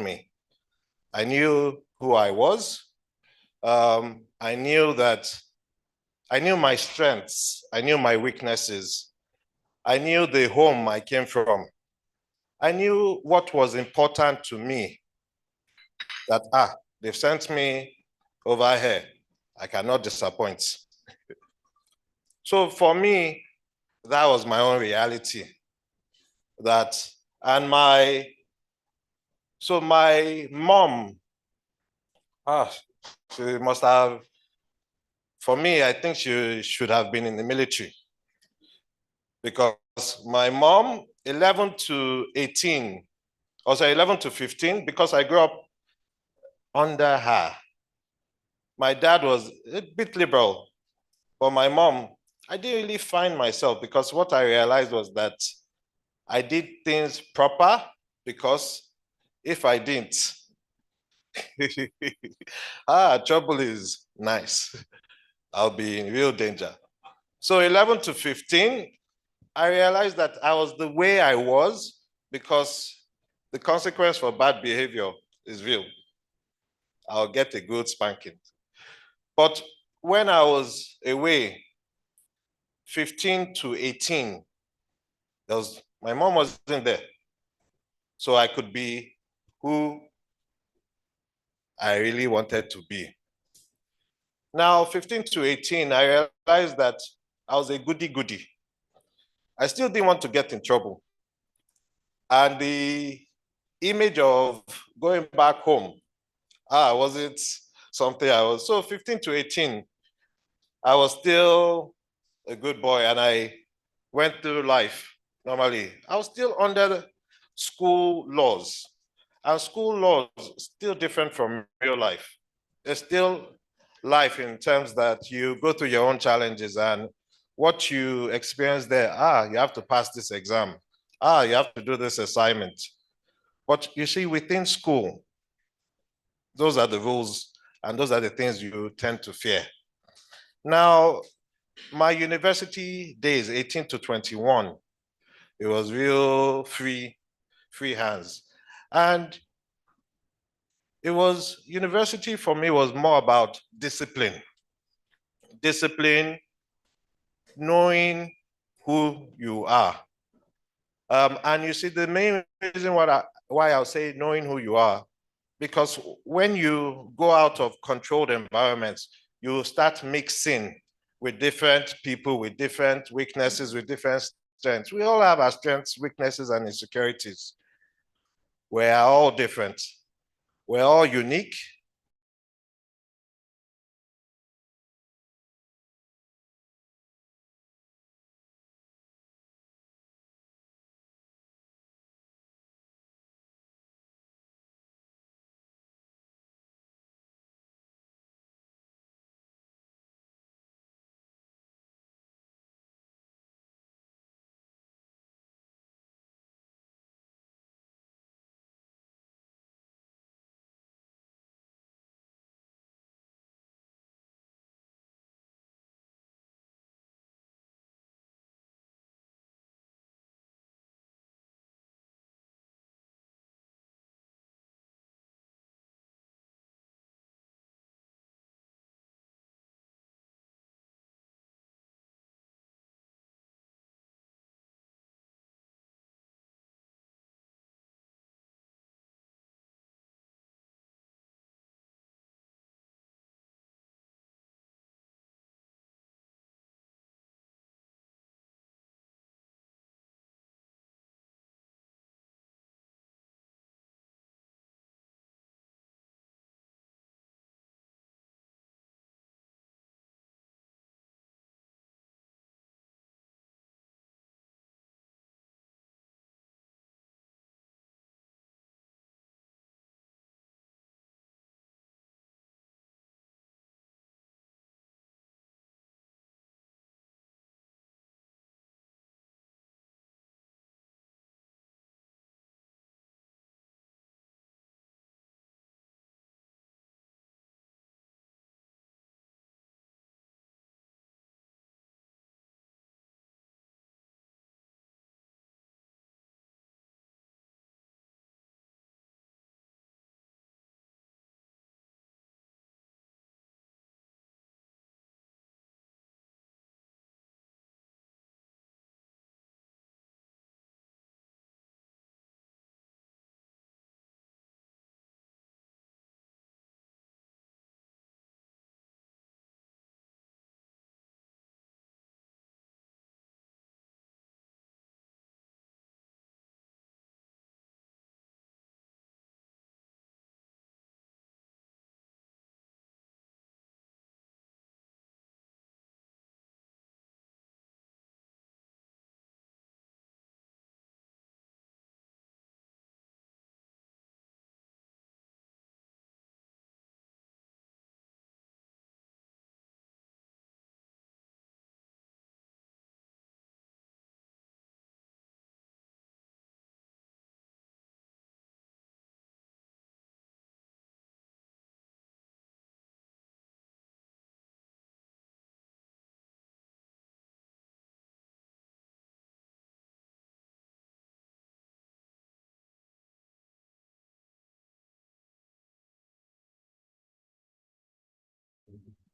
me. I knew who I was. I knew my strengths. I knew my weaknesses. I knew the home I came from. I knew what was important to me, that, they've sent me over here. I cannot disappoint. So for me, that was my own reality. And my mom, she must have, for me, I think she should have been in the military, because my mom, 11 to 18, also 11 to 15, because I grew up under her. My dad was a bit liberal, but my mom, I didn't really find myself, because what I realized was that I did things proper, because if I didn't, trouble is nice. I'll be in real danger. So 11 to 15, I realized that I was the way I was because the consequence for bad behavior is real. I'll get a good spanking. But when I was away, 15 to 18, my mom wasn't there. So I could be who I really wanted to be. Now, 15 to 18, I realized that I was a goody-goody. I still didn't want to get in trouble. And the image of going back home, wasn't something I was. So 15 to 18, I was still a good boy, and I went through life normally. I was still under school laws. And school laws still different from real life. It's still life in terms that you go through your own challenges, and what you experience there, you have to pass this exam. You have to do this assignment. But you see, within school, those are the rules, and those are the things you tend to fear. Now, my university days, 18 to 21, it was real free hands. And university for me was more about discipline. Discipline, knowing who you are. And you see, the main reason why I'll say knowing who you are, because when you go out of controlled environments, you start mixing with different people, with different weaknesses, with different strengths. We all have our strengths, weaknesses, and insecurities. We're all different. We're all unique.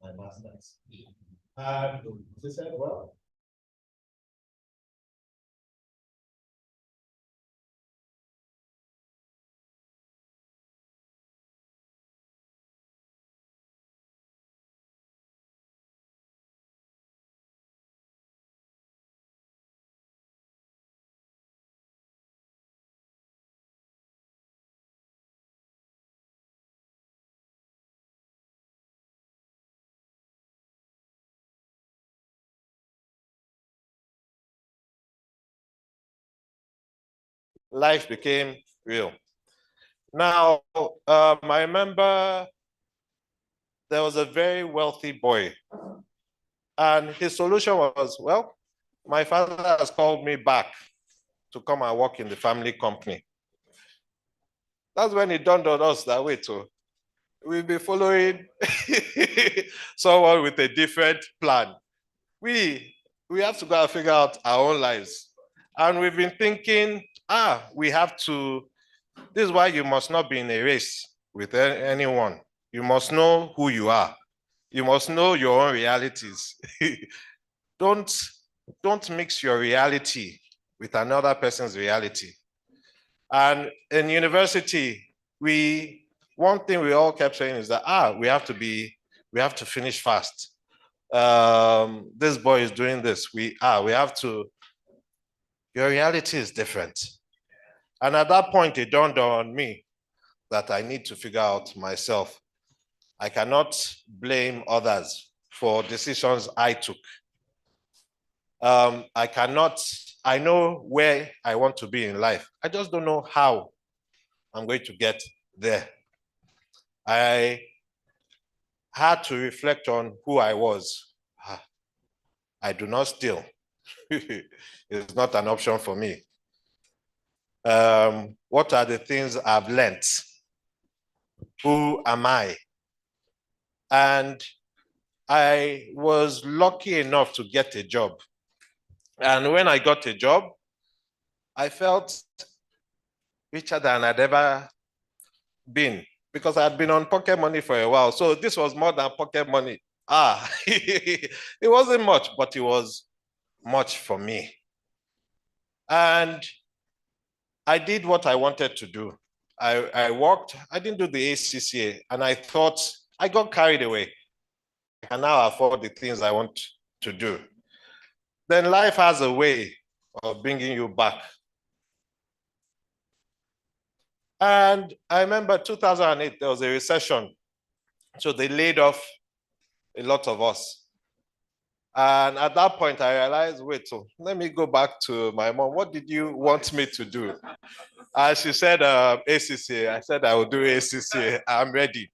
my master's. And she said, well, life became real. Now, I remember there was a very wealthy boy, and his solution was, well, my father has called me back to come and work in the family company. That's when it dawned on us that way too. We'll be following someone with a different plan. We have to go and figure out our own lives. And we've been thinking, we have to, this is why you must not be in a race with anyone. You must know who you are. You must know your own realities. Don't mix your reality with another person's reality. And in university, one thing we all kept saying is that we have to finish fast. This boy is doing this. We have to. Your reality is different. And at that point, it dawned on me that I need to figure out myself. I cannot blame others for decisions I took. I know where I want to be in life. I just don't know how I'm going to get there. I had to reflect on who I was. I do not steal. It's not an option for me. What are the things I've learned? Who am I? And I was lucky enough to get a job. And when I got a job, I felt richer than I'd ever been because I had been on pocket money for a while. So this was more than pocket money. It wasn't much, but it was much for me. And I did what I wanted to do. I worked, I didn't do the ACCA, and I thought, I got carried away. I can now afford the things I want to do. Then life has a way of bringing you back. And I remember 2008, there was a recession. So they laid off a lot of us. And at that point, I realized, wait, so let me go back to my mom. What did you want me to do? And she said, ACCA. I said, I will do ACCA. I'm ready.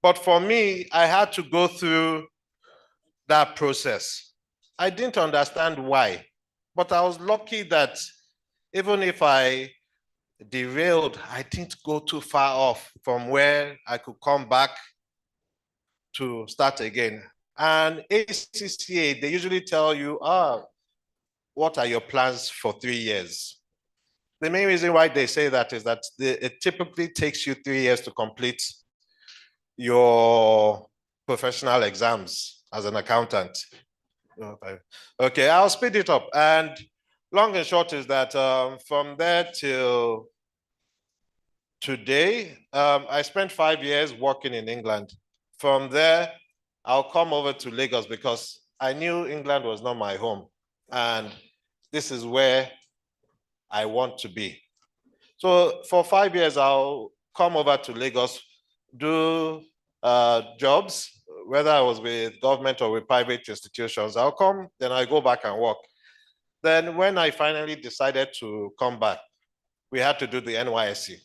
But for me, I had to go through that process. I didn't understand why, but I was lucky that even if I derailed, I didn't go too far off from where I could come back to start again. And ACCA, they usually tell you, what are your plans for 3 years? The main reason why they say that is that it typically takes you 3 years to complete your professional exams as an accountant. Okay, I'll speed it up. And long and short is that from there till today, I spent 5 years working in England. From there, I'll come over to Lagos because I knew England was not my home. And this is where I want to be. So for 5 years, I'll come over to Lagos, do jobs, whether I was with government or with private institutions. I'll come, then I go back and work. Then when I finally decided to come back, we had to do the NYSC.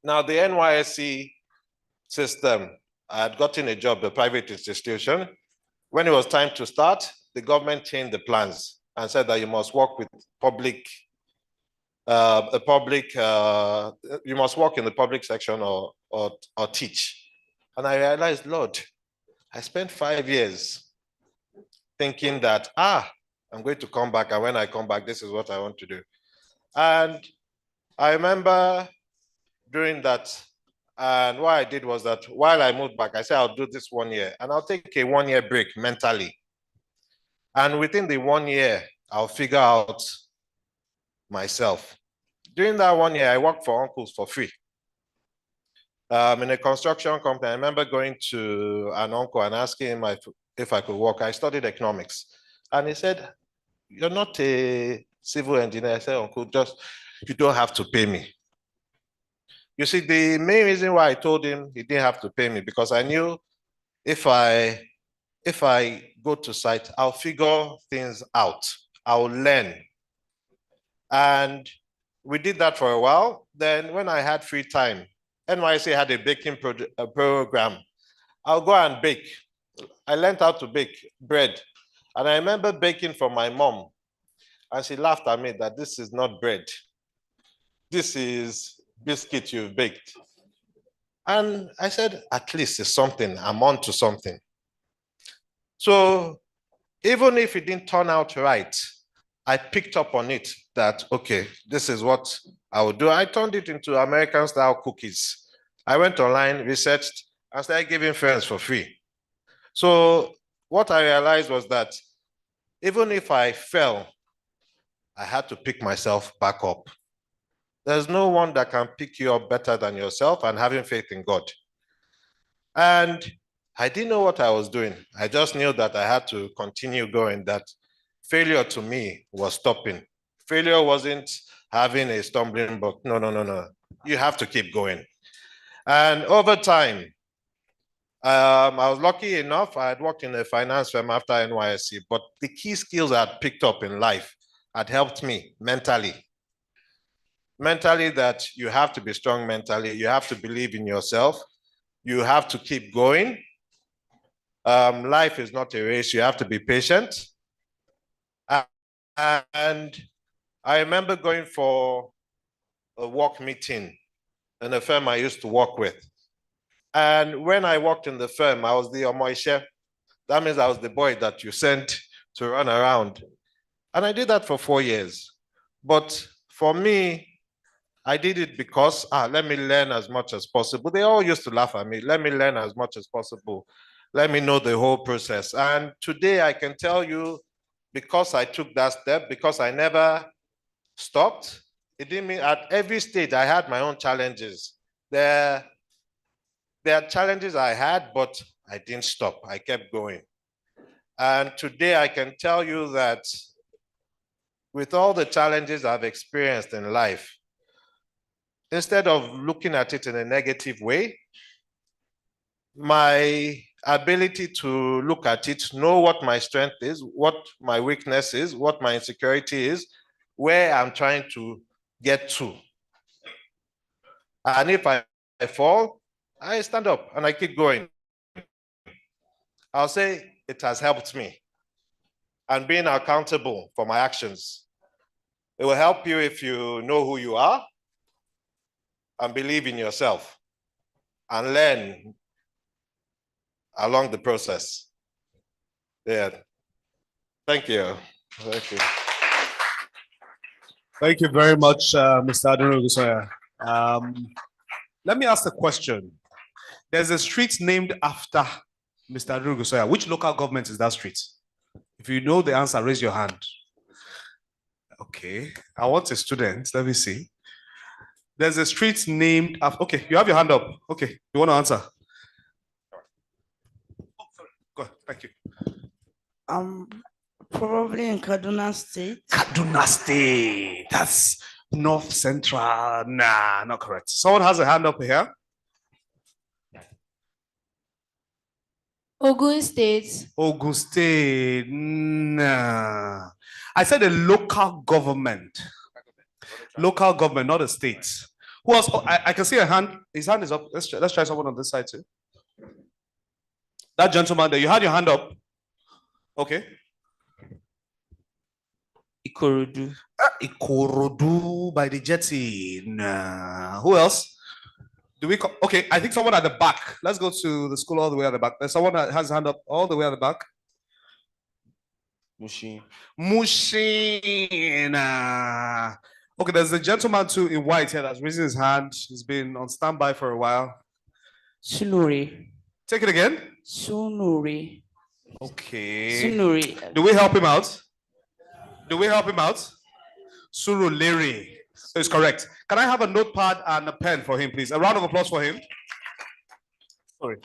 Now the NYSC system, I had gotten a job, a private institution. When it was time to start, the government changed the plans and said that you must work with you must work in the public section or teach. And I realized, Lord, I spent 5 years thinking that, I'm going to come back. And when I come back, this is what I want to do. And I remember during that, And what I did was that while I moved back, I said, I'll do this 1 year and I'll take a 1 year break mentally. And within the 1 year, I'll figure out myself. During that 1 year, I worked for uncles for free. In a construction company, I remember going to an uncle and asking him if I could work. I studied economics. And he said, you're not a civil engineer. I said, uncle, you don't have to pay me. You see, the main reason why I told him he didn't have to pay me, because I knew if I go to site, I'll figure things out. I'll learn. And we did that for a while. Then when I had free time, NYSC had a baking program. I'll go and bake. I learned how to bake bread. And I remember baking for my mom. And she laughed at me that this is not bread. This is biscuit you've baked. And I said, at least it's something. I'm on to something. So even if it didn't turn out right, I picked up on it that, okay, this is what I would do. I turned it into American style cookies. I went online, researched, and started giving friends for free. So what I realized was that even if I fell, I had to pick myself back up. There's no one that can pick you up better than yourself and having faith in God. And I didn't know what I was doing. I just knew that I had to continue going, that failure to me was stopping. Failure wasn't having a stumbling block. No. You have to keep going. And over time, I was lucky enough, I had worked in a finance firm after NYSC, but the key skills I had picked up in life had helped me mentally. Mentally, that you have to be strong mentally, you have to believe in yourself, you have to keep going. Life is not a race, you have to be patient. And I remember going for a work meeting in a firm I used to work with. And when I worked in the firm, I was the Omoishe. That means I was the boy that you sent to run around. And I did that for 4 years. But for me, I did it because, let me learn as much as possible. They all used to laugh at me. Let me learn as much as possible. Let me know the whole process. And today I can tell you, because I took that step, because I never stopped, it didn't mean at every stage I had my own challenges. There are challenges I had, but I didn't stop. I kept going. And today I can tell you that with all the challenges I've experienced in life, instead of looking at it in a negative way, my ability to look at it, know what my strength is, what my weakness is, what my insecurity is, where I'm trying to get to. And if I fall, I stand up and I keep going. I'll say it has helped me. And being accountable for my actions. It will help you if you know who you are and believe in yourself and learn along the process. Yeah. Thank you. Thank you. Thank you very much, Mr. Adonirogunsoya. Let me ask a question. There's a street named after Mr. Adonirogunsoya. Which local government is that street? If you know the answer, raise your hand. Okay, I want a student. Let me see. There's a street named after. Okay, you have your hand up. Okay, you want to answer? Oh, sorry. Go ahead. Thank you. Probably in Kaduna State. Kaduna State. That's North Central. Nah, not correct. Someone has a hand up here. Ogun State. Ogun State. Nah. I said a local government. Local government, not a state. Who else? Oh, I can see a hand. His hand is up. Let's try someone on this side too. That gentleman there, you had your hand up. Okay. Ikorodu. Ikorodu by the jetty. Nah. Who else? Do we? Okay, I think someone at the back. Let's go to the school all the way at the back. There's someone that has a hand up all the way at the back. Mushin. Mushin. Okay, there's a gentleman too in white here that's raising his hand. He's been on standby for a while. Sunuri. Take it again. Sunuri. Okay. Sunuri. Do we help him out? Do we help him out? Surulere. Is correct. Can I have a notepad and a pen for him, please? A round of applause for him. Sorry.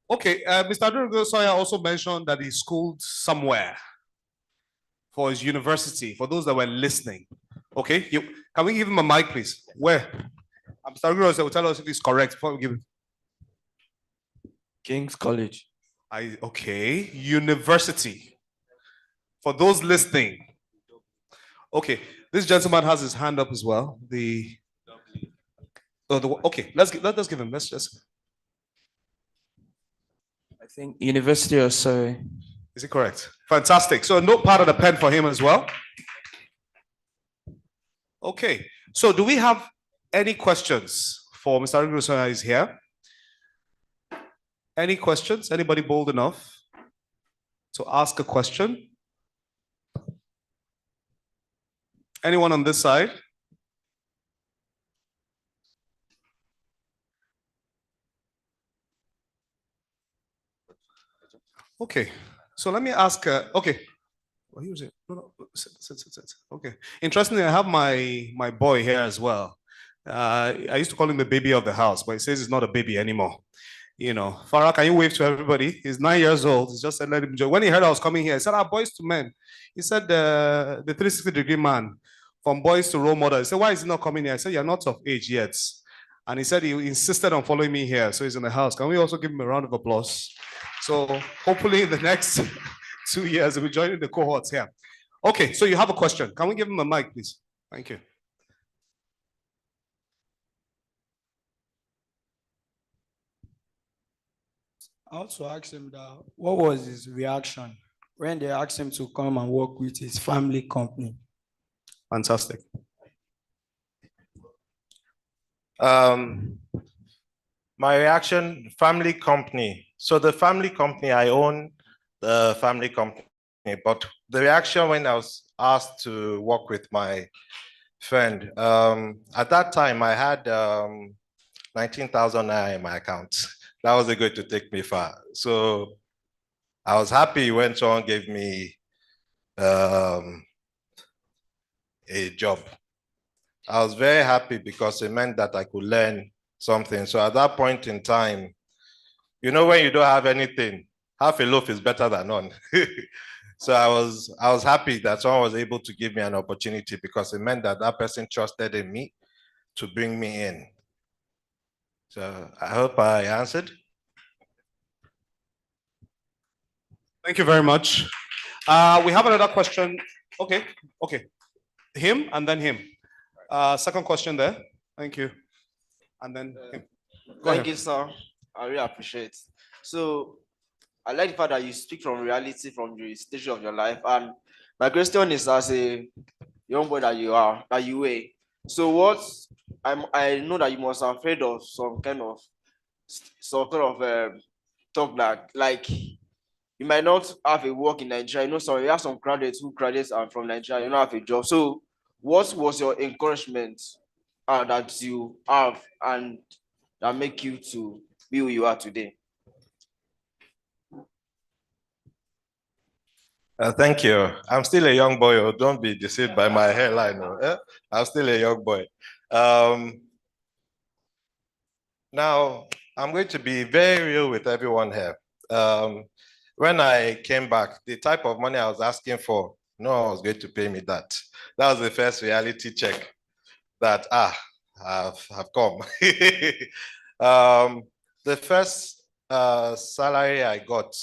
Okay, Mr. Aderounmu Sawyer also mentioned that he schooled somewhere for his university, for those that were listening. Okay, can we give him a mic, please? Where? Mr. Aderounmu Sawyer will tell us if he's correct before we give him. King's College. Okay, university. For those listening. Okay, this gentleman has his hand up as well. Okay, let's give him. Let's just. I think University of Surrey. Is it correct? Fantastic. So a notepad and a pen for him as well. Okay. So do we have any questions for Mr. Aderounmu Sawyer is here? Any questions? Anybody bold enough to ask a question? Anyone on this side? Okay, so let me ask. Okay, what is it? No, sit. Okay, interestingly, I have my boy here as well. I used to call him the baby of the house, but he says he's not a baby anymore. You know, Farah, can you wave to everybody? He's 9 years old. He's just said, let him join. When he heard I was coming here, he said, boys to men. He said, the 360-degree man, from boys to role model. He said, why is he not coming here? I said, you're not of age yet. And he said he insisted on following me here. So he's in the house. Can we also give him a round of applause? So hopefully in the next 2 years, he'll be joining the cohorts here. Okay, so you have a question. Can we give him a mic, please? Thank you. I want to ask him that what was his reaction when they asked him to come and work with his family company? Fantastic. My reaction, family company. So the family company, I own the family company, but the reaction when I was asked to work with my friend, at that time I had 19,000 naira in my account. That wasn't going to take me far. So I was happy when someone gave me a job. I was very happy because it meant that I could learn something. So at that point in time, you know, when you don't have anything, half a loaf is better than none. So I was happy that someone was able to give me an opportunity because it meant that that person trusted in me to bring me in. So I hope I answered. Thank you very much. We have another question. Okay. Him and then him. Second question there. Thank you. And then him. Thank you, sir. I really appreciate. So I like the fact that you speak from reality, from the stage of your life. And my question is, as a young boy that you were. So I know that you must have heard of some kind of talk that like you might not have a work in Nigeria. You know, so you have some graduates who graduates are from Nigeria, you don't have a job. So what was your encouragement that you have and that make you to be who you are today? Thank you. I'm still a young boy. Oh, don't be deceived by my hairline. Oh, I'm still a young boy. Now, I'm going to be very real with everyone here. When I came back, the type of money I was asking for, no one was going to pay me that. That was the first reality check that, I've come. The first salary I got,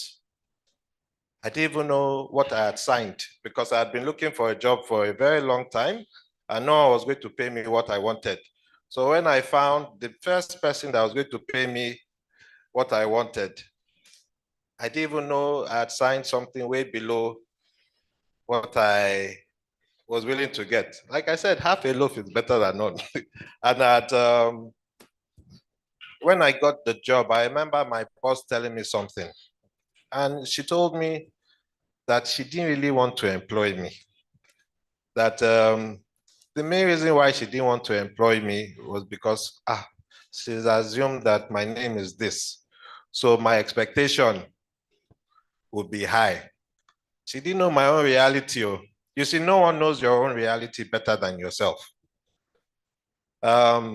I didn't even know what I had signed because I had been looking for a job for a very long time and no one was going to pay me what I wanted. So when I found the first person that was going to pay me what I wanted, I didn't even know I had signed something way below what I was willing to get. Like I said, half a loaf is better than none. And when I got the job, I remember my boss telling me something. And she told me that she didn't really want to employ me. That the main reason why she didn't want to employ me was because she's assumed that my name is this. So my expectation would be high. She didn't know my own reality. Oh. You see, no one knows your own reality better than yourself. My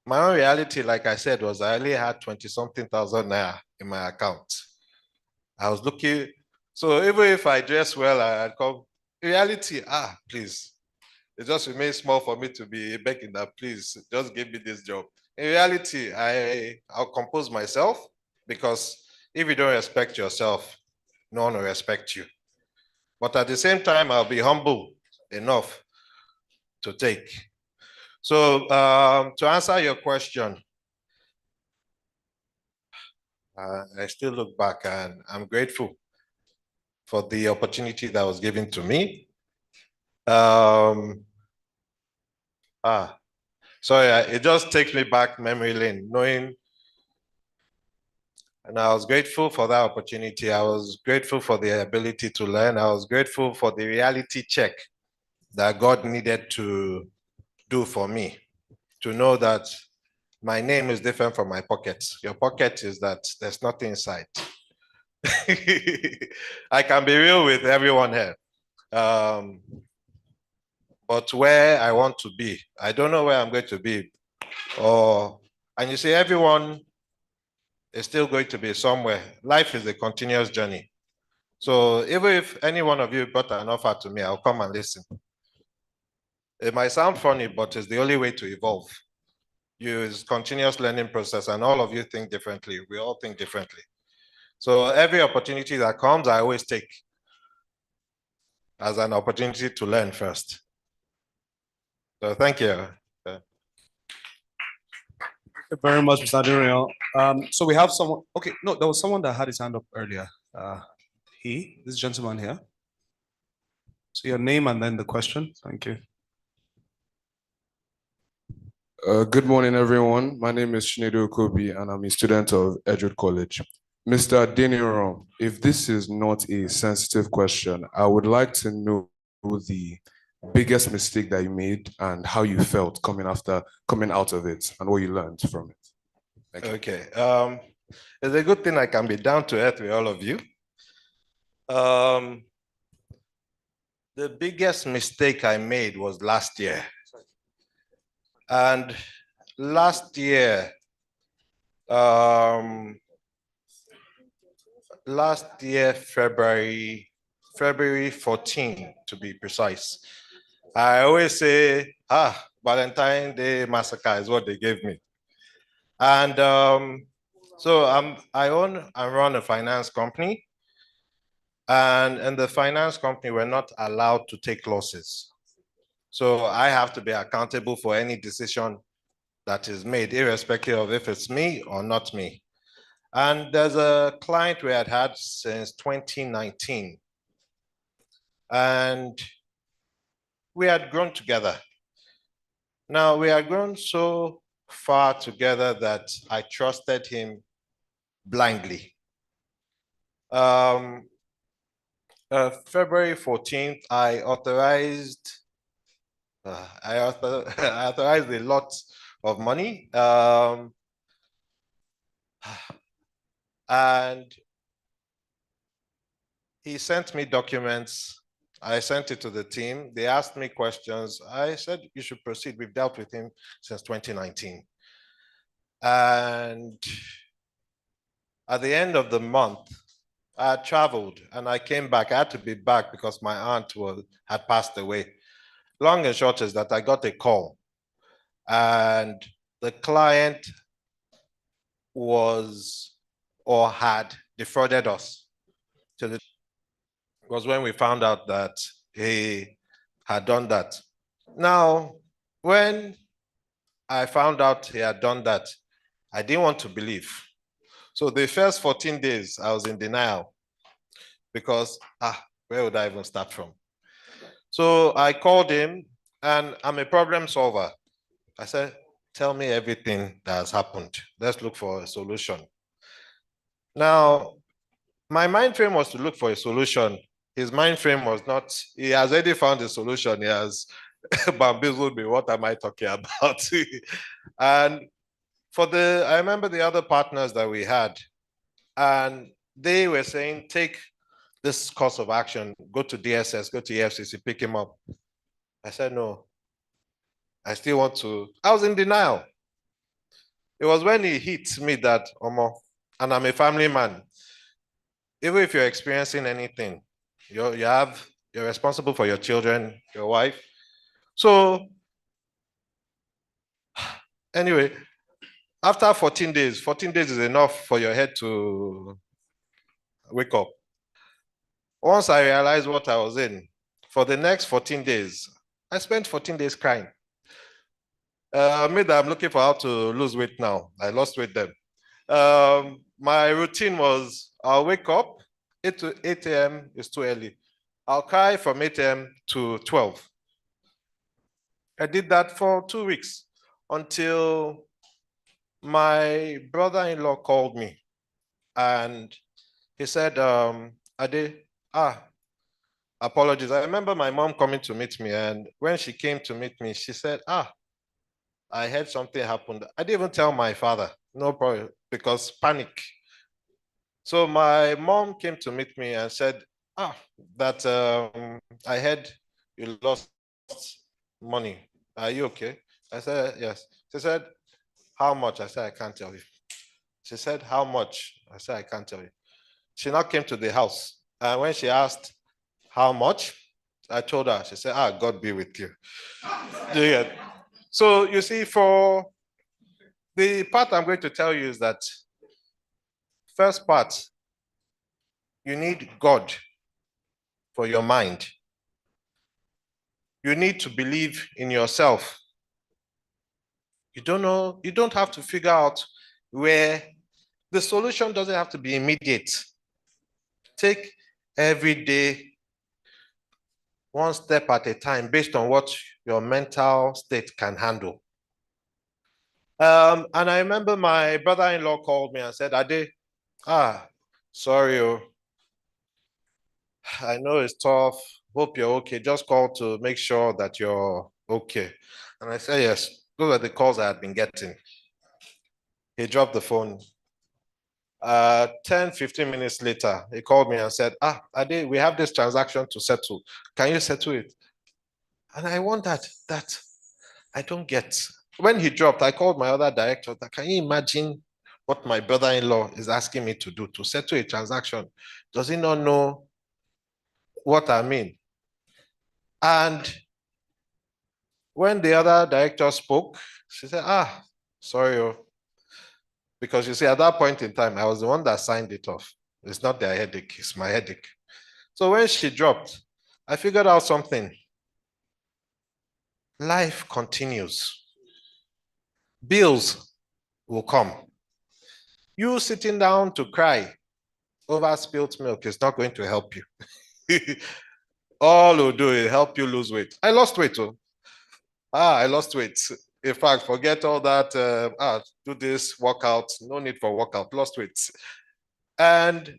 own reality, like I said, was I only had 20-something thousand naira in my account. I was looking, so even if I dress well, I'd come, reality, please. It just remains small for me to be begging that, please, just give me this job. In reality, I'll compose myself, because if you don't respect yourself, no one will respect you. But at the same time, I'll be humble enough to take. So to answer your question, I still look back and I'm grateful for the opportunity that was given to me. Sorry, it just takes me back memory lane, knowing, and I was grateful for that opportunity. I was grateful for the ability to learn. I was grateful for the reality check that God needed to do for me, to know that my name is different from my pocket. Your pocket is that there's nothing inside. I can be real with everyone here. But where I want to be, I don't know where I'm going to be. And you see, everyone is still going to be somewhere. Life is a continuous journey. So even if any one of you brought an offer to me, I'll come and listen. It might sound funny, but it's the only way to evolve. It's continuous learning process, and all of you think differently. We all think differently. So every opportunity that comes, I always take as an opportunity to learn first. So thank you. Thank you very much, Mr. Adurion. So we have someone, okay, no, there was someone that had his hand up earlier. This gentleman here. So your name and then the question. Thank you. Good morning, everyone. My name is Shinedu Okobi, and I'm a student of Edgewood College. Mr. Adeniran, if this is not a sensitive question, I would like to know the biggest mistake that you made and how you felt coming out of it and what you learned from it. Thank you. Okay. It's a good thing I can be down to earth with all of you. The biggest mistake I made was last year. And last year, February 14, to be precise. I always say, Valentine Day massacre is what they gave me. And so I own and run a finance company. And in the finance company, we're not allowed to take losses. So I have to be accountable for any decision that is made, irrespective of if it's me or not me. And there's a client we had since 2019. And we had grown together. Now, we had grown so far together that I trusted him blindly. February 14th, I authorized a lot of money. And he sent me documents. I sent it to the team. They asked me questions. I said, you should proceed. We've dealt with him since 2019. And at the end of the month, I had traveled and I came back. I had to be back because my aunt had passed away. Long and short is that I got a call and the client had defrauded us. It was when we found out that he had done that. Now, when I found out he had done that, I didn't want to believe. So the first 14 days, I was in denial because, where would I even start from? So I called him and I'm a problem solver. I said, tell me everything that has happened. Let's look for a solution. Now, my mind frame was to look for a solution. His mind frame was not, he has already found a solution. He has bamboozled me. What am I talking about? And I remember the other partners that we had, and they were saying, take this course of action, go to DSS, go to EFCC, pick him up. I said, no, I still want to. I was in denial. It was when he hit me that, Omo, and I'm a family man. Even if you're experiencing anything, you're responsible for your children, your wife. So anyway, after 14 days is enough for your head to wake up. Once I realized what I was in, for the next 14 days, I spent 14 days crying. I'm looking for how to lose weight now. I lost weight then. My routine was I'll wake up, 8 a.m. is too early. I'll cry from 8 a.m. to 12. I did that for 2 weeks until my brother-in-law called me and he said, Ade, apologies. I remember my mom coming to meet me, and when she came to meet me, she said, I heard something happened. I didn't even tell my father, no problem, because panic. So my mom came to meet me and said, that I heard you lost money. Are you okay? I said, yes. She said, how much? I said, I can't tell you. She said, how much? I said, I can't tell you. She now came to the house. And when she asked how much, I told her, she said, God be with you. So you see, for the part I'm going to tell you is that first part, you need God for your mind. You need to believe in yourself. You don't have to figure out where the solution doesn't have to be immediate. Take every day, one step at a time, based on what your mental state can handle. And I remember my brother-in-law called me and said, Ade, sorry, I know it's tough. Hope you're okay. Just call to make sure that you're okay. And I said, yes, those are the calls I had been getting. He dropped the phone. 10, 15 minutes later, he called me and said, Ade, we have this transaction to settle. Can you settle it? And I wondered that I don't get. When he dropped, I called my other director. Can you imagine what my brother-in-law is asking me to do to settle a transaction? Does he not know what I mean? And when the other director spoke, she said, sorry. Because you see, at that point in time, I was the one that signed it off. It's not their headache, it's my headache. So when she dropped, I figured out something. Life continues. Bills will come. You sitting down to cry over spilt milk is not going to help you. All will do is help you lose weight. I lost weight too. I lost weight. In fact, forget all that, do this workout, no need for workout, lost weight. And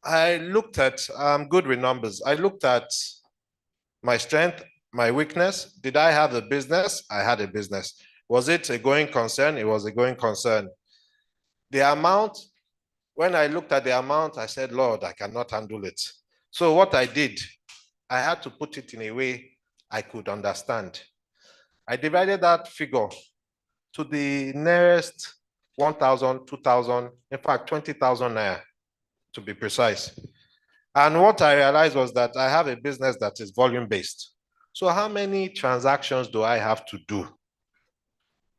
I looked at, I'm good with numbers. I looked at my strength, my weakness. Did I have a business? I had a business. Was it a going concern? It was a going concern. The amount, when I looked at the amount, I said, Lord, I cannot handle it. So what I did, I had to put it in a way I could understand. I divided that figure to the nearest 1,000, 2,000, in fact, 20,000 naira to be precise. And what I realized was that I have a business that is volume-based. So how many transactions do I have to do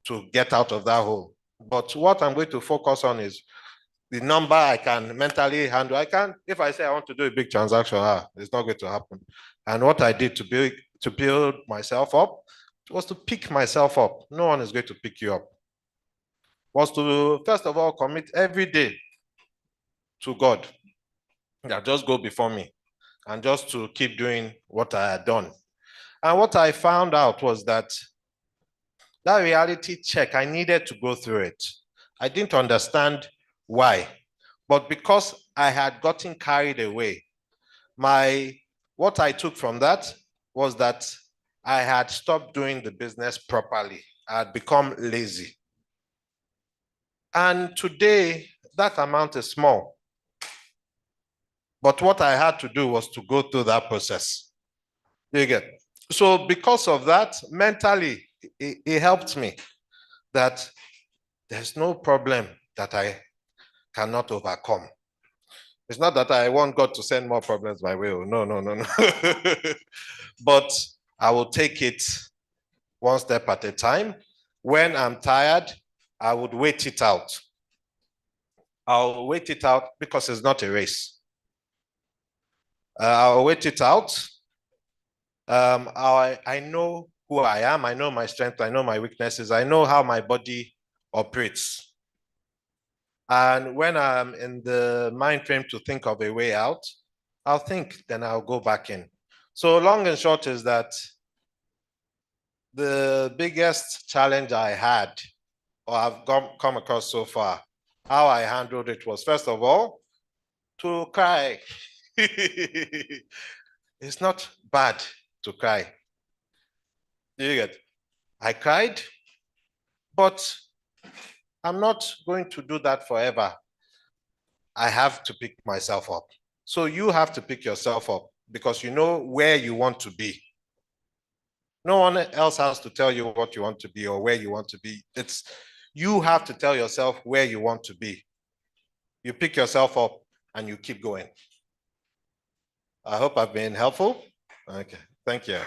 to get out of that hole? But what I'm going to focus on is the number I can mentally handle. If I say I want to do a big transaction, it's not going to happen. And what I did to build myself up was to pick myself up. No one is going to pick you up. Was to, first of all, commit every day to God. Yeah, just go before me and just to keep doing what I had done. And what I found out was that reality check, I needed to go through it. I didn't understand why, but because I had gotten carried away, what I took from that was that I had stopped doing the business properly. I had become lazy. And today, that amount is small. But what I had to do was to go through that process. You get. So because of that, mentally, it helped me that there's no problem that I cannot overcome. It's not that I want God to send more problems my way. No, no, no, no. But I will take it one step at a time. When I'm tired, I would wait it out. I'll wait it out because it's not a race. I'll wait it out. I know who I am. I know my strength. I know my weaknesses. I know how my body operates. And when I'm in the mind frame to think of a way out, I'll think, then I'll go back in. So long and short is that the biggest challenge I had, or I've come across so far, how I handled it was, first of all, to cry. It's not bad to cry. You get? I cried, but I'm not going to do that forever. I have to pick myself up. So you have to pick yourself up because you know where you want to be. No one else has to tell you what you want to be or where you want to be. You have to tell yourself where you want to be. You pick yourself up and you keep going. I hope I've been helpful. Okay, thank you.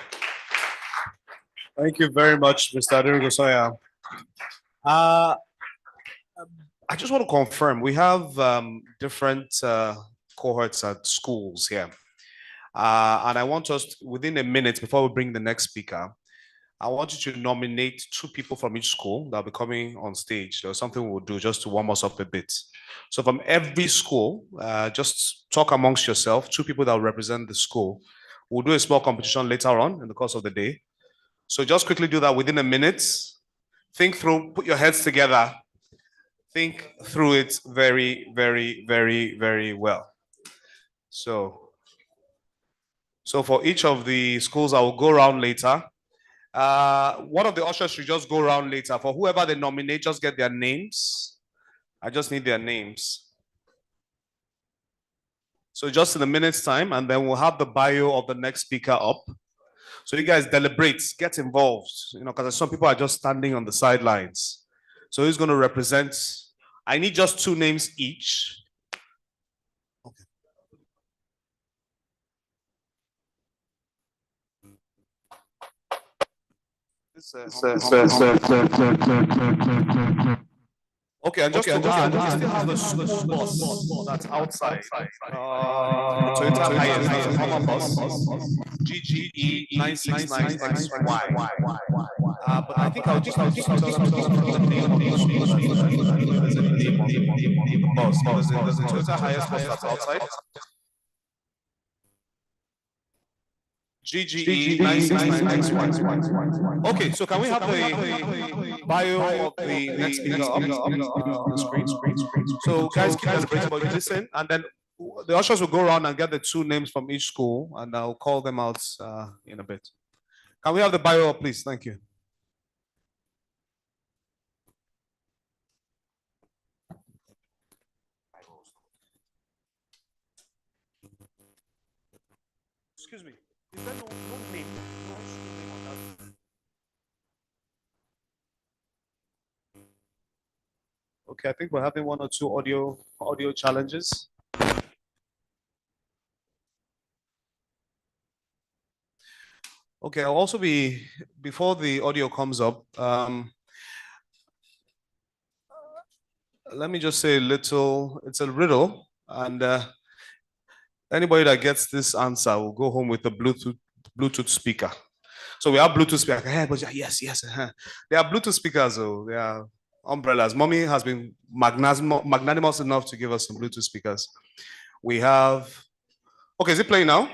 Thank you very much, Mr. Aderogunsoya. I just want to confirm, we have different cohorts at schools here. And I want us, within a minute, before we bring the next speaker, I want you to nominate 2 people from each school that will be coming on stage. There's something we'll do just to warm us up a bit. So from every school, just talk amongst yourself, 2 people that will represent the school. We'll do a small competition later on in the course of the day. So just quickly do that within a minute. Think through, put your heads together. Think through it very, very, very, very well. So for each of the schools, I will go around later. One of the ushers should just go around later. For whoever they nominate, just get their names. I just need their names. So just in a minute's time, and then we'll have the bio of the next speaker up. So you guys deliberate, get involved, because some people are just standing on the sidelines. So who's going to represent? I need just 2 names each. Okay. Okay, and just to add, we still have the school bus that's outside. Toyota Hiace, former bus, GGE 969XY. But I think I'll just tell them the name of the bus. There's a Toyota Hiace bus that's outside. GGE 969XY. Okay, so can we have the bio of the next speaker up on the screen? So guys, keep celebrating, but listen, and then the ushers will go around and get the 2 names from each school, and I'll call them out in a bit. Can we have the bio up, please? Thank you. Excuse me. Is there no name? No school name on that? Okay, I think we're having 1 or 2 audio challenges. Okay, I'll also be, before the audio comes up, let me just say it's a riddle, and anybody that gets this answer will go home with a Bluetooth speaker. So we have Bluetooth speaker. Yes. They are Bluetooth speakers, though. They are umbrellas. Mommy has been magnanimous enough to give us some Bluetooth speakers. We have, okay, is it playing now?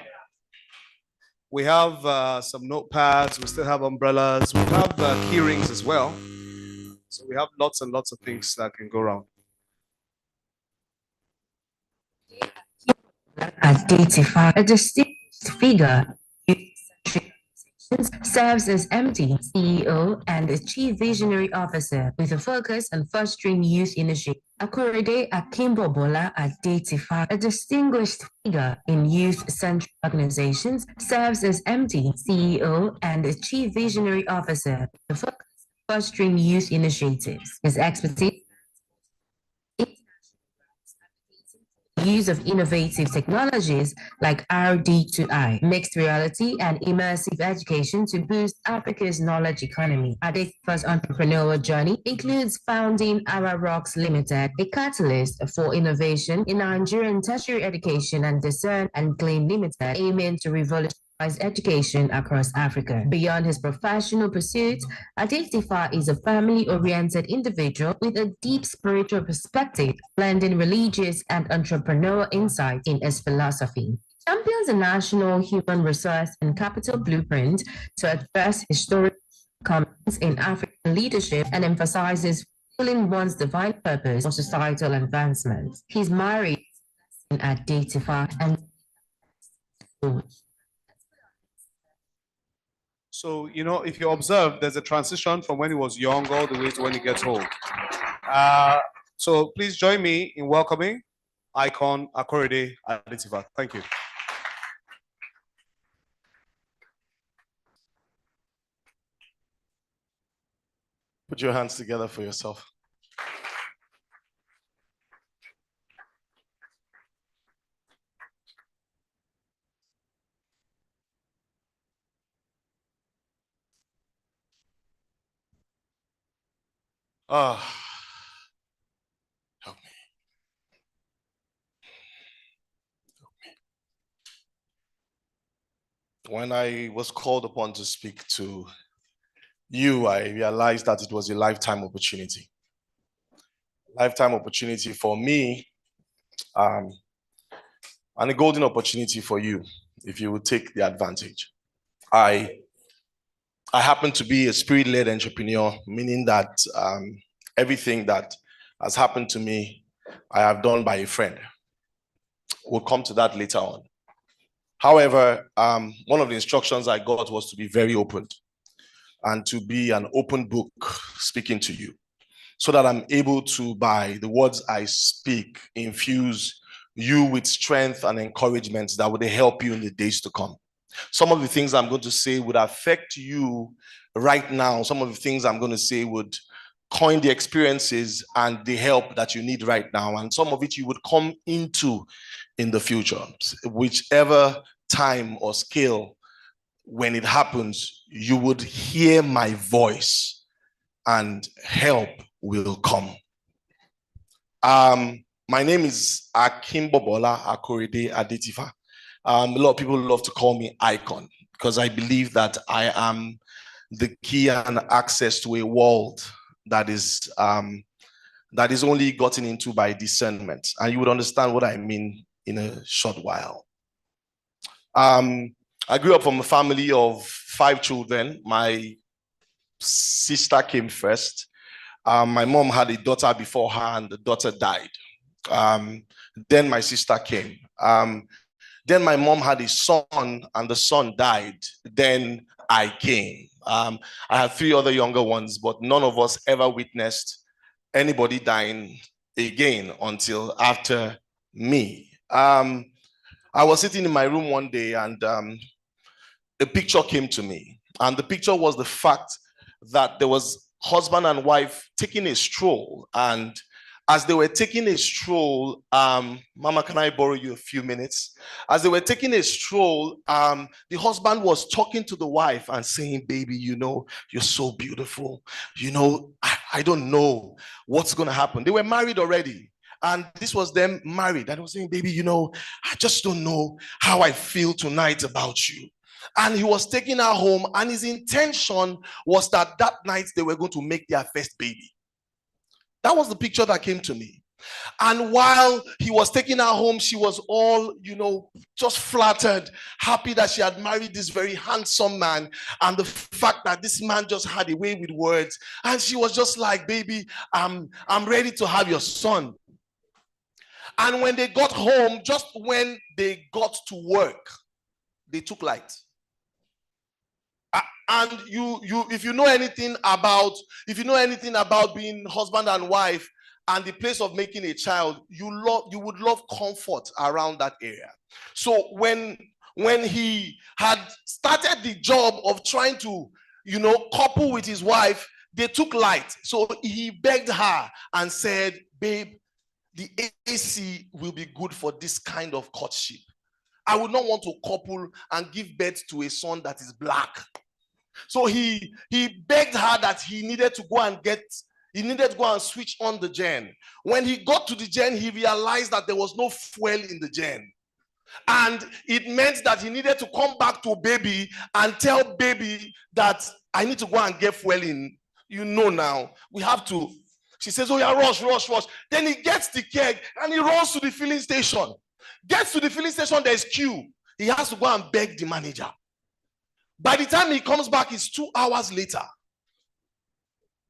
We have some notepads. We still have umbrellas. We have key rings as well. So we have lots and lots of things that can go around. Identify a distinct figure. serves as MD, CEO, and the Chief Visionary Officer with a focus on fostering youth initiatives. Akorede Akimbobola Adetifa, a distinguished figure in youth-centered organizations, serves as MD, CEO, and the Chief Visionary Officer with a focus on fostering youth initiatives. His expertise use of innovative technologies like RD2I, mixed reality, and immersive education to boost Africa's knowledge economy. Adetifa's entrepreneurial journey includes founding Ara Rocks Limited, a catalyst for innovation in Nigerian tertiary education, and Discern and Gleam Limited, aiming to revolutionize education across Africa. Beyond his professional pursuits, Adetifa is a family-oriented individual with a deep spiritual perspective, blending religious and entrepreneurial insight in his philosophy. Champions a national human resource and capital blueprint to address historic comments in African leadership and emphasizes fulfilling one's divine purpose for societal advancement. He's married to Adetifa and So, if you observe, there's a transition from when he was young all the way to when he gets old. So please join me in welcoming Icon Akorede Adetifa. Thank you. Put your hands together for yourself. Help me. When I was called upon to speak to you, I realized that it was a lifetime opportunity. Lifetime opportunity for me, and a golden opportunity for you, if you would take the advantage. I happen to be a spirit-led entrepreneur, meaning that everything that has happened to me, I have done by a friend. We'll come to that later on. However, one of the instructions I got was to be very open and to be an open book speaking to you, so that I'm able to, by the words I speak, infuse you with strength and encouragement that would help you in the days to come. Some of the things I'm going to say would affect you right now. Some of the things I'm going to say would coin the experiences and the help that you need right now. And some of it you would come into in the future. Whichever time or scale, when it happens, you would hear my voice and help will come. My name is Akimbobola Akorede Adetifa. A lot of people love to call me Icon because I believe that I am the key and access to a world that is only gotten into by discernment. And you would understand what I mean in a short while. I grew up from a family of 5 children. My sister came first. My mom had a daughter before her and the daughter died. Then my sister came. Then my mom had a son and the son died. Then I came. I had 3 other younger ones, but none of us ever witnessed anybody dying again until after me. I was sitting in my room one day and a picture came to me. And the picture was the fact that there was husband and wife taking a stroll. And as they were taking a stroll, Mama, can I borrow you a few minutes? As they were taking a stroll, the husband was talking to the wife and saying, baby, you're so beautiful. I don't know what's going to happen. They were married already. And this was them married. And I was saying, baby, I just don't know how I feel tonight about you. And he was taking her home, and his intention was that night they were going to make their first baby. That was the picture that came to me. And while he was taking her home, she was all, just flattered, happy that she had married this very handsome man, and the fact that this man just had a way with words. And she was just like, baby, I'm ready to have your son. And when they got home, just when they got to work, they took light. And if you know anything about being husband and wife and the place of making a child, you would love comfort around that area. So when he had started the job of trying to, couple with his wife, they took light. So he begged her and said, babe, the AC will be good for this kind of courtship. I would not want to couple and give birth to a son that is black. So he begged her that he needed to go and switch on the gen. When he got to the gen, he realized that there was no fuel in the gen. And it meant that he needed to come back to baby and tell baby that I need to go and get fuel in. Now, we have to. She says, oh yeah, rush. Then he gets the keg and he runs to the filling station. Gets to the filling station, there's queue. He has to go and beg the manager. By the time he comes back, it's 2 hours later.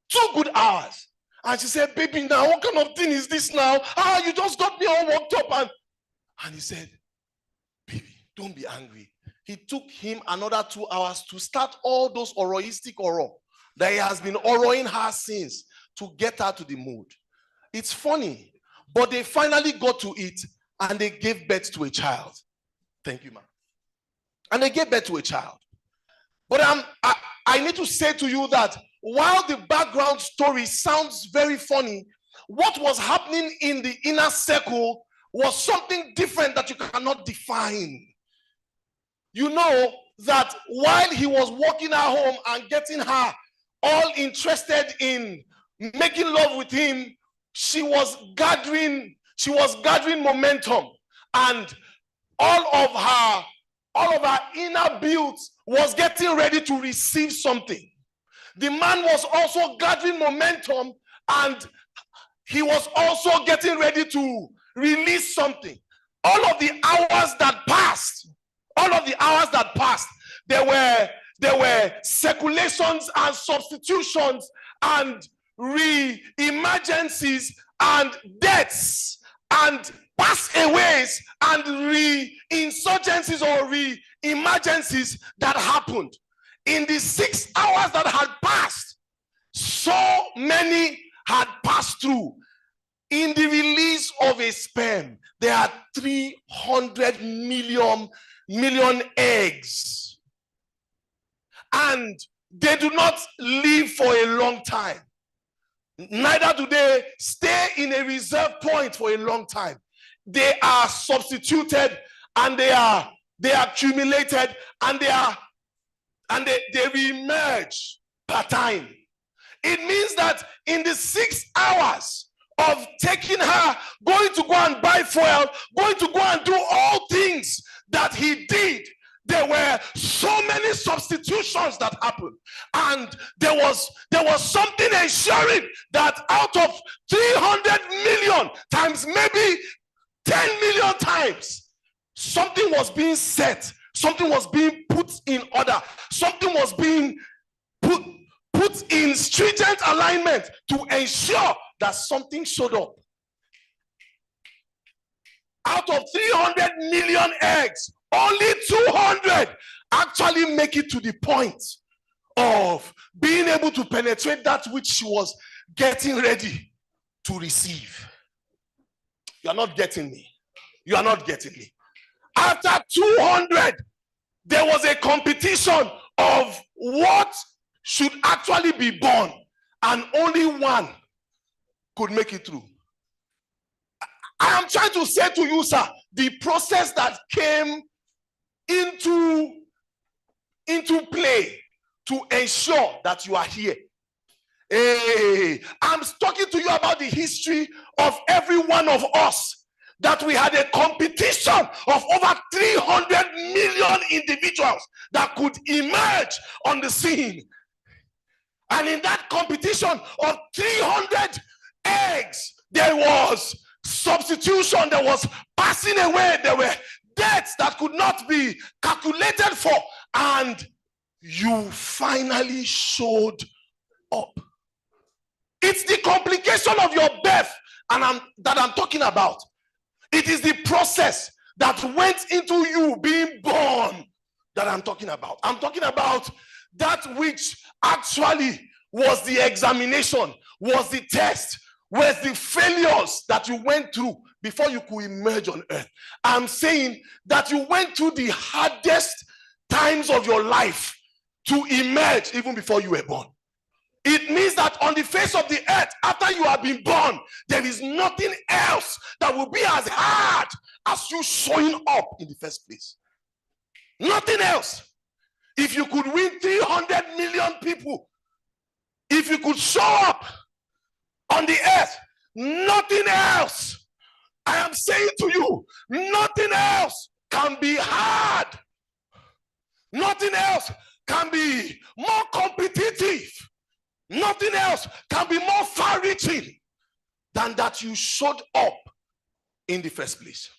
2 good hours. And she said, baby, now what kind of thing is this now? You just got me all worked up. And he said, baby, don't be angry. He took him another 2 hours to start all those oroistic oro that he has been oroing her since to get her to the mood. It's funny, but they finally got to it and they gave birth to a child. Thank you, ma'am. And they gave birth to a child. But I need to say to you that while the background story sounds very funny, what was happening in the inner circle was something different that you cannot define. You know that while he was walking her home and getting her all interested in making love with him, she was gathering momentum, and all of her inner build was getting ready to receive something. The man was also gathering momentum, and he was also getting ready to release something. All of the hours that passed, there were circulations and substitutions and re-emergencies and deaths and pass-aways and re-insurgencies or re-emergencies that happened. In the 6 hours that had passed, so many had passed through. In the release of a sperm, there are 300 million eggs. And they do not live for a long time. Neither do they stay in a reserve point for a long time. They are substituted and they are accumulated and they reemerge per time. It means that in the 6 hours of taking her, going to go and buy fuel, going to go and do all things that he did, there were so many substitutions that happened. And there was something ensuring that out of 300 million times, maybe 10 million times, something was being set, something was being put in order, something was being put in stringent alignment to ensure that something showed up. Out of 300 million eggs, only 200 actually make it to the point of being able to penetrate that which she was getting ready to receive. You are not getting me. You are not getting me. After 200, there was a competition of what should actually be born, and only one could make it through. I am trying to say to you, sir, the process that came into play to ensure that you are here. Hey, I'm talking to you about the history of every one of us, that we had a competition of over 300 million individuals that could emerge on the scene. And in that competition of 300 eggs, there was substitution, there was passing away, there were deaths that could not be calculated for, and you finally showed up. It's the complication of your birth that I'm talking about. It is the process that went into you being born that I'm talking about. I'm talking about that which actually was the examination, was the test, was the failures that you went through before you could emerge on earth. I'm saying that you went through the hardest times of your life to emerge even before you were born. It means that on the face of the earth, after you have been born, there is nothing else that will be as hard as you showing up in the first place. Nothing else. If you could win 300 million people, if you could show up on the earth, nothing else, I am saying to you, nothing else can be hard. Nothing else can be more competitive. Nothing else can be more far-reaching than that you showed up in the first place.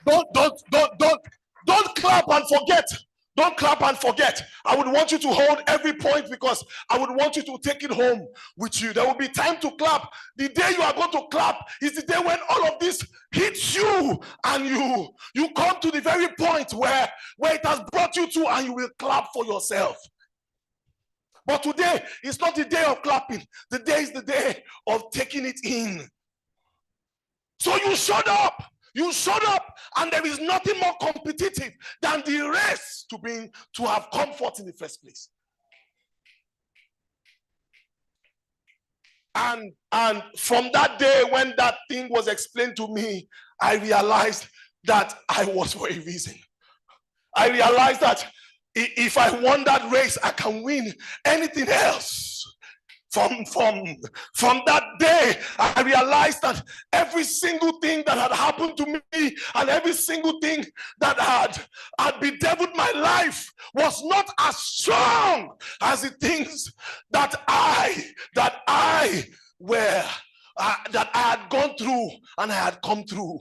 Don't clap and forget. Don't clap and forget. I would want you to hold every point because I would want you to take it home with you. There will be time to clap. The day you are going to clap is the day when all of this hits you and you come to the very point where it has brought you to, and you will clap for yourself. But today is not the day of clapping. The day is the day of taking it in. So you showed up. You showed up, and there is nothing more competitive than the race to have comfort in the first place. And from that day when that thing was explained to me, I realized that I was for a reason. I realized that if I won that race, I can win anything else. From that day, I realized that every single thing that had happened to me and every single thing that had bedeviled my life was not as strong as the things that I had gone through and I had come through.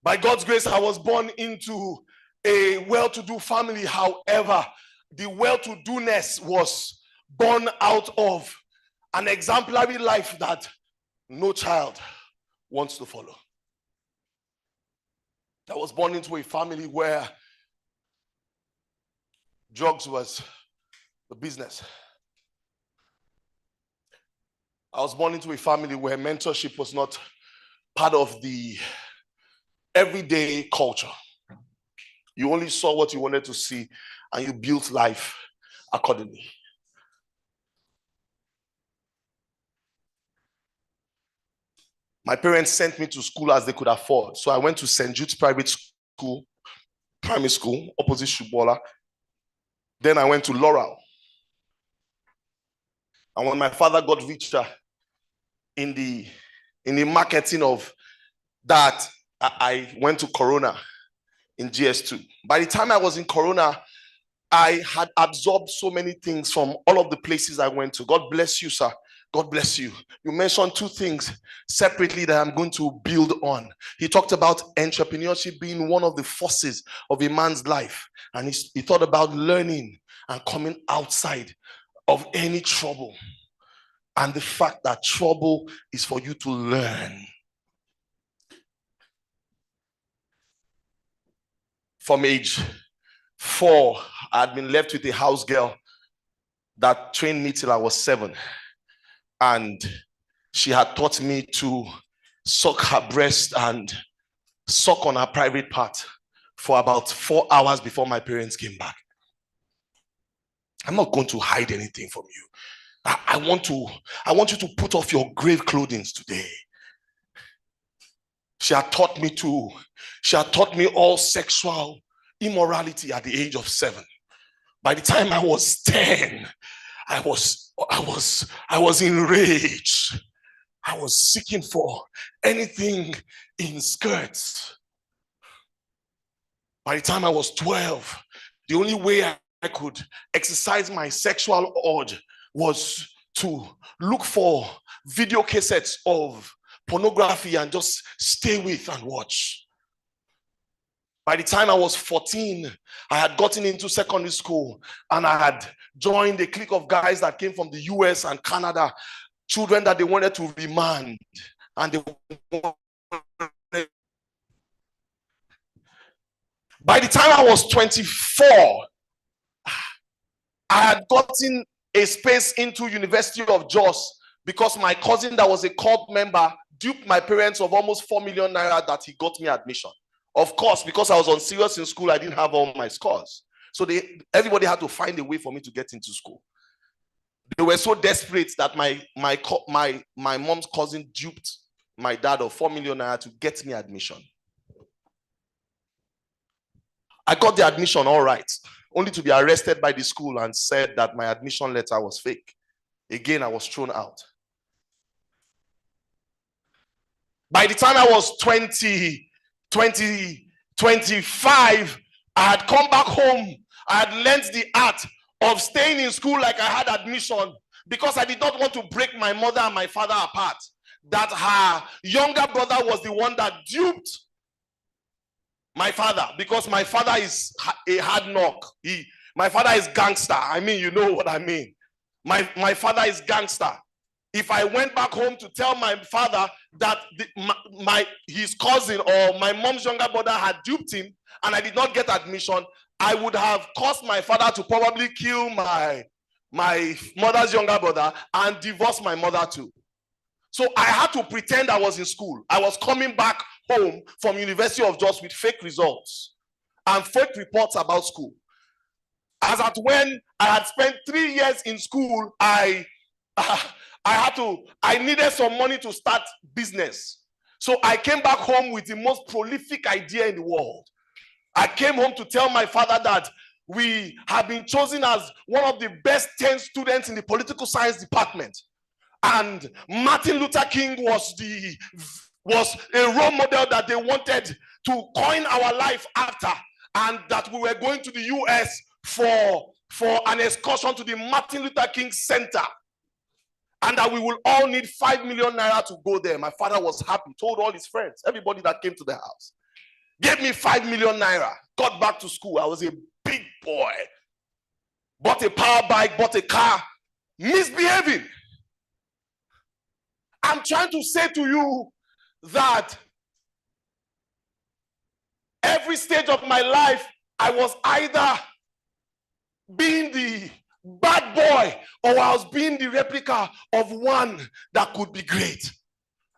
By God's grace, I was born into a well-to-do family. However, the well-to-do-ness was born out of an exemplary life that no child wants to follow. I was born into a family where drugs was the business. I was born into a family where mentorship was not part of the everyday culture. You only saw what you wanted to see, and you built life accordingly. My parents sent me to school as they could afford. So I went to St. Jude's Private School, primary school, opposite Shubola. Then I went to Laurel. And when my father got richer in the marketing of that, I went to Corona in GS2. By the time I was in Corona, I had absorbed so many things from all of the places I went to. God bless you, sir. God bless you. You mentioned two things separately that I'm going to build on. He talked about entrepreneurship being one of the forces of a man's life. And he thought about learning and coming outside of any trouble. And the fact that trouble is for you to learn. From age 4, I had been left with a house girl that trained me till I was 7. And she had taught me to suck her breast and suck on her private part for about 4 hours before my parents came back. I'm not going to hide anything from you. I want you to put off your grave clothing today. She had taught me all sexual immorality at the age of 7. By the time I was 10, I was enraged. I was seeking for anything in skirts. By the time I was 12, the only way I could exercise my sexual urge was to look for video cassettes of pornography and just stay with and watch. By the time I was 14, I had gotten into secondary school and I had joined a clique of guys that came from the US and Canada, children that they wanted to remand and they By the time I was 24, I had gotten a space into University of Jos because my cousin that was a cult member duped my parents of almost 4 million naira that he got me admission. Of course, because I was on serious in school, I didn't have all my scores. So everybody had to find a way for me to get into school. They were so desperate that my mom's cousin duped my dad of 4 million naira to get me admission. I got the admission all right, only to be arrested by the school and said that my admission letter was fake. Again, I was thrown out. By the time I was 25, I had come back home. I had learned the art of staying in school like I had admission because I did not want to break my mother and my father apart. That her younger brother was the one that duped my father, because my father is a hard knock. My father is gangster. I mean, you know what I mean. My father is gangster. If I went back home to tell my father that his cousin or my mom's younger brother had duped him and I did not get admission, I would have caused my father to probably kill my mother's younger brother and divorce my mother too. So I had to pretend I was in school. I was coming back home from University of Jos with fake results and fake reports about school. As at when I had spent 3 years in school, I needed some money to start business. So I came back home with the most prolific idea in the world. I came home to tell my father that we have been chosen as one of the best 10 students in the political science department. And Martin Luther King was a role model that they wanted to coin our life after, and that we were going to the US for an excursion to the Martin Luther King Center, and that we will all need 5 million naira to go there. My father was happy, told all his friends, everybody that came to the house, gave me 5 million naira, got back to school. I was a big boy, bought a power bike, bought a car, misbehaving. I'm trying to say to you that every stage of my life, I was either being the bad boy or I was being the replica of one that could be great.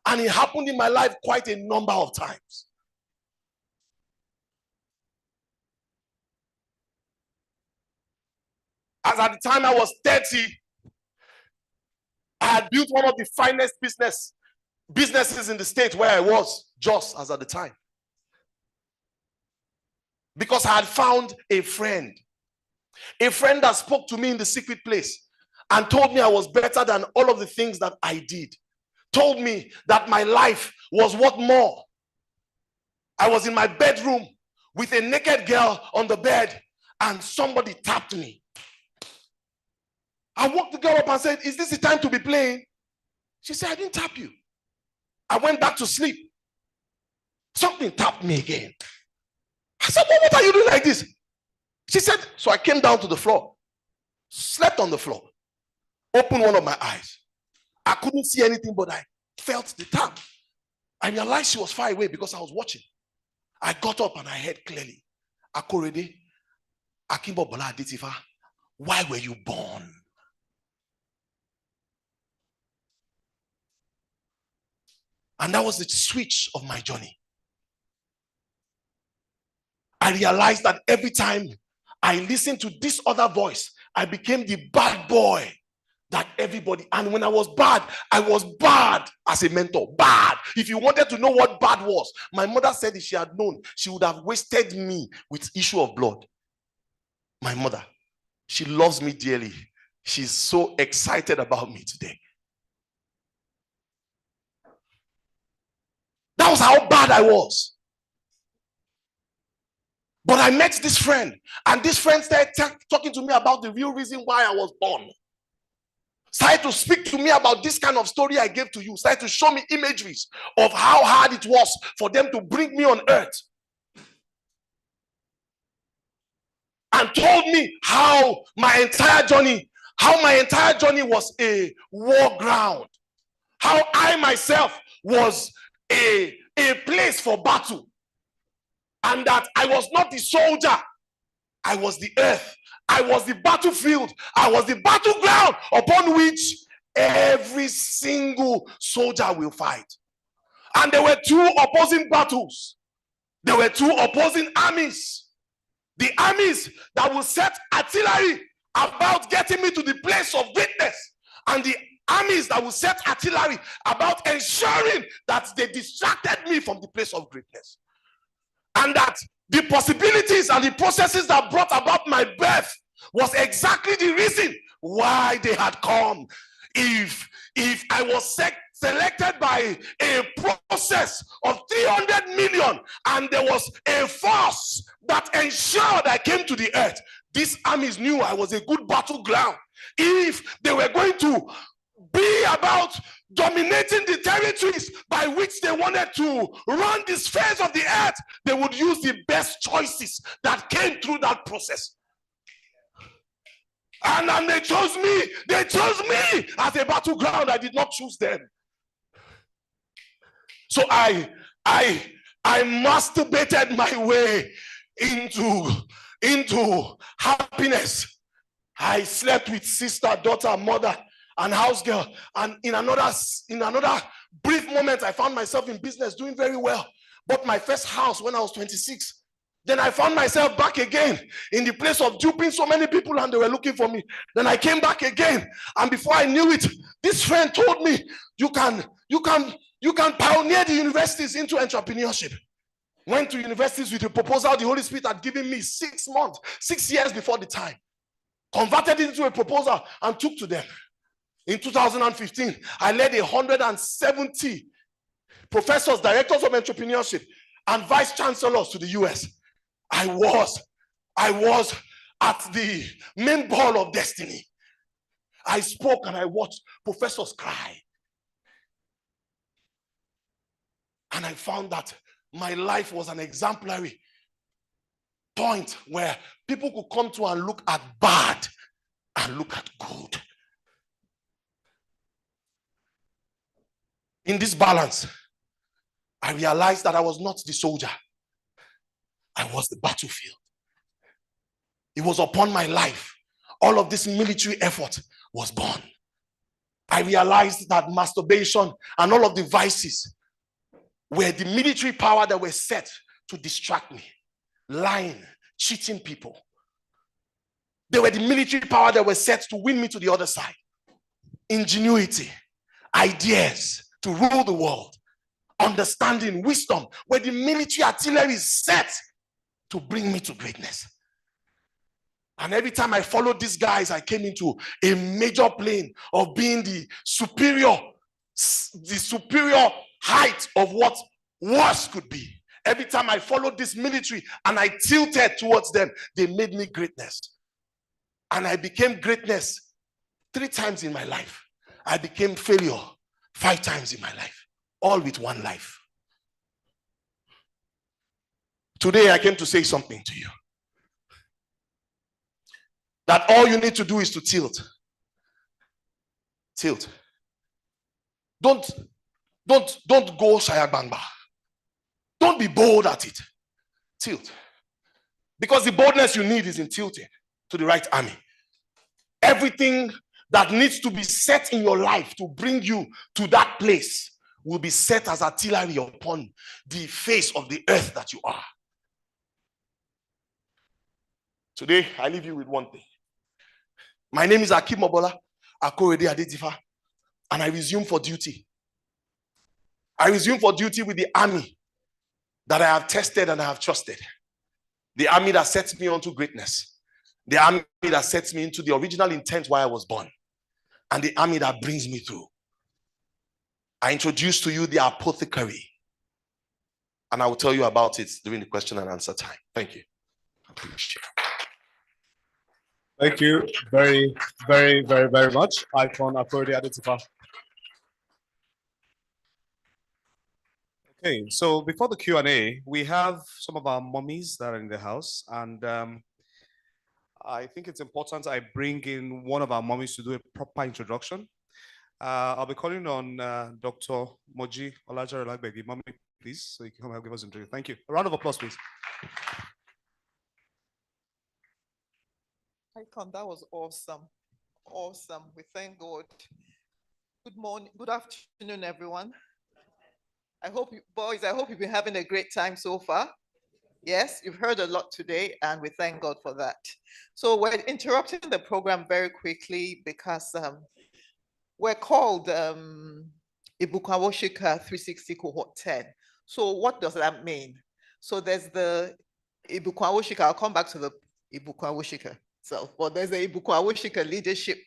And it happened in my life quite a number of times. As at the time I was 30, I had built one of the finest businesses in the state where I was, just as at the time. Because I had found a friend that spoke to me in the secret place and told me I was better than all of the things that I did. Told me that my life was worth more. I was in my bedroom with a naked girl on the bed and somebody tapped me. I woke the girl up and said, "Is this the time to be playing?" She said, "I didn't tap you." I went back to sleep. Something tapped me again. I said, "What are you doing like this?" She said, so I came down to the floor, slept on the floor, opened one of my eyes. I couldn't see anything, but I felt the tap. I realized she was far away because I was watching. I got up and I heard clearly, "Akorede, Akimbo Bola Adetifa, why were you born?" And that was the switch of my journey. I realized that every time I listened to this other voice, I became the bad boy that everybody, and when I was bad as a mentor. Bad. If you wanted to know what bad was, my mother said if she had known, she would have wasted me with issue of blood. My mother, she loves me dearly. She's so excited about me today. That was how bad I was. But I met this friend, and this friend started talking to me about the real reason why I was born. Started to speak to me about this kind of story I gave to you. Started to show me imageries of how hard it was for them to bring me on earth. And told me how my entire journey was a war ground. How I myself was a a place for battle, and that I was not the soldier, I was the earth, I was the battlefield, I was the battleground upon which every single soldier will fight. And there were two opposing battles. There were two opposing armies. The armies that will set artillery about getting me to the place of greatness, and the armies that will set artillery about ensuring that they distracted me from the place of greatness. And that the possibilities and the processes that brought about my birth was exactly the reason why they had come. If I was selected by a process of 300 million and there was a force that ensured I came to the earth, these armies knew I was a good battleground. If they were going to be about dominating the territories by which they wanted to run the spheres of the earth, they would use the best choices that came through that process. And they chose me. They chose me as a battleground. I did not choose them. So I masturbated my way into happiness. I slept with sister, daughter, mother, and house girl. And in another brief moment, I found myself in business doing very well. Bought my first house when I was 26. Then I found myself back again in the place of duping so many people, and they were looking for me. Then I came back again, and before I knew it, this friend told me, you can pioneer the universities into entrepreneurship. Went to universities with a proposal the Holy Spirit had given me 6 months, 6 years before the time. Converted it into a proposal and took to them. In 2015, I led 170 professors, directors of entrepreneurship, and vice chancellors to the US. I was at the main ball of destiny. I spoke and I watched professors cry. And I found that my life was an exemplary point where people could come to and look at bad and look at good. In this balance, I realized that I was not the soldier. I was the battlefield. It was upon my life. All of this military effort was born. I realized that masturbation and all of the vices were the military power that were set to distract me. Lying, cheating people. They were the military power that were set to win me to the other side. Ingenuity, ideas to rule the world, understanding, wisdom, where the military artillery is set to bring me to greatness. And every time I followed these guys, I came into a major plane of being the superior height of what worse could be. Every time I followed this military and I tilted towards them, they made me greatness. And I became greatness 3 times in my life. I became failure 5 times in my life, all with one life. Today I came to say something to you. That all you need to do is to tilt. Tilt. Don't go shayagbangba. Don't be bold at it. Tilt. Because the boldness you need is in tilting to the right army. Everything that needs to be set in your life to bring you to that place will be set as artillery upon the face of the earth that you are. Today, I leave you with one thing. My name is Akim Mobola Akorede Adedifa, and I resume for duty. I resume for duty with the army that I have tested and I have trusted. The army that sets me onto greatness. The army that sets me into the original intent why I was born. And the army that brings me through. I introduce to you the apothecary. And I will tell you about it during the question and answer time. Thank you. Thank you very, very, very, very much, Icon Akorede Adedifa. Okay, so before the Q&A, we have some of our mummies that are in the house, and I think it's important I bring in one of our mummies to do a proper introduction. I'll be calling on Dr. Moji Olajare Lagbegi. Mommy, please, so you can come and give us an interview. Thank you. A round of applause, please. Icon, that was awesome. Awesome. We thank God. Good morning, good afternoon, everyone. I hope you, boys, I hope you've been having a great time so far. Yes, you've heard a lot today, and we thank God for that. So we're interrupting the program very quickly because we're called Ibukawoshika 360 Cohort 10. So what does that mean? So there's the Ibukawoshika, I'll come back to the Ibukawoshika itself, but there's the Ibukawoshika Leadership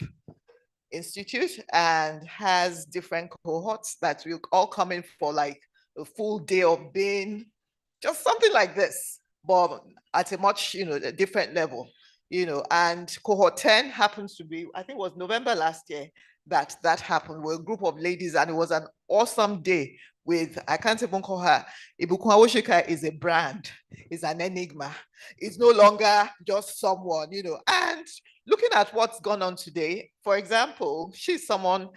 Institute and has different cohorts that will all come in for like a full day of being just something like this, but at a much, a different level, and cohort 10 happens to be, I think it was November last year that happened. We're a group of ladies and it was an awesome day with, I can't even call her, Ibukawoshika is a brand, is an enigma. It's no longer just someone, and looking at what's gone on today, for example, she's someone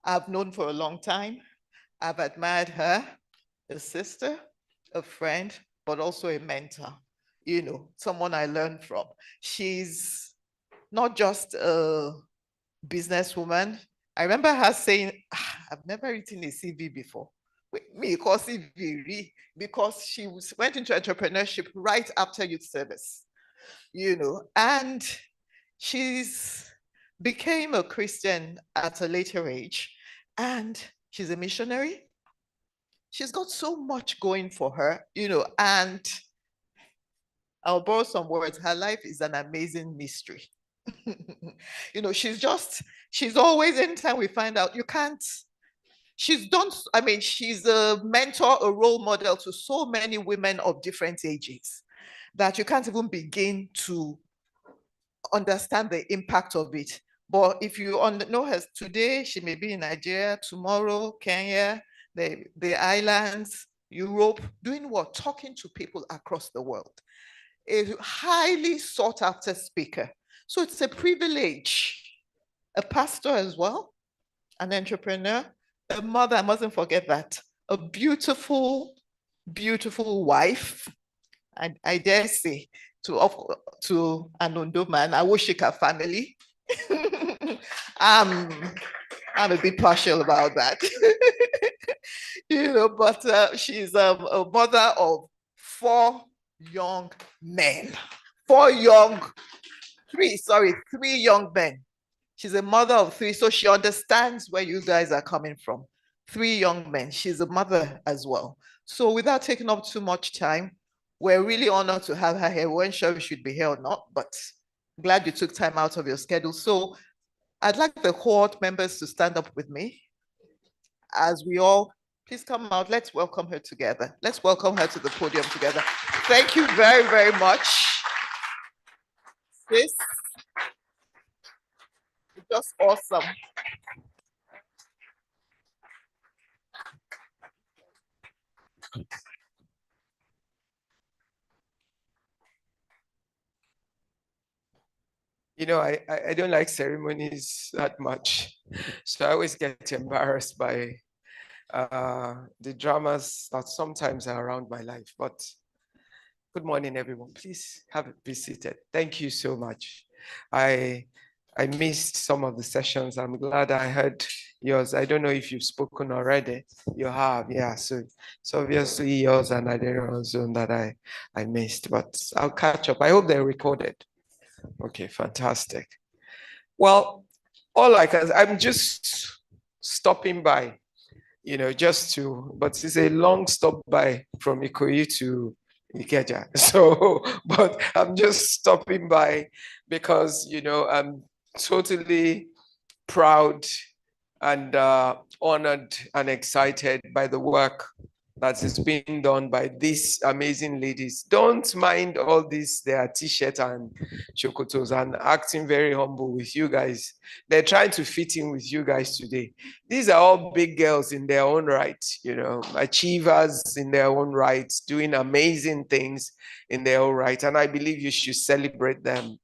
I've known for a long time. I've admired her, a sister, a friend, but also a mentor, someone I learned from. She's not just a businesswoman. I remember her saying, I've never written a CV before. Me, call CV, because she went into entrepreneurship right after youth service, and she's became a Christian at a later age, and she's a missionary. She's got so much going for her, and I'll borrow some words. Her life is an amazing mystery. She's always, anytime we find out, she's a mentor, a role model to so many women of different ages that you can't even begin to understand the impact of it. But if you know her today, she may be in Nigeria, tomorrow, Kenya, the islands, Europe, doing what? Talking to people across the world. A highly sought after speaker. So it's a privilege. A pastor as well, an entrepreneur, a mother, I mustn't forget that, a beautiful, beautiful wife, and I dare say, to an Undoma, Awoshika family. I'm a bit partial about that. But she's a mother of 4 young men. 3 young men. She's a mother of 3, so she understands where you guys are coming from. 3 young men. She's a mother as well. So without taking up too much time, we're really honored to have her here. We weren't sure we should be here or not, but glad you took time out of your schedule. So I'd like the cohort members to stand up with me as we all, please come out. Let's welcome her together. Let's welcome her to the podium together. Thank you very, very much. This is just awesome. I don't like ceremonies that much. So I always get embarrassed by the dramas that sometimes are around my life. But good morning, everyone. Please be seated. Thank you so much. I missed some of the sessions. I'm glad I heard yours. I don't know if you've spoken already. You have, yeah. So obviously yours and Adeno's zone that I missed, but I'll catch up. I hope they're recorded. Okay, fantastic. Well, I'm just stopping by, but it's a long stop by from Ikoyi to Ikeja. So, but I'm just stopping by because, I'm totally proud and honored and excited by the work that is being done by these amazing ladies. Don't mind all this, their t-shirt and chokotos, and acting very humble with you guys. They're trying to fit in with you guys today. These are all big girls in their own right, achievers in their own right, doing amazing things in their own right. And I believe you should celebrate them.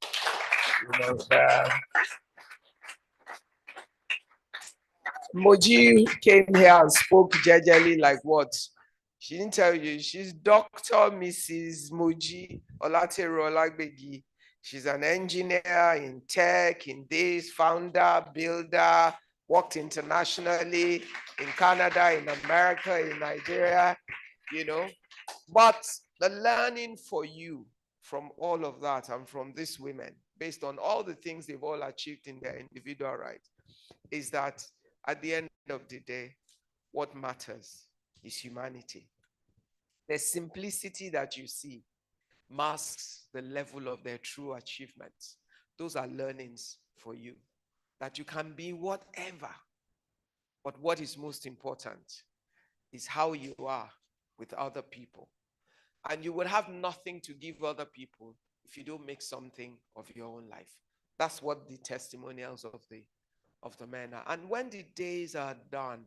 Moji came here and spoke gingerly like what? She didn't tell you. She's Dr. Mrs. Moji Olatero Olagbegi. She's an engineer in tech, in this, founder, builder, worked internationally in Canada, in America, in Nigeria, you know. But the learning for you from all of that and from these women, based on all the things they've all achieved in their individual right, is that at the end of the day, what matters is humanity. The simplicity that you see masks the level of their true achievements. Those are learnings for you, that you can be whatever. But what is most important is how you are with other people. And you will have nothing to give other people if you don't make something of your own life. That's what the testimonials of the men are. And when the days are done,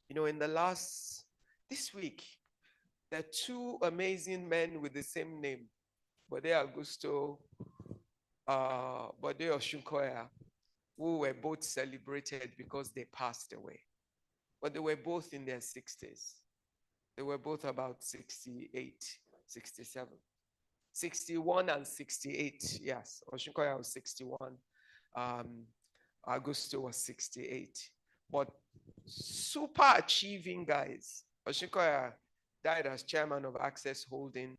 you know, this week, there are two amazing men with the same name, Bode Augusto, Bode Osunkoya, who were both celebrated because they passed away. But they were both in their 60s. They were both about 68, 67. 61 and 68, yes. Osunkoya was 61. Augusto was 68. But super achieving guys. Osunkoya died as chairman of Access Holding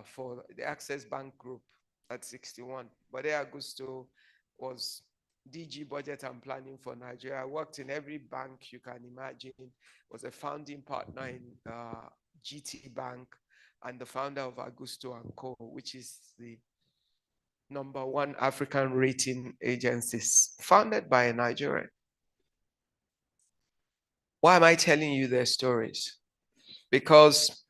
for the Access Bank Group at 61. Bode Augusto was DG Budget and Planning for Nigeria. I worked in every bank you can imagine. Was a founding partner in GT Bank and the founder of Augusto & Co., which is the #1 African rating agency founded by a Nigerian. Why am I telling you their stories? Because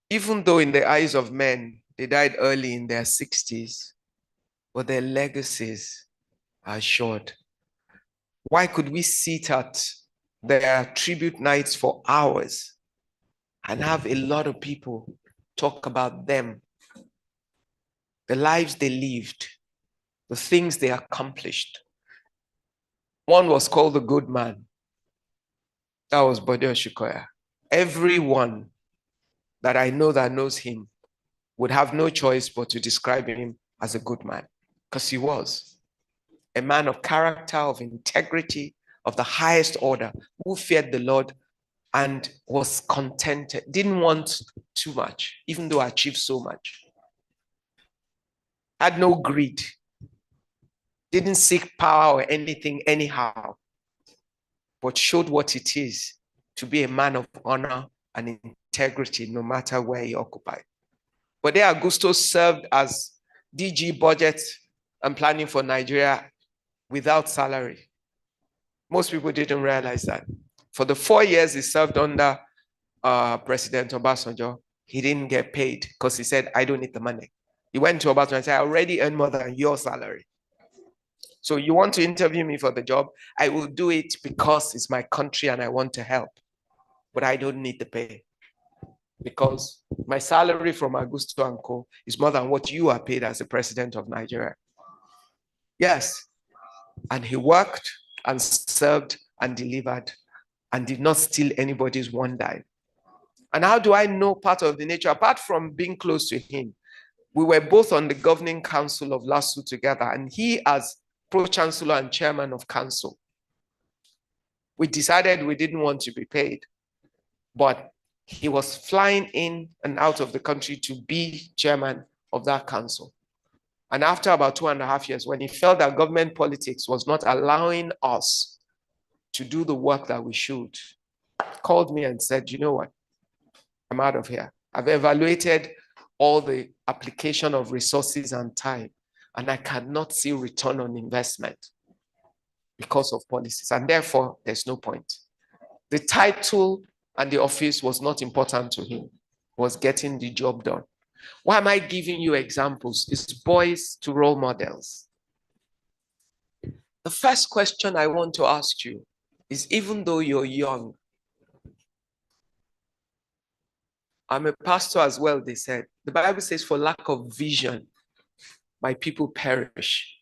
even though in the eyes of men, they died early in their 60s, but their legacies are assured. Why could we sit at their tribute nights for hours and have a lot of people talk about them, the lives they lived, the things they accomplished? One was called the good man. That was Bode Osunkoya. Everyone that I know that knows him would have no choice but to describe him as a good man, because he was a man of character, of integrity, of the highest order, who feared the Lord and was contented, didn't want too much, even though achieved so much. Had no greed, didn't seek power or anything anyhow, but showed what it is to be a man of honor and integrity, no matter where he occupied. Bode Augusto served as DG Budget and Planning for Nigeria without salary. Most people didn't realize that. For the 4 years he served under President Obasanjo, he didn't get paid because he said, I don't need the money. He went to Obasanjo and said, I already earn more than your salary. So you want to interview me for the job? I will do it because it's my country and I want to help. But I don't need the pay, because my salary from Augusto & Co. is more than what you are paid as the president of Nigeria. Yes. And he worked and served and delivered and did not steal anybody's one dime. And how do I know part of the nature? Apart from being close to him, we were both on the governing council of LASU together, and he as pro-chancellor and chairman of council. We decided we didn't want to be paid, but he was flying in and out of the country to be chairman of that council. And after about 2.5 years, when he felt that government politics was not allowing us to do the work that we should, called me and said, you know what, I'm out of here. I've evaluated all the application of resources and time, and I cannot see return on investment because of policies. And therefore, there's no point. The title and the office was not important to him. It was getting the job done. Why am I giving you examples? It's boys to role models. The first question I want to ask you is, even though you're young, I'm a pastor as well, they said. The Bible says, for lack of vision, my people perish.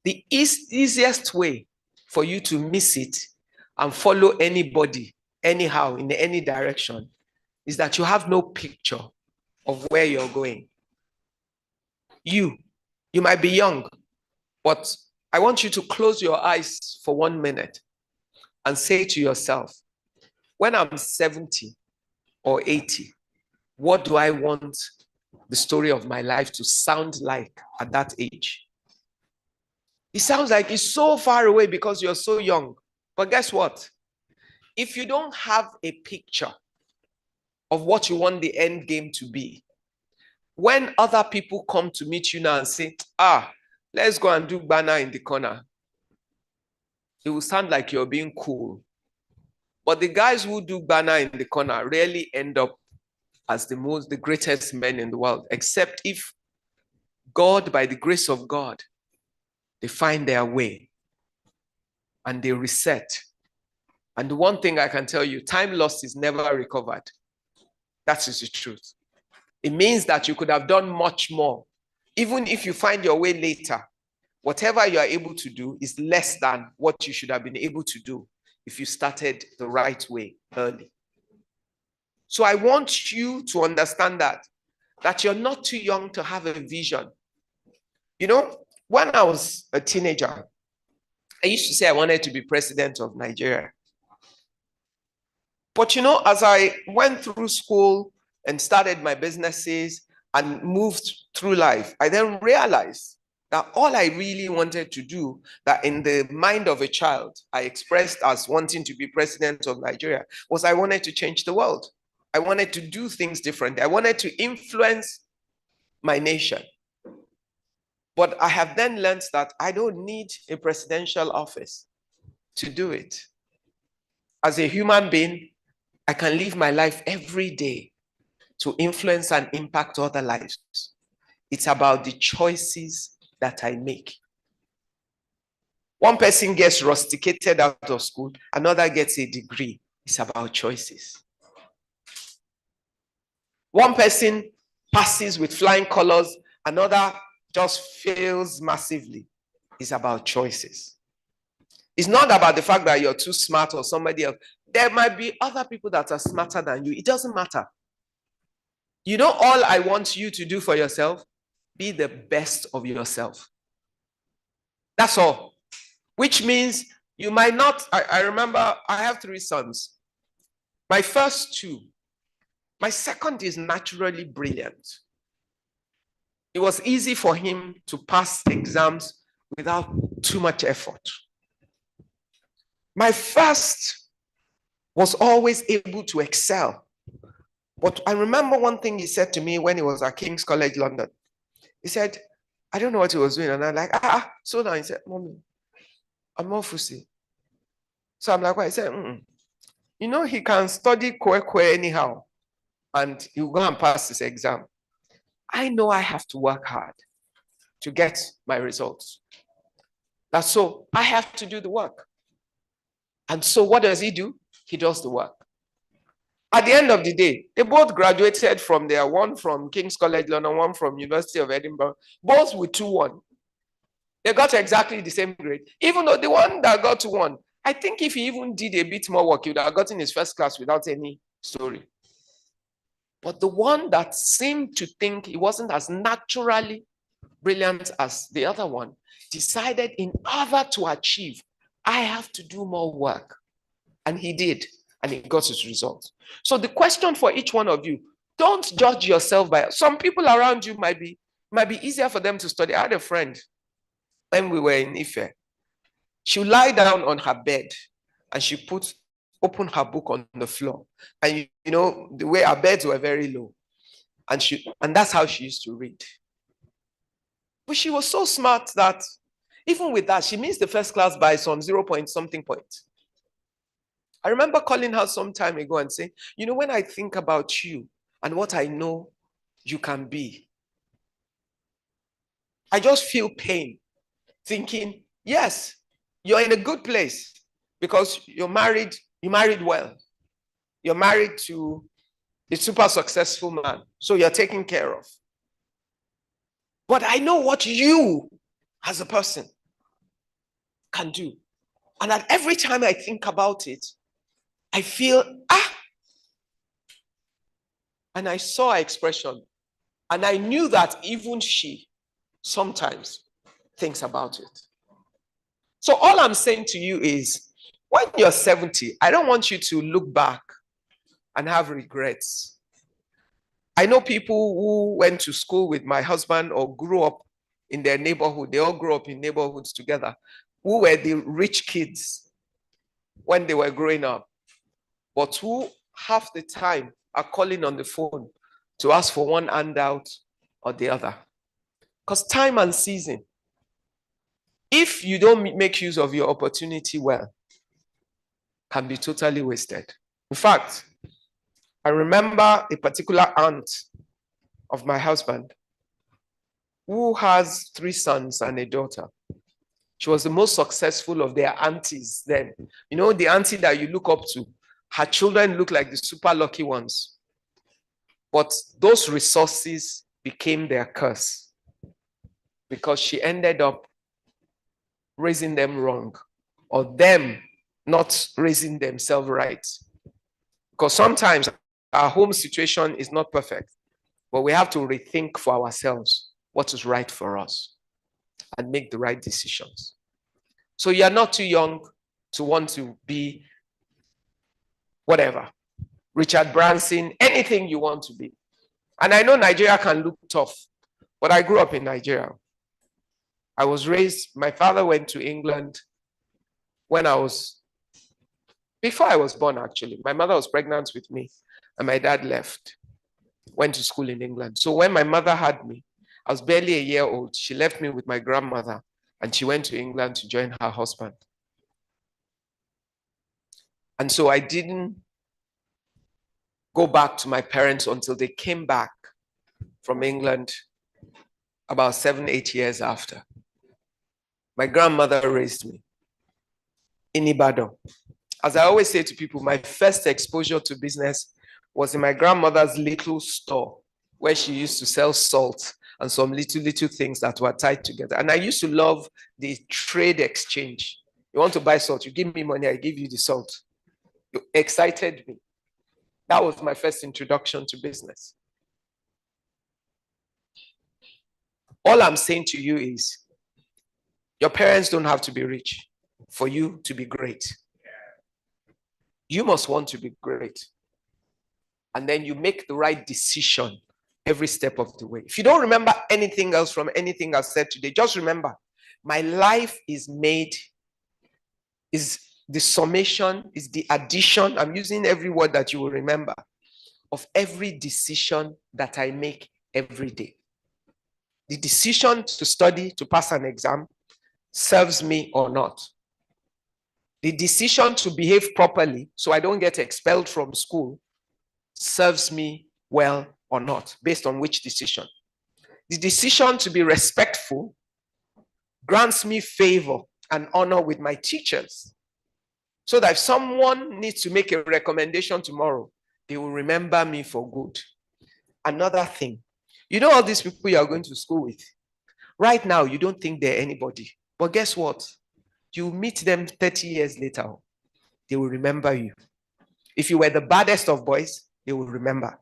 The easiest way for you to miss it and follow anybody, anyhow, in any direction, is that you have no picture of where you're going. You might be young, but I want you to close your eyes for 1 minute and say to yourself, when I'm 70 or 80, what do I want the story of my life to sound like at that age? It sounds like it's so far away because you're so young. But guess what? If you don't have a picture of what you want the end game to be, when other people come to meet you now and say, let's go and do banner in the corner, it will sound like you're being cool. But the guys who do banner in the corner rarely end up as the greatest men in the world, except if God, by the grace of God, they find their way and they reset. And the one thing I can tell you, time lost is never recovered. That is the truth. It means that you could have done much more. Even if you find your way later, whatever you are able to do is less than what you should have been able to do if you started the right way early. So I want you to understand that you're not too young to have a vision. You know, when I was a teenager, I used to say I wanted to be president of Nigeria. But you know, as I went through school and started my businesses and moved through life, I then realized that all I really wanted to do, that in the mind of a child, I expressed as wanting to be president of Nigeria, was I wanted to change the world. I wanted to do things differently. I wanted to influence my nation. But I have then learned that I don't need a presidential office to do it. As a human being, I can live my life every day to influence and impact other lives. It's about the choices that I make. One person gets rusticated out of school, another gets a degree. It's about choices. One person passes with flying colors, another just fails massively. It's about choices. It's not about the fact that you're too smart or somebody else. There might be other people that are smarter than you. It doesn't matter. You know, all I want you to do for yourself, be the best of yourself. That's all. Which means you might not, I remember I have 3 sons. My first 2, my second is naturally brilliant. It was easy for him to pass exams without too much effort. My first was always able to excel. But I remember one thing he said to me when he was at King's College London. He said, I don't know what he was doing. And I'm like, so now he said, Mommy, I'm more fussy. So I'm like, what? He said, you know, he can study kwe anyhow, and he'll go and pass this exam. I know I have to work hard to get my results. That's so I have to do the work. And so what does he do? He does the work. At the end of the day, they both graduated from there, one from King's College London, one from University of Edinburgh, both with 2-1. They got exactly the same grade. Even though the one that got 2-1, I think if he even did a bit more work, he would have gotten his first class without any story. But the one that seemed to think he wasn't as naturally brilliant as the other one decided in order to achieve, I have to do more work. And he did, and he got his results. So the question for each one of you, don't judge yourself by, some people around you might be easier for them to study. I had a friend when we were in Ife. She would lie down on her bed and she open her book on the floor. And you know, the way our beds were very low. And that's how she used to read. But she was so smart that even with that, she missed the first class by some 0-point-something point. I remember calling her some time ago and saying, you know, when I think about you and what I know you can be, I just feel pain thinking, yes, you're in a good place because you're married, you married well. You're married to a super successful man, so you're taken care of. But I know what you as a person can do. And that every time I think about it, I feel, And I saw her expression. And I knew that even she sometimes thinks about it. So all I'm saying to you is, when you're 70, I don't want you to look back and have regrets. I know people who went to school with my husband or grew up in their neighborhood. They all grew up in neighborhoods together, who were the rich kids when they were growing up, but who half the time are calling on the phone to ask for one handout or the other. Because time and season, if you don't make use of your opportunity well, can be totally wasted. In fact, I remember a particular aunt of my husband who has 3 sons and a daughter. She was the most successful of their aunties then. You know, the auntie that you look up to, her children look like the super lucky ones. But those resources became their curse because she ended up raising them wrong, or them not raising themselves right. Because sometimes our home situation is not perfect, but we have to rethink for ourselves what is right for us and make the right decisions. So you're not too young to want to be whatever, Richard Branson, anything you want to be. And I know Nigeria can look tough, but I grew up in Nigeria. I was raised, my father went to England before I was born actually. My mother was pregnant with me and my dad left, went to school in England. So when my mother had me, I was barely a year old. She left me with my grandmother and she went to England to join her husband. And so I didn't go back to my parents until they came back from England about 7, 8 years after. My grandmother raised me in Ibadan. As I always say to people, my first exposure to business was in my grandmother's little store where she used to sell salt and some little things that were tied together. And I used to love the trade exchange. You want to buy salt, you give me money, I give you the salt. It excited me. That was my first introduction to business. All I'm saying to you is, your parents don't have to be rich for you to be great. You must want to be great. And then you make the right decision every step of the way. If you don't remember anything else from anything I've said today, just remember, my life is the summation, is the addition, I'm using every word that you will remember, of every decision that I make every day. The decision to study, to pass an exam, serves me or not. The decision to behave properly so I don't get expelled from school serves me well or not, based on which decision. The decision to be respectful grants me favor and honor with my teachers, so that if someone needs to make a recommendation tomorrow, they will remember me for good. Another thing, you know all these people you are going to school with, right now you don't think they're anybody. But guess what? You meet them 30 years later, they will remember you. If you were the baddest of boys, they will remember.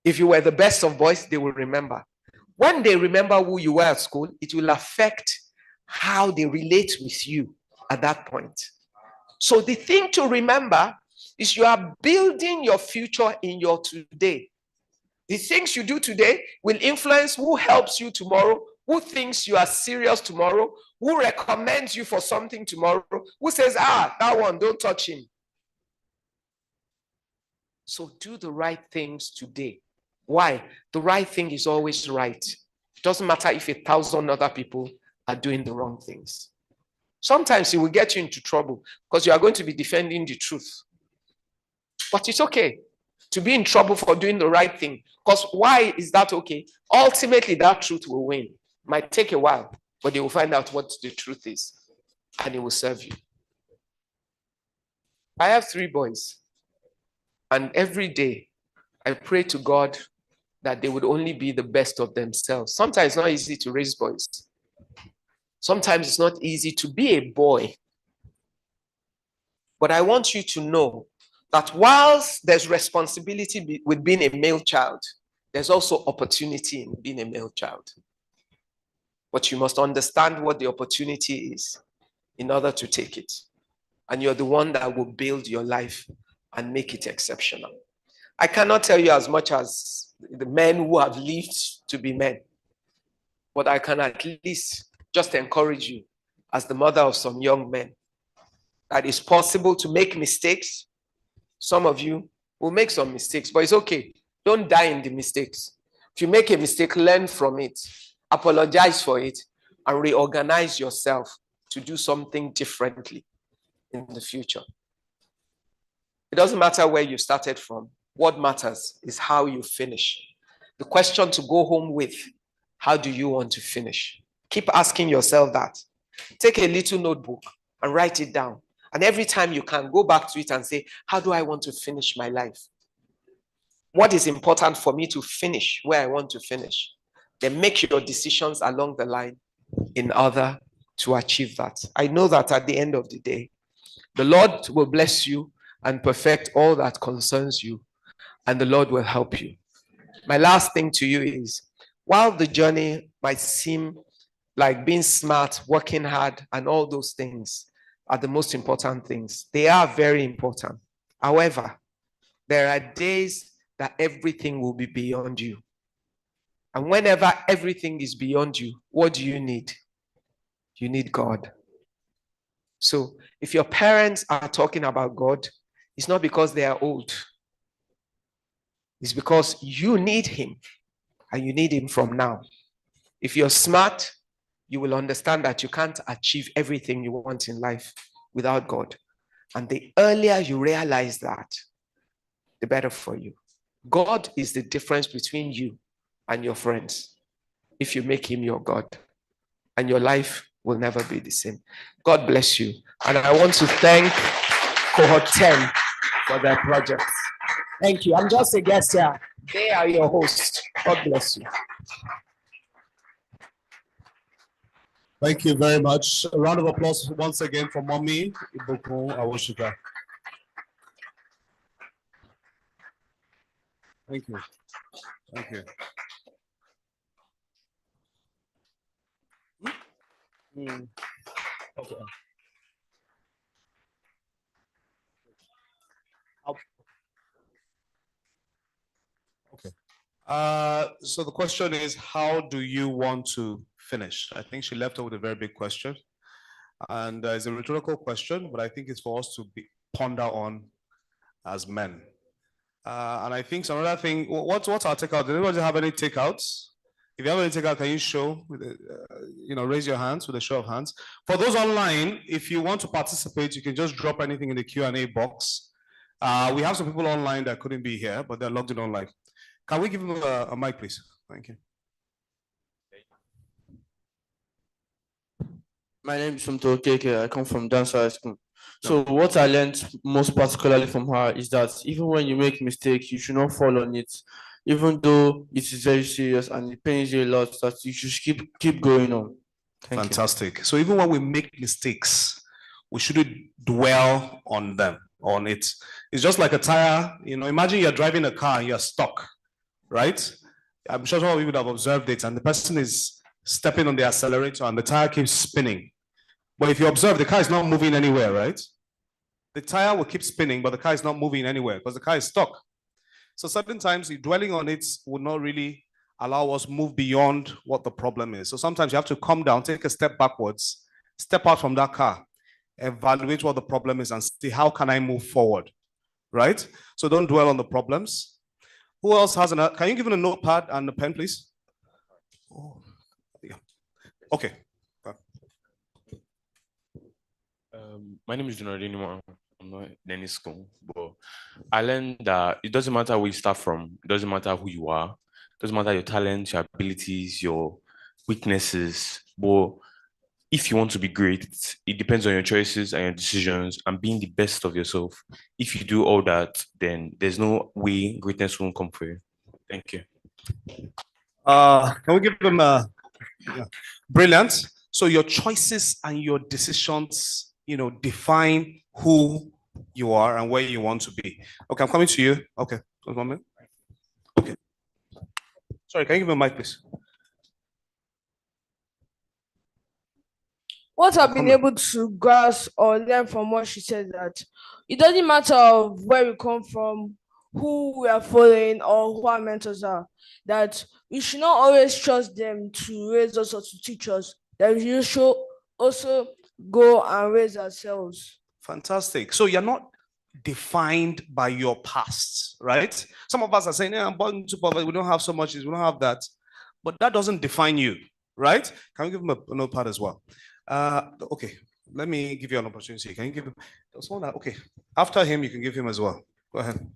If you were the best of boys, they will remember. When they remember who you were at school, it will affect how they relate with you at that point. So the thing to remember is you are building your future in your today. The things you do today will influence who helps you tomorrow, who thinks you are serious tomorrow, who recommends you for something tomorrow, who says, that one, don't touch him. So do the right things today. Why? The right thing is always right. It doesn't matter if 1,000 other people are doing the wrong things. Sometimes it will get you into trouble because you are going to be defending the truth. But it's okay to be in trouble for doing the right thing. Because why is that okay? Ultimately, that truth will win. Might take a while, but they will find out what the truth is, and it will serve you. I have 3 boys, and every day I pray to God that they would only be the best of themselves. Sometimes it's not easy to raise boys. Sometimes it's not easy to be a boy. But I want you to know that whilst there's responsibility with being a male child, there's also opportunity in being a male child. But you must understand what the opportunity is in order to take it. And you're the one that will build your life and make it exceptional. I cannot tell you as much as the men who have lived to be men, but I can at least just encourage you as the mother of some young men that it's possible to make mistakes. Some of you will make some mistakes, but it's okay. Don't die in the mistakes. If you make a mistake, learn from it, apologize for it, and reorganize yourself to do something differently in the future. It doesn't matter where you started from. What matters is how you finish. The question to go home with, how do you want to finish? Keep asking yourself that. Take a little notebook and write it down. And every time you can, go back to it and say, how do I want to finish my life? What is important for me to finish where I want to finish? Then make your decisions along the line in order to achieve that. I know that at the end of the day, the Lord will bless you and perfect all that concerns you, and the Lord will help you. My last thing to you is, while the journey might seem like being smart, working hard, and all those things are the most important things, they are very important. However, there are days that everything will be beyond you. And whenever everything is beyond you, what do you need? You need God. So if your parents are talking about God, it's not because they are old. It's because you need him, and you need him from now. If you're smart, you will understand that you can't achieve everything you want in life without God. And the earlier you realize that, the better for you. God is the difference between you and your friends. If you make him your God, and your life will never be the same. God bless you. And I want to thank Cohort 10 for their project. Thank you. I'm just a guest here. They are your hosts. God bless you. Thank you very much. A round of applause once again for Mommy Ibukun Awosika. Thank you. Thank you. Okay. Okay. So the question is, how do you want to finish? I think she left out with a very big question, and it's a rhetorical question, but I think it's for us to ponder on as men. And I think some other thing. What's our takeout? Does anybody have any takeouts? If you have any takeout, can you show? Raise your hands with a show of hands. For those online, if you want to participate, you can just drop anything in the Q&A box. We have some people online that couldn't be here, but they're logged in online. Can we give them a mic, please? Thank you. My name is Sumto Keke. I come from Dancer High School. So what I learned most particularly from her is that even when you make mistakes, you should not fall on it. Even though it is very serious and it pains you a lot, that you should keep going on. Fantastic. So even when we make mistakes, we shouldn't dwell on it. It's just like a tire. Imagine you're driving a car and you're stuck, right? I'm sure some of you would have observed it, and the person is stepping on the accelerator and the tire keeps spinning. But if you observe, the car is not moving anywhere, right? The tire will keep spinning, but the car is not moving anywhere because the car is stuck. So certain times, dwelling on it will not really allow us move beyond what the problem is. So sometimes you have to come down, take a step backwards, step out from that car, evaluate what the problem is and see how can I move forward, right? So don't dwell on the problems. Who else has can you give me a notepad and a pen, please? Oh, yeah. Okay. My name is Jonathan Nimo. I'm not in any school, but I learned that it doesn't matter where you start from. It doesn't matter who you are. It doesn't matter your talents, your abilities, your weaknesses. But if you want to be great, it depends on your choices and your decisions and being the best of yourself. If you do all that, then there's no way greatness won't come for you. Thank you. Can we give them a brilliant? So your choices and your decisions, define who you are and where you want to be. Okay, I'm coming to you. Okay, just 1 minute. Okay. Sorry, can you give me a mic, please? What I've been able to grasp or learn from what she said, that it doesn't matter of where we come from, who we are following, or who our mentors are, that we should not always trust them to raise us or to teach us, that we should also go and raise ourselves. Fantastic. So you're not defined by your past, right? Some of us are saying, I'm born into poverty, we don't have so much, we don't have that. But that doesn't define you, right? Can we give him a notepad as well? Okay, let me give you an opportunity. Can you give him someone that, okay, after him, you can give him as well. Go ahead.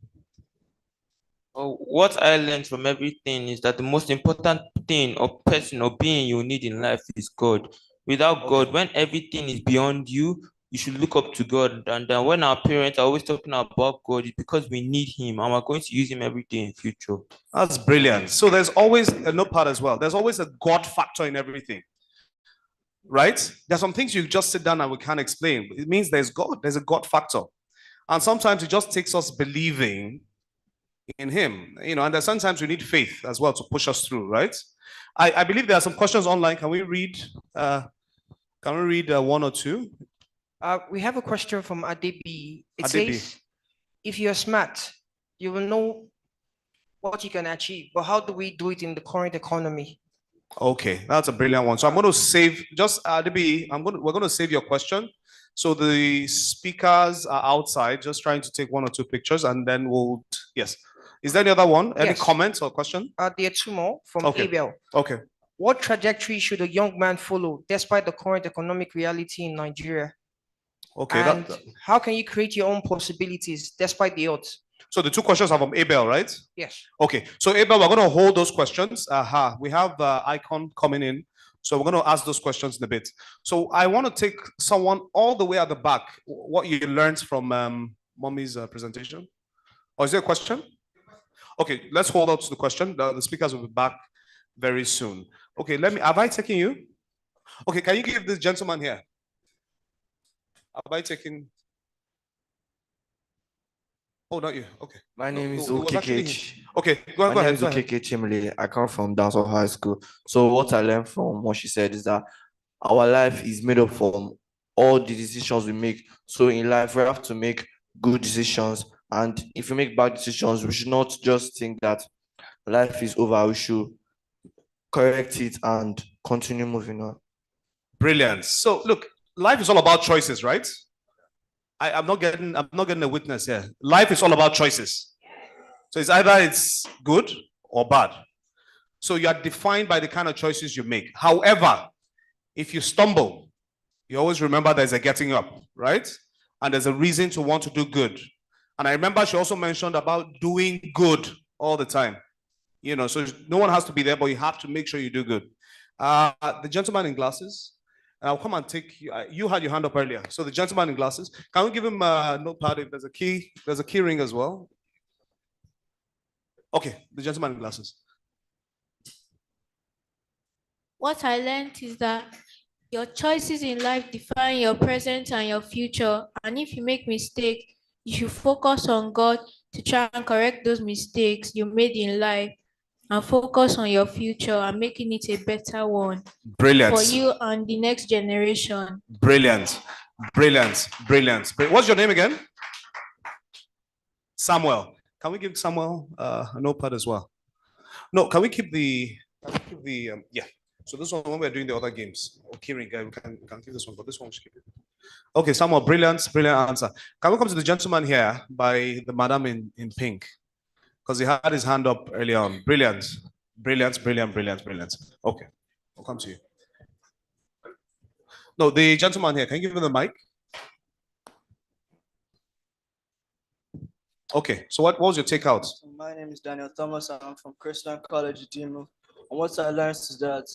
What I learned from everything is that the most important thing or person or being you need in life is God. Without God, when everything is beyond you, you should look up to God. And when our parents are always talking about God, it's because we need Him and we're going to use Him every day in future. That's brilliant. So there's always a notepad as well. There's always a God factor in everything. Right? There's some things you just sit down and we can't explain. It means there's God, there's a God factor. And sometimes it just takes us believing in Him, and there's sometimes we need faith as well to push us through, right? I believe there are some questions online. Can we read one or two? We have a question from Adebi. It Adebi. says, if you're smart, you will know what you can achieve, but how do we do it in the current economy? Okay, that's a brilliant one. So I'm going to save, just Adebi, we're going to save your question. So the speakers are outside, just trying to take one or two pictures, and then we'll, yes. Is there any other one? Any Yes. comments or question? There are two more from Okay. Abel. Okay. What trajectory should a young man follow despite the current economic reality in Nigeria? Okay. And how can you create your own possibilities despite the odds? So the two questions are from Abel, right? Yes. Okay. So Abel, we're going to hold those questions. We have Icon coming in. So we're going to ask those questions in a bit. So I want to take someone all the way at the back, what you learned from Mommy's presentation. Or is there a question? Okay, let's hold on to the question. The speakers will be back very soon. Okay, have I taken you? Okay, can you give this gentleman here? Have I taken? Oh, not you. Okay. My name is it was actually Okekech. him. Okay, go My name ahead. is Go ahead. Okekech Chimle. I come from Downsville High School. So what I learned from what she said is that our life is made up from all the decisions we make. So in life, we have to make good decisions. And if we make bad decisions, we should not just think that life is over. We should correct it and continue moving on. Brilliant. So look, life is all about choices, right? I'm not getting a witness here. Life is all about choices. So it's either it's good or bad. So you are defined by the kind of choices you make. However, if you stumble, you always remember there's a getting up, right? And there's a reason to want to do good. And I remember she also mentioned about doing good all the time. So no one has to be there, but you have to make sure you do good. The gentleman in glasses, and I'll come and take you. You had your hand up earlier. So the gentleman in glasses, can we give him a notepad if there's a key? There's a key ring as well. Okay, the gentleman in glasses. What I learned is that your choices in life define your present and your future. And if you make mistakes, you should focus on God to try and correct those mistakes you made in life and focus on your future and making it a better one. Brilliant. For you and the next generation. Brilliant. Brilliant. Brilliant. What's your name again? Samuel. Can we give Samuel a notepad as well? No, can we keep the yeah. So this one, when we're doing the other games, okay, guy, we can keep this one, but this one we should keep it. Okay, Samuel, brilliant answer. Can we come to the gentleman here by the madam in pink? Because he had his hand up earlier on. Brilliant. Okay, I'll come to you. No, the gentleman here, can you give him the mic? Okay, so what was your takeout? My name is Daniel Thomas. I'm from Christian College, Dimo. And what I learned is that,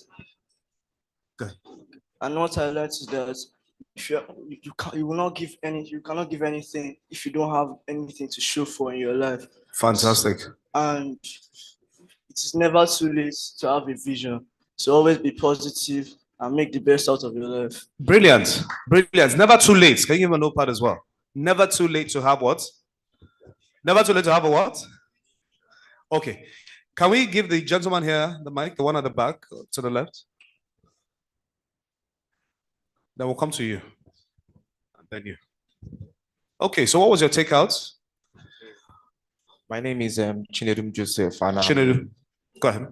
you will not give you cannot give anything if you don't have anything to show for in your life. Fantastic. And it is never too late to have a vision. So always be positive and make the best out of your life. Brilliant. Never too late. Can you give him a notepad as well? Never too late to have what? Never too late to have a what? Okay. Can we give the gentleman here the mic, the one at the back to the left? Then we'll come to you. And then you. Okay, so what was your takeout? My name is Chinedum Joseph. And Chinedum, go ahead.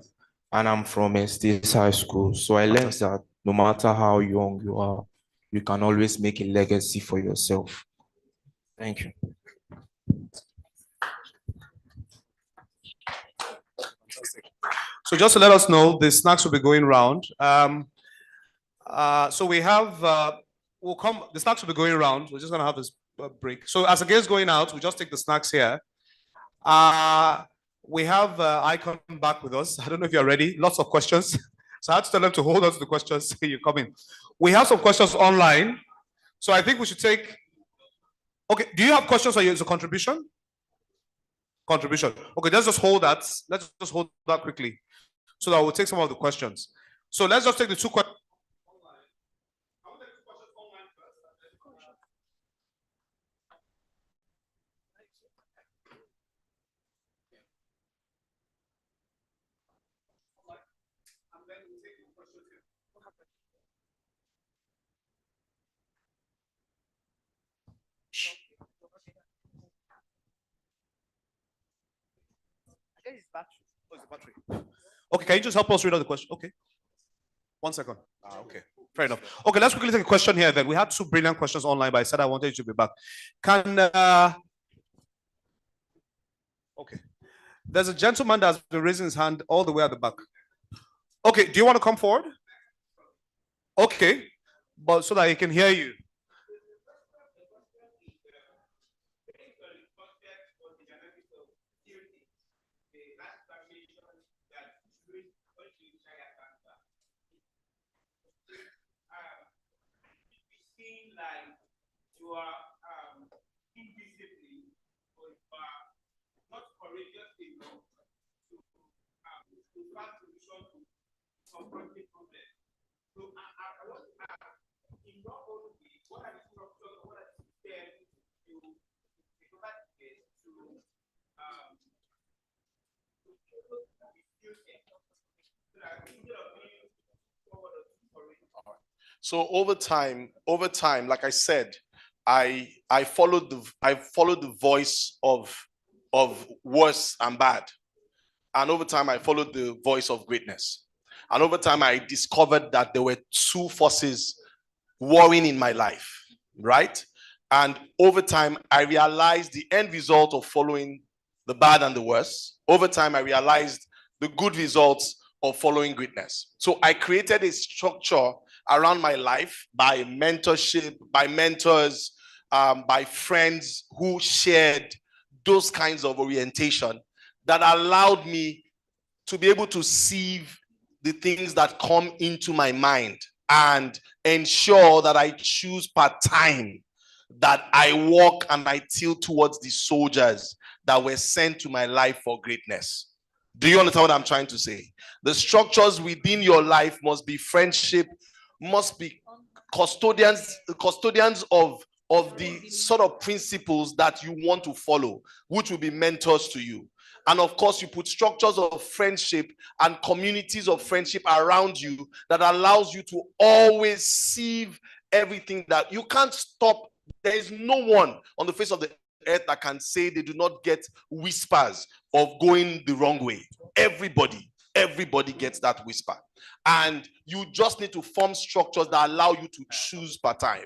And I'm from Estes High School. So I learned that no matter how young you are, you can always make a legacy for yourself. Thank you. So just to let us know, the snacks will be going round. So we have, the snacks will be going around. We're just gonna have this break. So as the guests going out, we just take the snacks here. We have Icon back with us. I don't know if you're ready. Lots of questions. So I had to tell them to hold on to the questions. You come in. We have some questions online. So I think we should take. Okay, do you have questions or is a contribution? Contribution. Okay, let's just hold that. Let's just hold that quickly so that we'll take some of the questions. So let's just take the two questions. Okay, can you just help us read out the question? Okay. 1 second. Okay. Fair enough. Okay, let's quickly take a question here then. We had two brilliant questions online, but I said I wanted you to be back. Okay. There's a gentleman that's been raising his hand all the way at the back. Okay, do you want to come forward? Okay, but so that he can hear you. You are indisciplined, or you are not courageous enough to find solution to confronting problems. So I want to ask, in your own way, what are the structures, what are the steps you provide to So over time, like I said, I followed the voice of worse and bad. And over time, I followed the voice of greatness. And over time, I discovered that there were two forces warring in my life, right? And over time, I realized the end result of following the bad and the worse. Over time, I realized the good results of following greatness. So I created a structure around my life by mentorship, by mentors, by friends who shared those kinds of orientation that allowed me to be able to sieve the things that come into my mind and ensure that I choose part-time, that I walk and I tilt towards the soldiers that were sent to my life for greatness. Do you understand what I'm trying to say? The structures within your life must be friendship, must be custodians of the sort of principles that you want to follow, which will be mentors to you. And of course, you put structures of friendship and communities of friendship around you that allows you to always sieve everything that you can't stop. There is no one on the face of the earth that can say they do not get whispers of going the wrong way. Everybody gets that whisper. And you just need to form structures that allow you to choose part-time.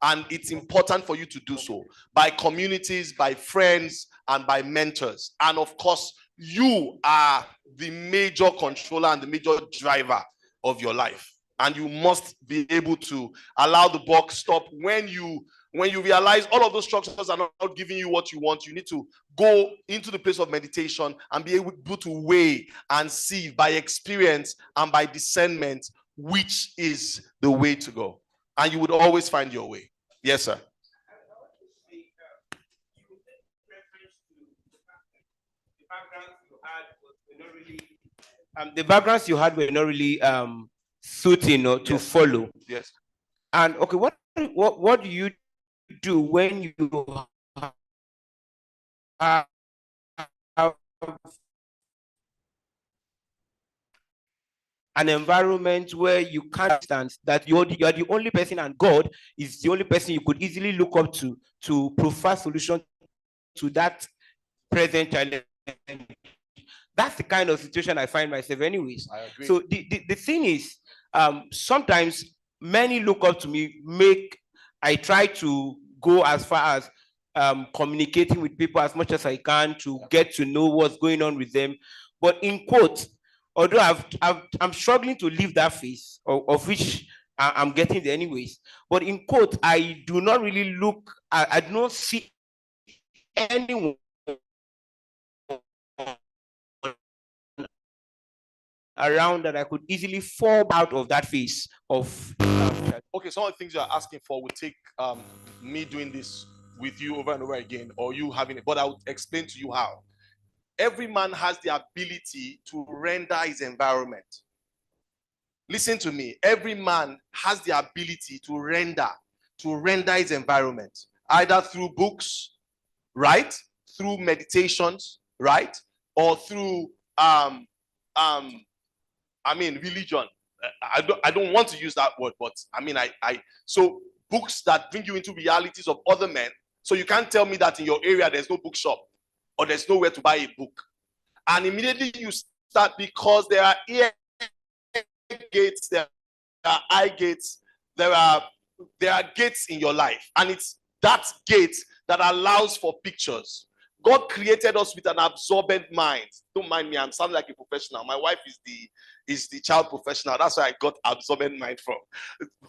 And it's important for you to do so by communities, by friends, and by mentors. And of course, you are the major controller and the major driver of your life. And you must be able to allow the buck stop when you realize all of those structures are not giving you what you want. You need to go into the place of meditation and be able to weigh and see by experience and by discernment which is the way to go. And you would always find your way. Yes, sir. The backgrounds you had were not really suiting or to follow. Yes. And okay, what do you do when you have an environment where you can't understand that you are the only person and God is the only person you could easily look up to provide solution to that present challenge? That's the kind of situation I find myself anyways. I agree. So the thing is, sometimes many look up to me, I try to go as far as communicating with people as much as I can to get to know what's going on with them. But in quotes, although I'm struggling to leave that phase of which I'm getting there anyways. But in quote, I do not really I do not see anyone around that I could easily fall out of that phase of. Okay, some of the things you're asking for would take me doing this with you over and over again, or you having it, but I would explain to you how. Every man has the ability to render his environment. Listen to me. Every man has the ability to render his environment, either through books, right? Through meditations, right? Or through religion. I don't want to use that word, but so books that bring you into realities of other men. So you can't tell me that in your area there's no bookshop or there's nowhere to buy a book. And immediately you start, because there are ear gates, there are eye gates, there are gates in your life. And it's that gate that allows for pictures. God created us with an absorbent mind. Don't mind me, I'm sounding like a professional. My wife is the child professional. That's where I got absorbent mind from.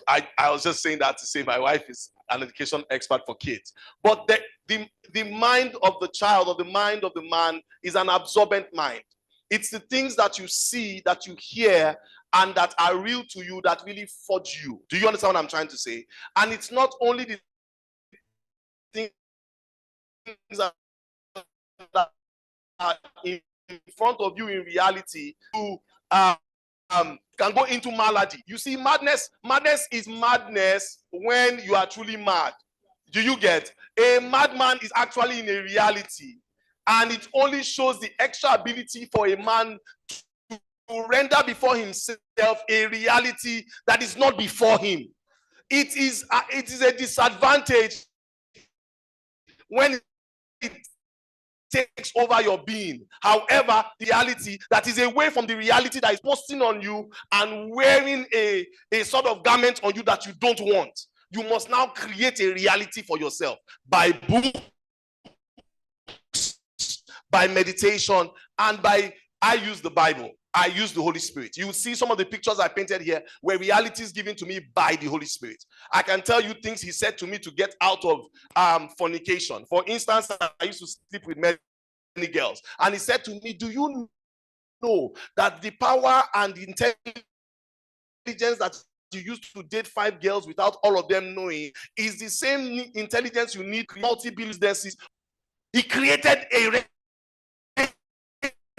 I was just saying that to say my wife is an education expert for kids. But the mind of the child, or the mind of the man, is an absorbent mind. It's the things that you see, that you hear, and that are real to you that really forge you. Do you understand what I'm trying to say? And it's not only the things that are in front of you in reality, you can go into malady. You see, madness is madness when you are truly mad. Do you get? A madman is actually in a reality, and it only shows the extra ability for a man to render before himself a reality that is not before him. It is a disadvantage when it takes over your being. However, the reality that is away from the reality that is posting on you and wearing a sort of garment on you that you don't want. You must now create a reality for yourself by books, by meditation, and I use the Bible. I use the Holy Spirit. You will see some of the pictures I painted here where reality is given to me by the Holy Spirit. I can tell you things he said to me to get out of fornication. For instance, I used to sleep with many girls, and he said to me, do you know that the power and the intelligence that you used to date 5 girls without all of them knowing is the same intelligence you need multi-businesses? He created a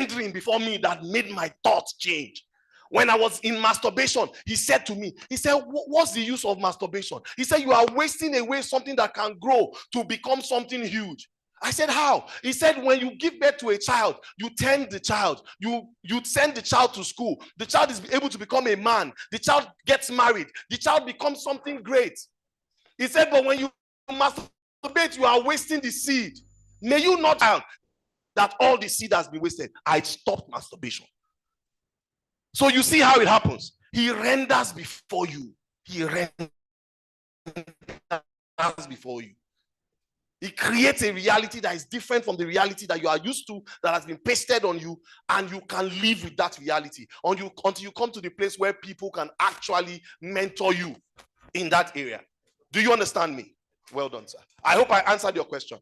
dream before me that made my thoughts change. When I was in masturbation, he said to me, he said, what's the use of masturbation? He said, you are wasting away something that can grow to become something huge. I said, how? He said, when you give birth to a child, you tend the child, you send the child to school, the child is able to become a man, the child gets married, the child becomes something great. He said, but when you masturbate, you are wasting the seed. May you not have that all the seed has been wasted. I stopped masturbation. So you see how it happens. He renders before you. He renders before you. He creates a reality that is different from the reality that you are used to, that has been pasted on you, and you can live with that reality until you come to the place where people can actually mentor you in that area. Do you understand me? Well done, sir. I hope I answered your question.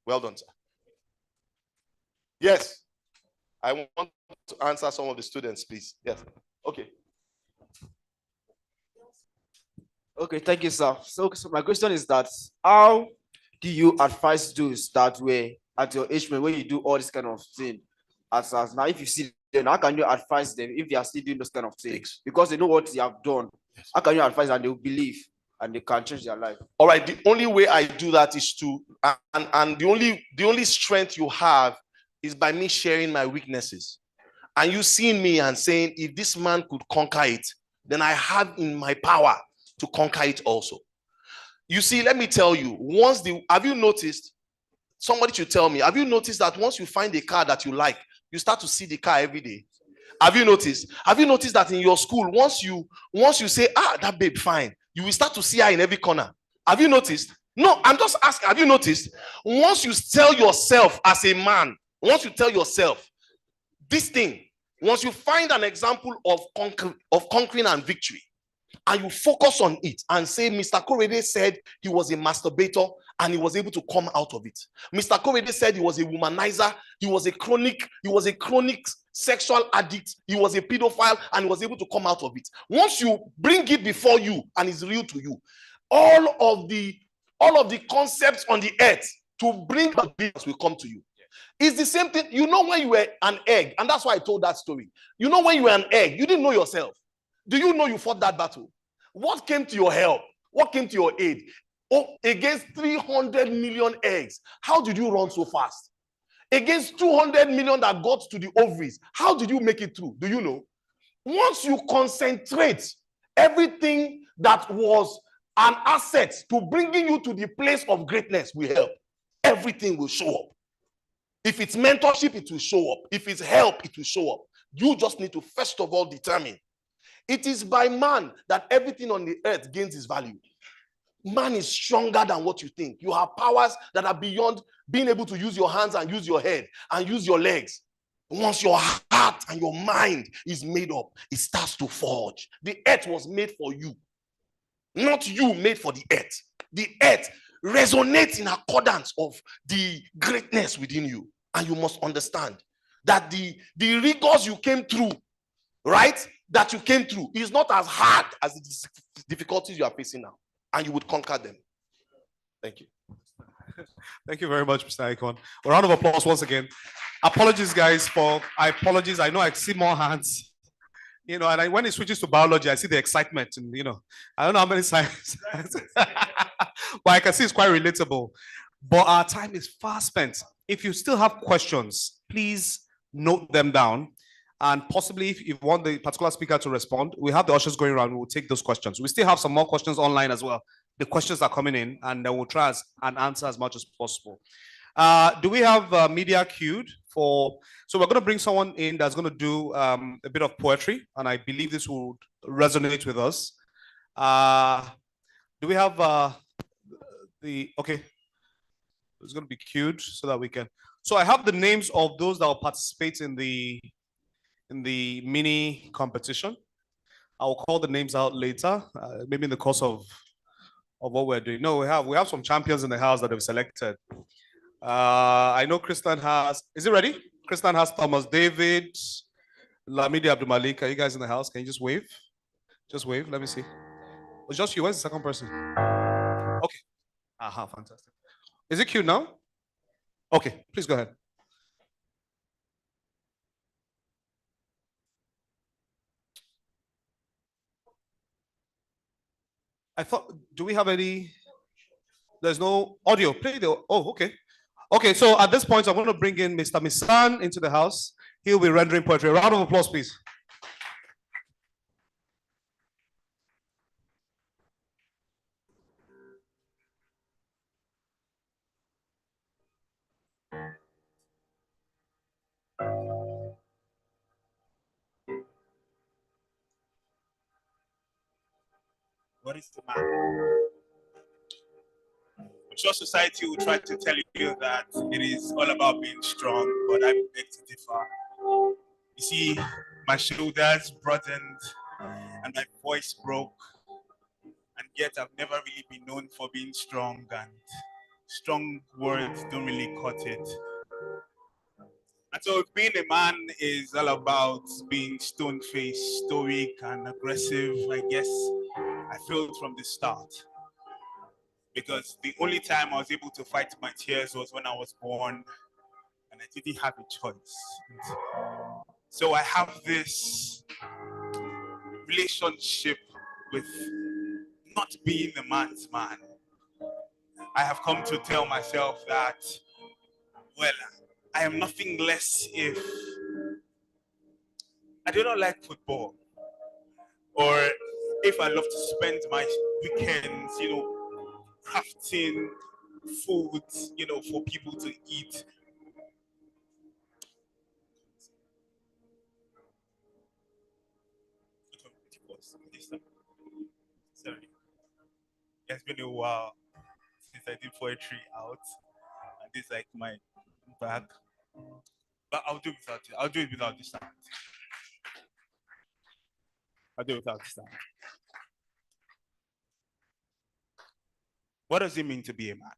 Well done, sir. Yes. I want to answer some of the students, please. Yes. Okay. Okay, thank you, sir. So my question is that, how do you advise those that were at your age when you do all this kind of thing? As now, if you see them, how can you advise them if they are still doing those kind of things? Because they know what they have done. How can you advise and they will believe? and they can change their life. All right, the only way I do that is to, and the only strength you have is by me sharing my weaknesses. And you seeing me and saying, if this man could conquer it, then I have in my power to conquer it also. You see, let me tell you, have you noticed, somebody should tell me, have you noticed that once you find a car that you like, you start to see the car every day? Have you noticed? Have you noticed that in your school, once you say, that babe fine, you will start to see her in every corner? Have you noticed? No, I'm just asking, have you noticed? Once you tell yourself as a man, once you tell yourself this thing, once you find an example of conquering and victory, and you focus on it and say, Mr. Korede said he was a masturbator and he was able to come out of it. Mr. Korede said he was a womanizer, he was a chronic sexual addict, he was a pedophile, and he was able to come out of it. Once you bring it before you and it's real to you, all of the concepts on the earth to bring back business will come to you. It's the same thing. You know, when you were an egg, and that's why I told that story. You know, when you were an egg, you didn't know yourself. Do you know you fought that battle? What came to your help? What came to your aid? Oh, against 300 million eggs, how did you run so fast? Against 200 million that got to the ovaries, how did you make it through? Do you know? Once you concentrate everything that was an asset to bringing you to the place of greatness will help, everything will show up. If it's mentorship, it will show up. If it's help, it will show up. You just need to first of all determine. It is by man that everything on the earth gains its value. Man is stronger than what you think. You have powers that are beyond being able to use your hands and use your head and use your legs. Once your heart and your mind is made up, it starts to forge. The earth was made for you, not you made for the earth. The earth resonates in accordance of the greatness within you. And you must understand that the rigors you came through, right, that you came through is not as hard as the difficulties you are facing now. And you would conquer them. Thank you. Thank you very much, Mr. Icon. A round of applause once again. Apologies, guys, I know I see more hands. You know, and when it switches to biology, I see the excitement. And, you know, I don't know how many science, but I can see it's quite relatable. But our time is fast spent. If you still have questions, please note them down. And possibly, if you want the particular speaker to respond, we have the ushers going around. We will take those questions. We still have some more questions online as well. The questions are coming in, and we'll try and answer as much as possible. Do we have media queued for? So we're going to bring someone in that's going to do a bit of poetry, and I believe this will resonate with us. Do we have okay? It's going to be queued so that we can. So I have the names of those that will participate in the mini competition. I will call the names out later, maybe in the course of what we're doing. No, we have some champions in the house that have selected. I know Kristan has, is it ready? Kristan has Thomas David, Lamidi Abdulmalik. Are you guys in the house? Can you just wave? Just wave, let me see. It's just you, where's the second person? Okay, aha, fantastic. Is it queued now? Okay, please go ahead. I thought, do we have any? There's no audio. Play the, oh, okay. Okay, so at this point, I'm going to bring in Mr. Misan into the house. He'll be rendering poetry. A round of applause, please. What is the matter? I'm sure society will try to tell you that it is all about being strong, but I beg to differ. You see, my shoulders broadened and my voice broke, and yet I've never really been known for being strong, and strong words don't really cut it. And so if being a man is all about being stone-faced, stoic, and aggressive, I guess I failed from the start. Because the only time I was able to fight my tears was when I was born, and I didn't have a choice. And so I have this relationship with not being a man's man. I have come to tell myself that, well, I am nothing less if I do not like football, or if I love to spend my weekends, crafting food, for people to eat. Sorry. It's been a while since I did poetry out. And this is like my bag. But I'll do it without it. I'll do it without this time. I'll do it without this time. What does it mean to be a man?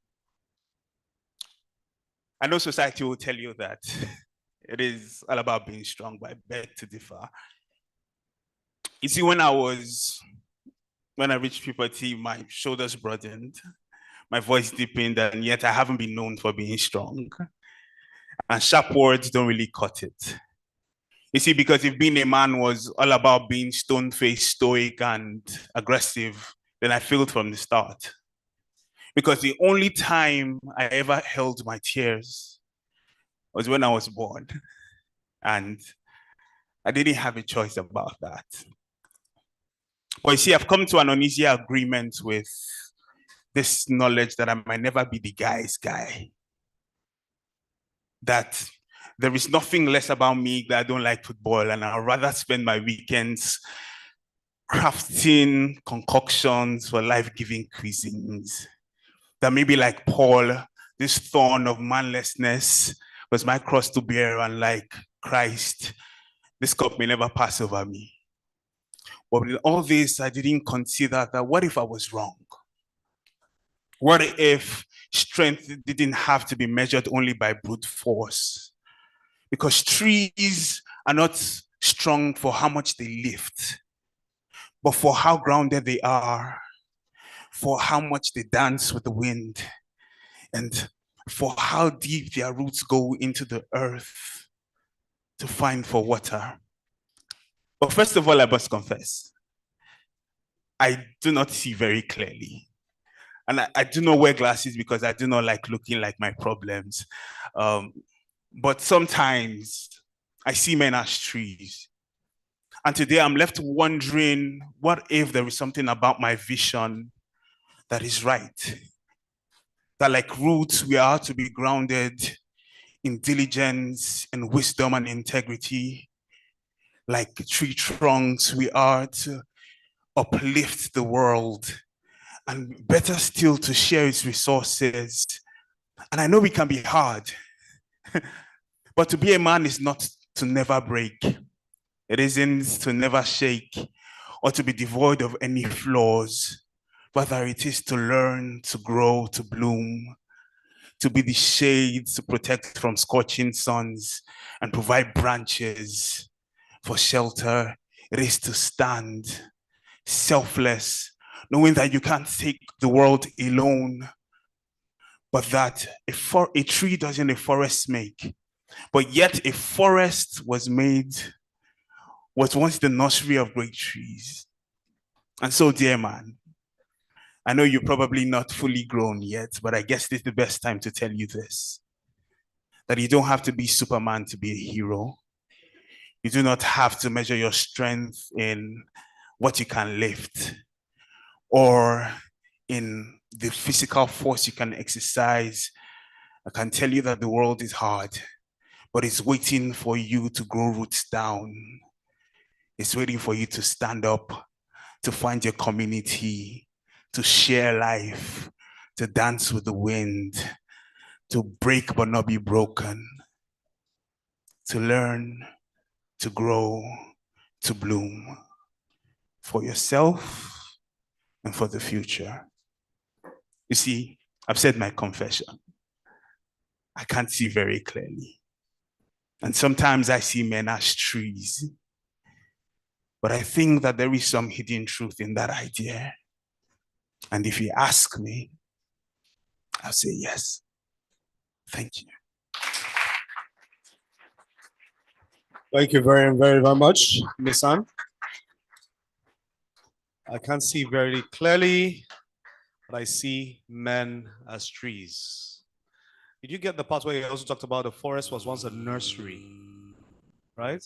I know society will tell you that it is all about being strong, but I beg to differ. You see, when I reached puberty, my shoulders broadened, my voice deepened, and yet I haven't been known for being strong. And sharp words don't really cut it. You see, because if being a man was all about being stone-faced, stoic, and aggressive, then I failed from the start. Because the only time I ever held my tears was when I was born. And I didn't have a choice about that. But you see, I've come to an uneasy agreement with this knowledge that I might never be the guy's guy. That there is nothing less about me that I don't like football, and I'd rather spend my weekends crafting concoctions for life-giving cuisines. That maybe like Paul, this thorn of manlessness was my cross to bear, and like Christ, this cup may never pass over me. But with all this, I didn't consider that what if I was wrong? What if strength didn't have to be measured only by brute force? Because trees are not strong for how much they lift, but for how grounded they are, for how much they dance with the wind, and for how deep their roots go into the earth to find for water. But first of all, I must confess, I do not see very clearly. And I do not wear glasses because I do not like looking like my problems. But sometimes I see men as trees. And today I'm left wondering, what if there is something about my vision that is right? That like roots, we are to be grounded in diligence and wisdom and integrity. Like tree trunks, we are to uplift the world, and better still to share its resources. And I know we can be hard, but to be a man is not to never break. It isn't to never shake or to be devoid of any flaws. Rather, it is to learn, to grow, to bloom, to be the shade to protect from scorching suns and provide branches for shelter. It is to stand selfless, knowing that you can't take the world alone, but that a tree doesn't a forest make, but yet a forest was once the nursery of great trees. And so, dear man, I know you're probably not fully grown yet, but I guess this is the best time to tell you this, that you don't have to be Superman to be a hero. You do not have to measure your strength in what you can lift or in the physical force you can exercise. I can tell you that the world is hard, but it's waiting for you to grow roots down. It's waiting for you to stand up, to find your community, to share life, to dance with the wind, to break but not be broken, to learn, to grow, to bloom for yourself and for the future. You see, I've said my confession. I can't see very clearly. And sometimes I see men as trees. But I think that there is some hidden truth in that idea. And if you ask me, I'll say yes. Thank you. Thank you very, very, very much, Ms. Ann. I can't see very clearly, but I see men as trees. Did you get the part where he also talked about the forest was once a nursery, right?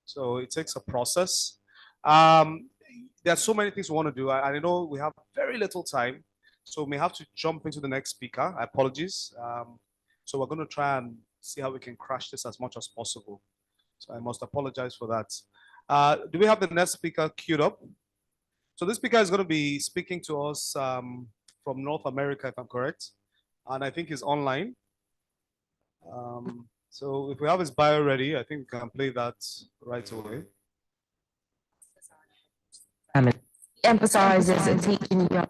So it takes a process. There are so many things we want to do. I know we have very little time, so we may have to jump into the next speaker. Apologies. So we're going to try and see how we can crash this as much as possible. So I must apologize for that. Do we have the next speaker queued up? So this speaker is going to be speaking to us from North America, if I'm correct. And I think he's online. So if we have his bio ready, I think we can play that right away. Emphasizes teaching young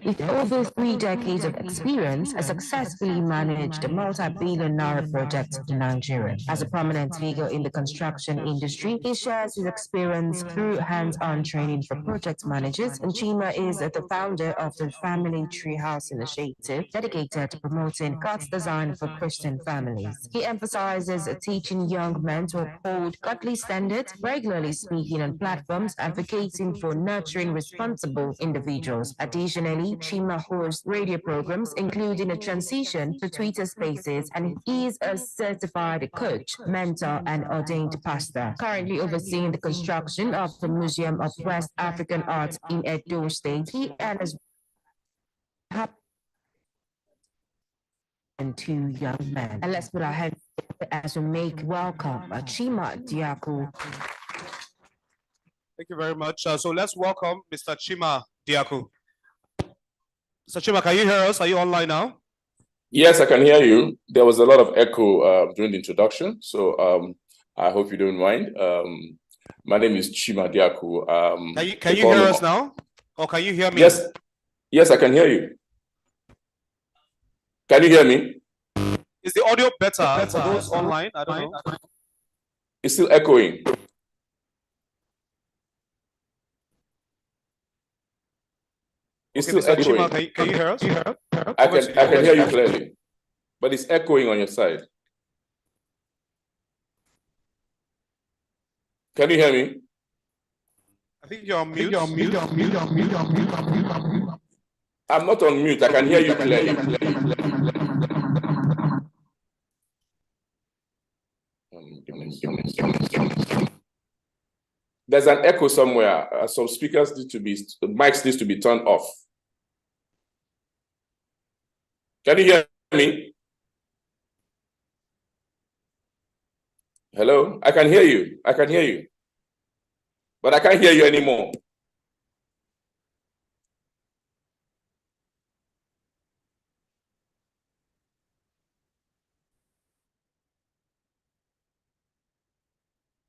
with over 3 decades of experience, has successfully managed a multi-billion-naira project in Nigeria. As a prominent figure in the construction industry, he shares his experience through hands-on training for project managers, and Chima is the founder of the Family Treehouse Initiative, dedicated to promoting God's design for Christian families. He emphasizes teaching young men to uphold godly standards, regularly speaking on platforms, advocating for nurturing responsible individuals. Additionally, Chima hosts radio programs, including a transition to Twitter Spaces, and he is a certified coach, mentor, and ordained pastor, currently overseeing the construction of the Museum of West African Art in Edo State. He and his and 2 young men. And let's put our hands as we make welcome Chima Diaku. Thank you very much. So let's welcome Mr. Chima Diaku. Mr. Chima, can you hear us? Are you online now? Yes, I can hear you. There was a lot of echo during the introduction, so I hope you don't mind. My name is Chima Diaku. Can you hear us now? Or can you hear me? Yes, I can hear you. Can you hear me? Is the audio better for those online? I don't know. It's still echoing. It's Okay, still Mr. echoing. Chima, can you hear us? I can hear you clearly, but it's echoing on your side. Can you hear me? I think you're on mute. I'm not on mute. I can hear you clearly. There's an echo somewhere. Some speakers mics need to be turned off. Can you hear me? Hello? I can hear you. I can hear you. But I can't hear you anymore.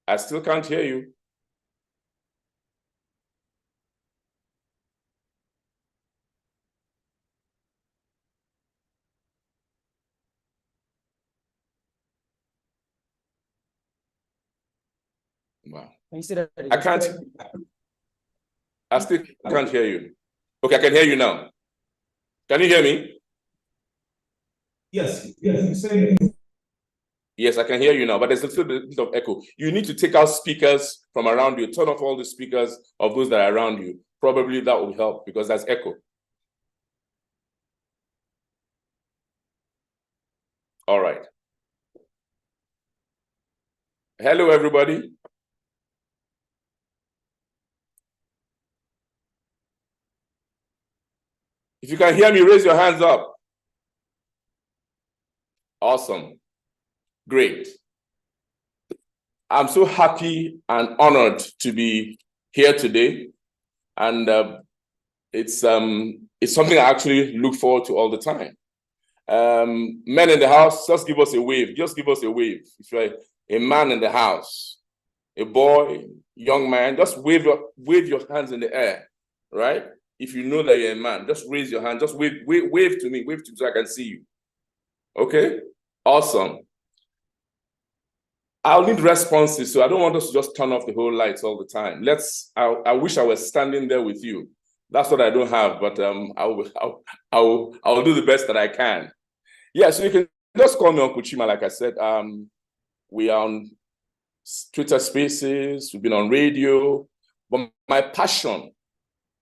I still can't hear you. Wow. I still can't hear you. Okay, I can hear you now. Can you hear me? Yes. Yes, I can hear you now, but there's a little bit of echo. You need to take out speakers from around you, turn off all the speakers of those that are around you. Probably that will help because that's echo. All right. Hello, everybody. If you can hear me, raise your hands up. Awesome. Great. I'm so happy and honored to be here today. And it's something I actually look forward to all the time. Men in the house, just give us a wave. Just give us a wave. If you're a man in the house, a boy, young man, just wave your hands in the air, right? If you know that you're a man, just raise your hand. Just wave to me. Wave to me so I can see you. Okay? Awesome. I'll need responses, so I don't want us to just turn off the whole lights all the time. I wish I was standing there with you. That's what I don't have, but I'll do the best that I can. Yeah, so you can just call me Uncle Chima, like I said. We are on Twitter Spaces, we've been on radio. But my passion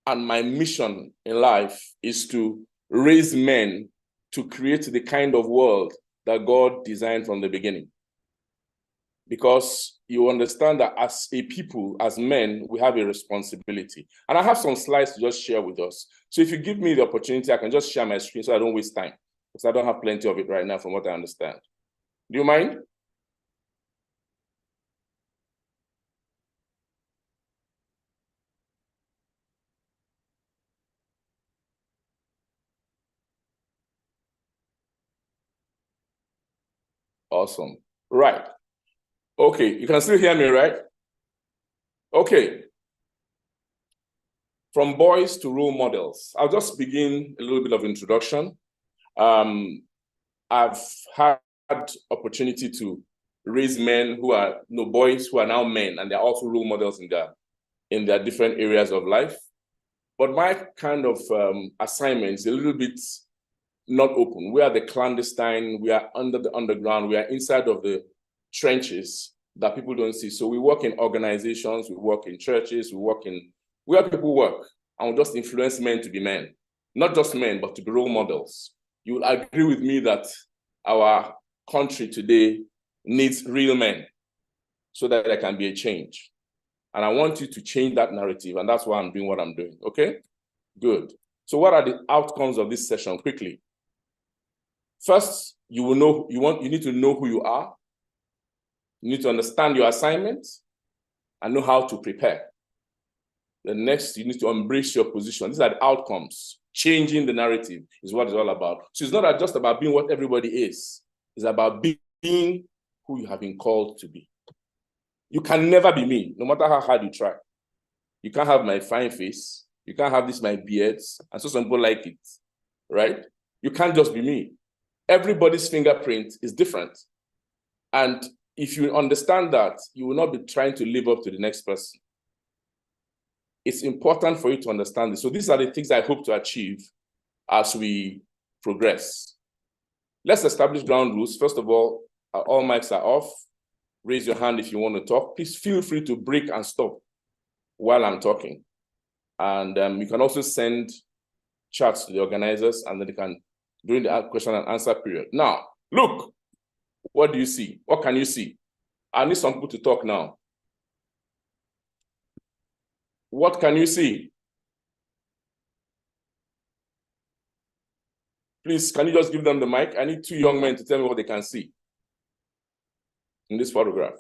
and my mission in life is to raise men to create the kind of world that God designed from the beginning. Because you understand that as a people, as men, we have a responsibility. And I have some slides to just share with us. So if you give me the opportunity, I can just share my screen so I don't waste time, because I don't have plenty of it right now from what I understand. Do you mind? Awesome. Right. Okay, you can still hear me, right? Okay. From boys to role models. I'll just begin a little bit of introduction. I've had opportunity to raise men who are, boys who are now men, and they're also role models in their different areas of life. But my kind of assignment is a little bit not open. We are the clandestine, we are under the underground, we are inside of the trenches that people don't see. So we work in organizations, we work in churches, we work in where people work, and we just influence men to be men. Not just men, but to be role models. You will agree with me that our country today needs real men so that there can be a change. And I want you to change that narrative, and that's why I'm doing what I'm doing, okay? Good. So what are the outcomes of this session? Quickly. First, you need to know who you are. You need to understand your assignment and know how to prepare. The next, you need to embrace your position. These are the outcomes. Changing the narrative is what it's all about. So it's not just about being what everybody is. It's about being who you have been called to be. You can never be me, no matter how hard you try. You can't have my fine face. You can't have my beards. And so some people like it, right? You can't just be me. Everybody's fingerprint is different. And if you understand that, you will not be trying to live up to the next person. It's important for you to understand this. So these are the things I hope to achieve as we progress. Let's establish ground rules. First of all mics are off. Raise your hand if you want to talk. Please feel free to break and stop while I'm talking. And you can also send chats to the organizers, and then they can, during the question and answer period. Now, look, what do you see? What can you see? I need some people to talk now. What can you see? Please, can you just give them the mic? I need two young men to tell me what they can see in this photograph.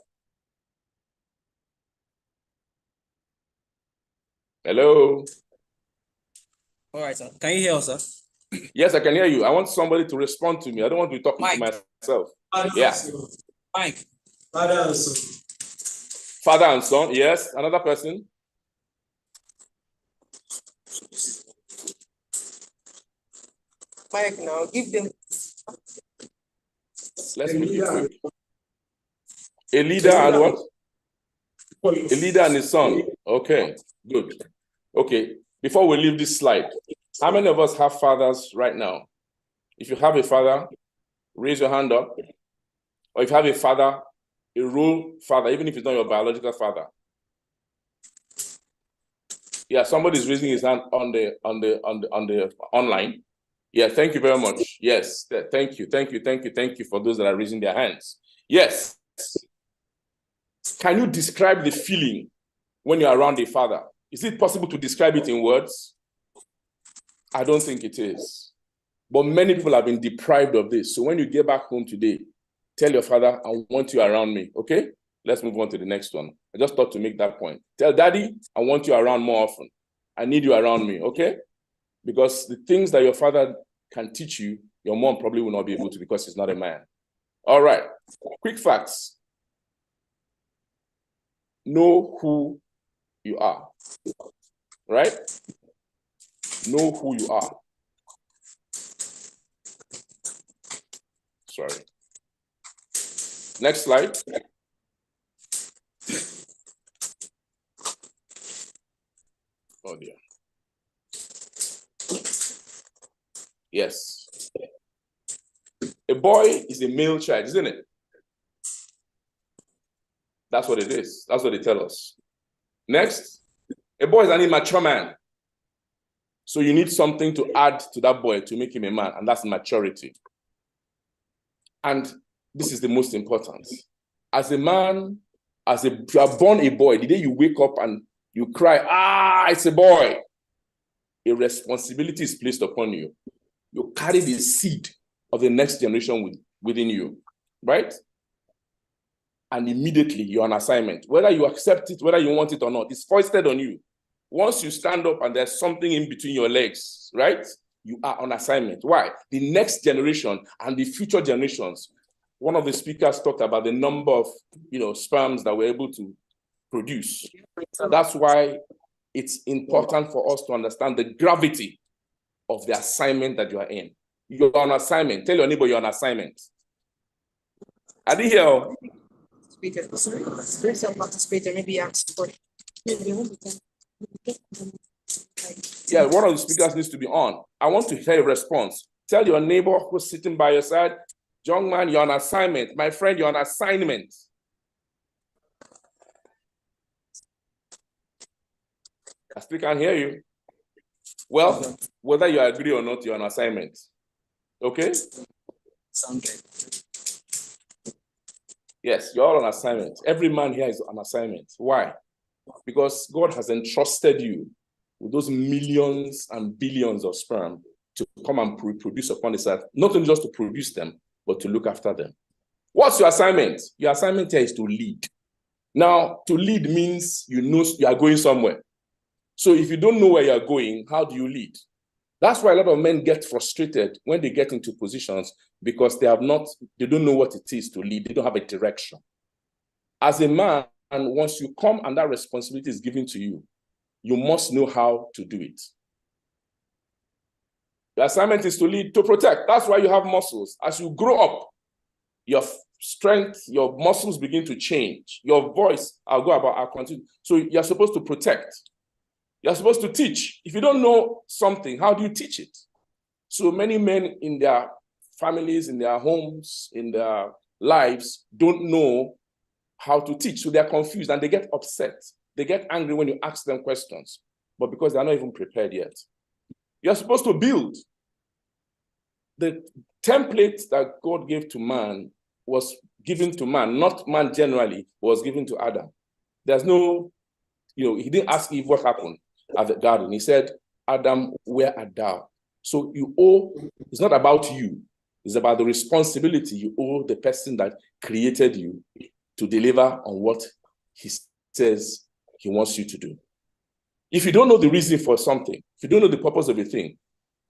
Hello? All right, sir. Can you hear us, sir? Yes, I can hear you. I want somebody to respond to me. I don't want to be talking to myself. Yeah. Mike. Father and son. Father and son, yes. Another person. Mike, now give them. Let's make it quick. A leader and what? A leader and his son. Okay, good. Okay, before we leave this slide, how many of us have fathers right now? If you have a father, raise your hand up. Or if you have a father, a role father, even if it's not your biological father. Yeah, somebody's raising his hand on the online. Yeah, thank you very much. Yes, thank you for those that are raising their hands. Yes. Can you describe the feeling when you're around a father? Is it possible to describe it in words? I don't think it is. But many people have been deprived of this. So when you get back home today, tell your father, I want you around me, okay? Let's move on to the next one. I just thought to make that point. Tell daddy, I want you around more often. I need you around me, okay? Because the things that your father can teach you, your mom probably will not be able to because he's not a man. All right, quick facts. Know who you are, right? Know who you are. Sorry. Next slide. Oh dear. Yes. A boy is a male child, isn't it? That's what it is. That's what they tell us. Next, a boy is an immature man. So you need something to add to that boy to make him a man, and that's maturity. And this is the most important. As a man, if you are born a boy, the day you wake up and you cry, it's a boy, a responsibility is placed upon you. You carry the seed of the next generation within you, right? And immediately you're on assignment. Whether you accept it, whether you want it or not, it's foisted on you. Once you stand up and there's something in between your legs, right? You are on assignment. Why? The next generation and the future generations. One of the speakers talked about the number of, sperms that we're able to produce. That's why it's important for us to understand the gravity of the assignment that you are in. You're on assignment. Tell your neighbor you're on assignment. I didn't hear. Speaker, sorry, spiritual participator, maybe ask for. Yeah, one of the speakers needs to be on. I want to hear a response. Tell your neighbor who's sitting by your side, young man, you're on assignment. My friend, you're on assignment. I still can't hear you. Well, whether you agree or not, you're on assignment. Okay? Sound good. Yes, you're all on assignment. Every man here is on assignment. Why? Because God has entrusted you with those millions and billions of sperm to come and reproduce upon this earth, not only just to produce them, but to look after them. What's your assignment? Your assignment here is to lead. Now, to lead means you know you are going somewhere. So if you don't know where you're going, how do you lead? That's why a lot of men get frustrated when they get into positions because they don't know what it is to lead. They don't have a direction. As a man, and once you come and that responsibility is given to you, you must know how to do it. The assignment is to lead, to protect. That's why you have muscles. As you grow up, your strength, your muscles begin to change. Your voice, I'll continue. So you're supposed to protect. You're supposed to teach. If you don't know something, how do you teach it? So many men in their families, in their homes, in their lives, don't know how to teach. So they're confused and they get upset. They get angry when you ask them questions, but because they're not even prepared yet. You're supposed to build. The template that God gave to man was given to man, not man generally, was given to Adam. There's no, he didn't ask Eve what happened at the garden. He said, Adam, where art thou? So it's not about you. It's about the responsibility you owe the person that created you to deliver on what he says he wants you to do. If you don't know the reason for something, if you don't know the purpose of a thing,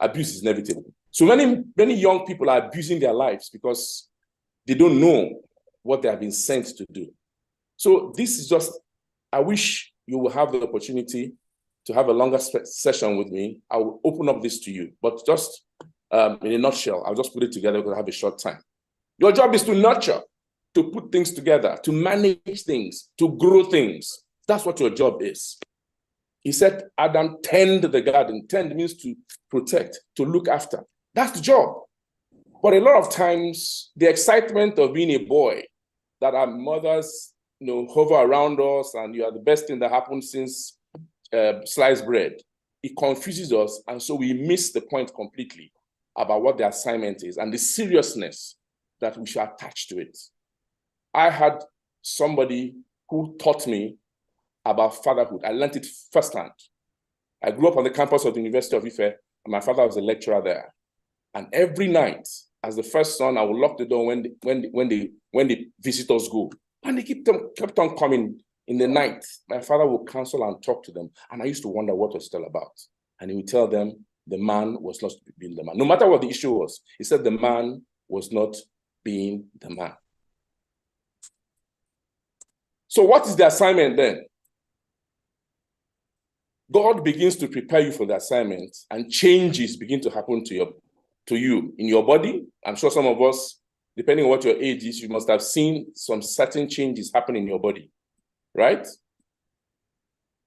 abuse is inevitable. So many young people are abusing their lives because they don't know what they have been sent to do. So this is just, I wish you will have the opportunity to have a longer session with me. I will open up this to you, but just in a nutshell, I'll just put it together because I have a short time. Your job is to nurture, to put things together, to manage things, to grow things. That's what your job is. He said, Adam, tend the garden. Tend means to protect, to look after. That's the job. But a lot of times, the excitement of being a boy, that our mothers, hover around us, and you are the best thing that happened since sliced bread, it confuses us, and so we miss the point completely about what the assignment is and the seriousness that we should attach to it. I had somebody who taught me about fatherhood. I learned it firsthand. I grew up on the campus of the University of Ife, and my father was a lecturer there. And every night, as the first son, I would lock the door when the visitors go. And they kept on coming in the night. My father would counsel and talk to them. And I used to wonder what it was all about. And he would tell them the man was not being the man. No matter what the issue was, he said the man was not being the man. So what is the assignment then? God begins to prepare you for the assignment, and changes begin to happen to you in your body. I'm sure some of us, depending on what your age is, you must have seen some certain changes happen in your body, right?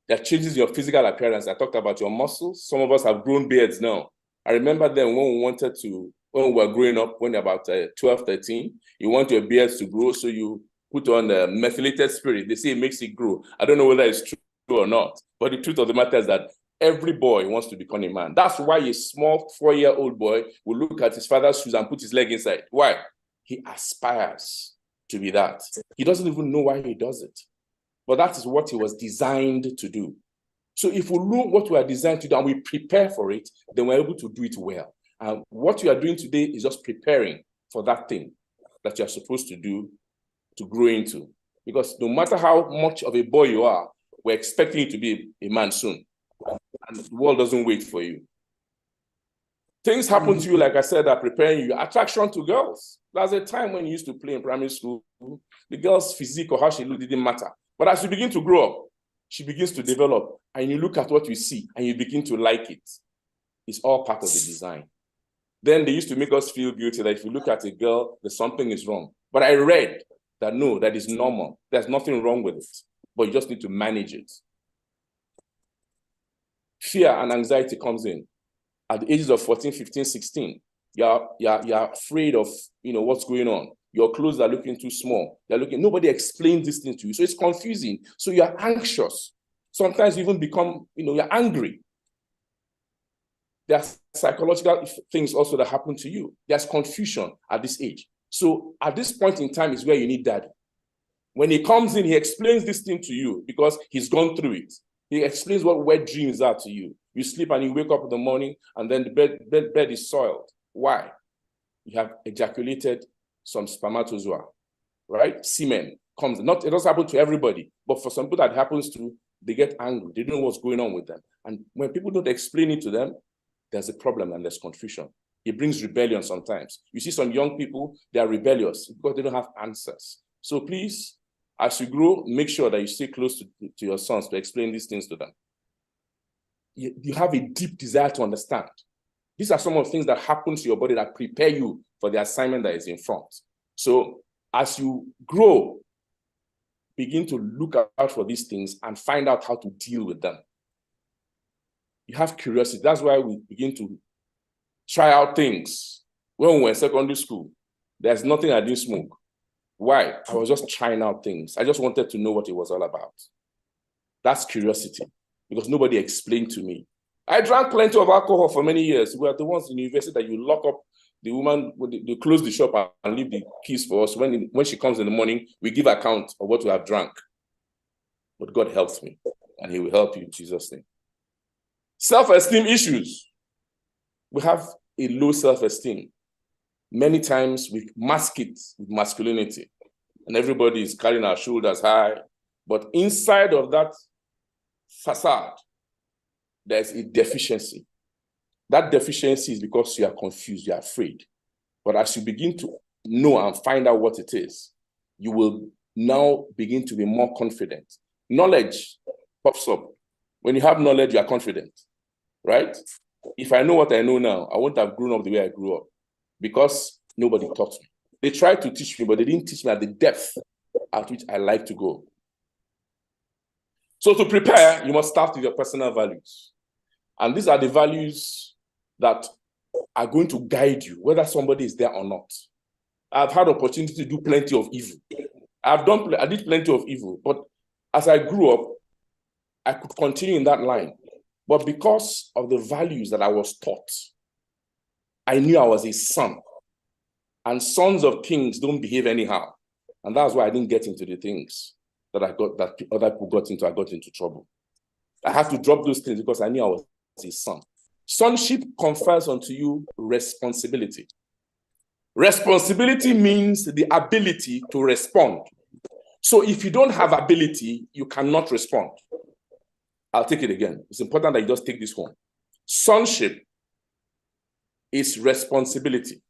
There are changes in your physical appearance. I talked about your muscles. Some of us have grown beards now. I remember then when we were growing up, when you're about 12, 13, you want your beards to grow, so you put on methylated spirit. They say it makes it grow. I don't know whether it's true or not, but the truth of the matter is that every boy wants to become a man. That's why a small 4-year-old boy will look at his father's shoes and put his leg inside. Why? He aspires to be that. He doesn't even know why he does it. But that is what he was designed to do. So if we know what we are designed to do and we prepare for it, then we're able to do it well. And what you are doing today is just preparing for that thing that you're supposed to do to grow into. Because no matter how much of a boy you are, we're expecting you to be a man soon. And the world doesn't wait for you. Things happen to you, like I said, that preparing you. Attraction to girls. There's a time when you used to play in primary school, the girl's physique or how she looked didn't matter. But as you begin to grow up, she begins to develop, and you look at what you see, and you begin to like it. It's all part of the design. Then they used to make us feel guilty that if you look at a girl, that something is wrong. But I read that no, that is normal. There's nothing wrong with it, but you just need to manage it. Fear and anxiety comes in. At the ages of 14, 15, 16, you're afraid of what's going on. Your clothes are looking too small. Nobody explains this thing to you. So it's confusing. So you're anxious. Sometimes you even become, you're angry. There's psychological things also that happen to you. There's confusion at this age. So at this point in time is where you need daddy. When he comes in, he explains this thing to you because he's gone through it. He explains what wet dreams are to you. You sleep and you wake up in the morning and then the bed is soiled. Why? You have ejaculated some spermatozoa, right? Semen comes. It doesn't happen to everybody, but for some people that happens to, they get angry. They don't know what's going on with them. And when people don't explain it to them, there's a problem and there's confusion. It brings rebellion sometimes. You see some young people, they are rebellious because they don't have answers. So please, as you grow, make sure that you stay close to your sons to explain these things to them. You have a deep desire to understand. These are some of the things that happen to your body that prepare you for the assignment that is in front. So as you grow, begin to look out for these things and find out how to deal with them. You have curiosity. That's why we begin to try out things. When we were in secondary school, there's nothing I didn't smoke. Why? I was just trying out things. I just wanted to know what it was all about. That's curiosity, because nobody explained to me. I drank plenty of alcohol for many years. We are the ones in the university that you lock up the woman, they close the shop and leave the keys for us. When she comes in the morning, we give account of what we have drunk. But God helps me, and he will help you in Jesus' name. Self-esteem issues. We have a low self-esteem. Many times we mask it with masculinity, and everybody is carrying our shoulders high. But inside of that facade, there's a deficiency. That deficiency is because you are confused, you are afraid. But as you begin to know and find out what it is, you will now begin to be more confident. Knowledge pops up. When you have knowledge, you are confident, right? If I know what I know now, I wouldn't have grown up the way I grew up because nobody taught me. They tried to teach me, but they didn't teach me at the depth at which I like to go. So to prepare, you must start with your personal values. And these are the values that are going to guide you, whether somebody is there or not. I've had opportunity to do plenty of evil. I did plenty of evil, but as I grew up, I could continue in that line. But because of the values that I was taught, I knew I was a son. And sons of kings don't behave anyhow. And that's why I didn't get into the things that other people got into. I got into trouble. I had to drop those things because I knew I was a son. Sonship confers unto you responsibility. Responsibility means the ability to respond. So if you don't have ability, you cannot respond. I'll take it again. It's important that you just take this home. Sonship is responsibility.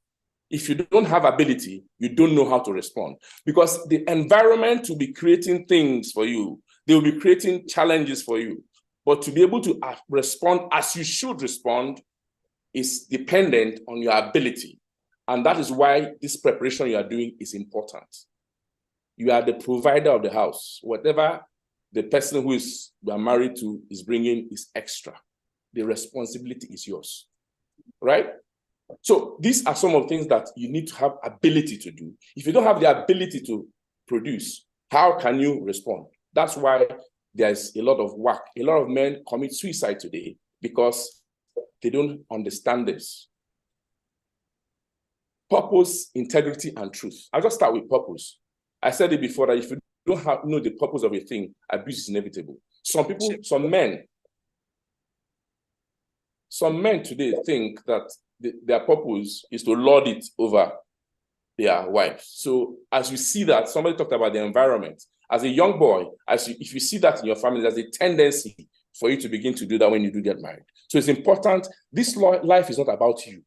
If you don't have ability, you don't know how to respond. Because the environment will be creating things for you. They will be creating challenges for you. But to be able to respond as you should respond is dependent on your ability. And that is why this preparation you are doing is important. You are the provider of the house. Whatever the person who you are married to is bringing is extra. The responsibility is yours, right? So these are some of the things that you need to have ability to do. If you don't have the ability to produce, how can you respond? That's why there's a lot of work. A lot of men commit suicide today because they don't understand this. Purpose, integrity, and truth. I'll just start with purpose. I said it before that if you don't know the purpose of a thing, abuse is inevitable. Some men today think that their purpose is to lord it over their wives. So as you see that, somebody talked about the environment. As a young boy, if you see that in your family, there's a tendency for you to begin to do that when you do get married. So it's important. This life is not about you.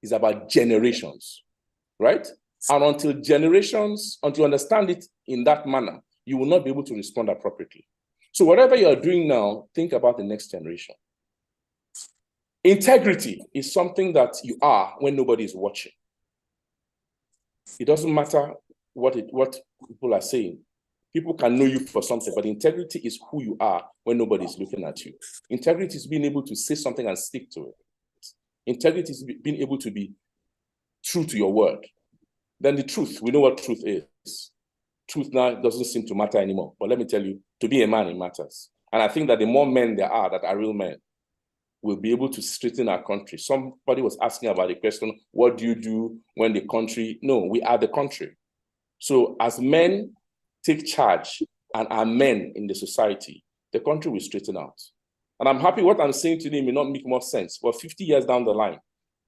It's about generations, right? And until you understand it in that manner, you will not be able to respond appropriately. So whatever you are doing now, think about the next generation. Integrity is something that you are when nobody is watching. It doesn't matter what people are saying. People can know you for something, but integrity is who you are when nobody is looking at you. Integrity is being able to say something and stick to it. Integrity is being able to be true to your word. Then the truth, we know what truth is. Truth now doesn't seem to matter anymore. But let me tell you, to be a man, it matters. And I think that the more men there are that are real men, will be able to straighten our country. Somebody was asking about the question, what do you do when the country? No, we are the country. So as men take charge and are men in the society, the country will straighten out. And I'm happy what I'm saying today may not make more sense, but 50 years down the line,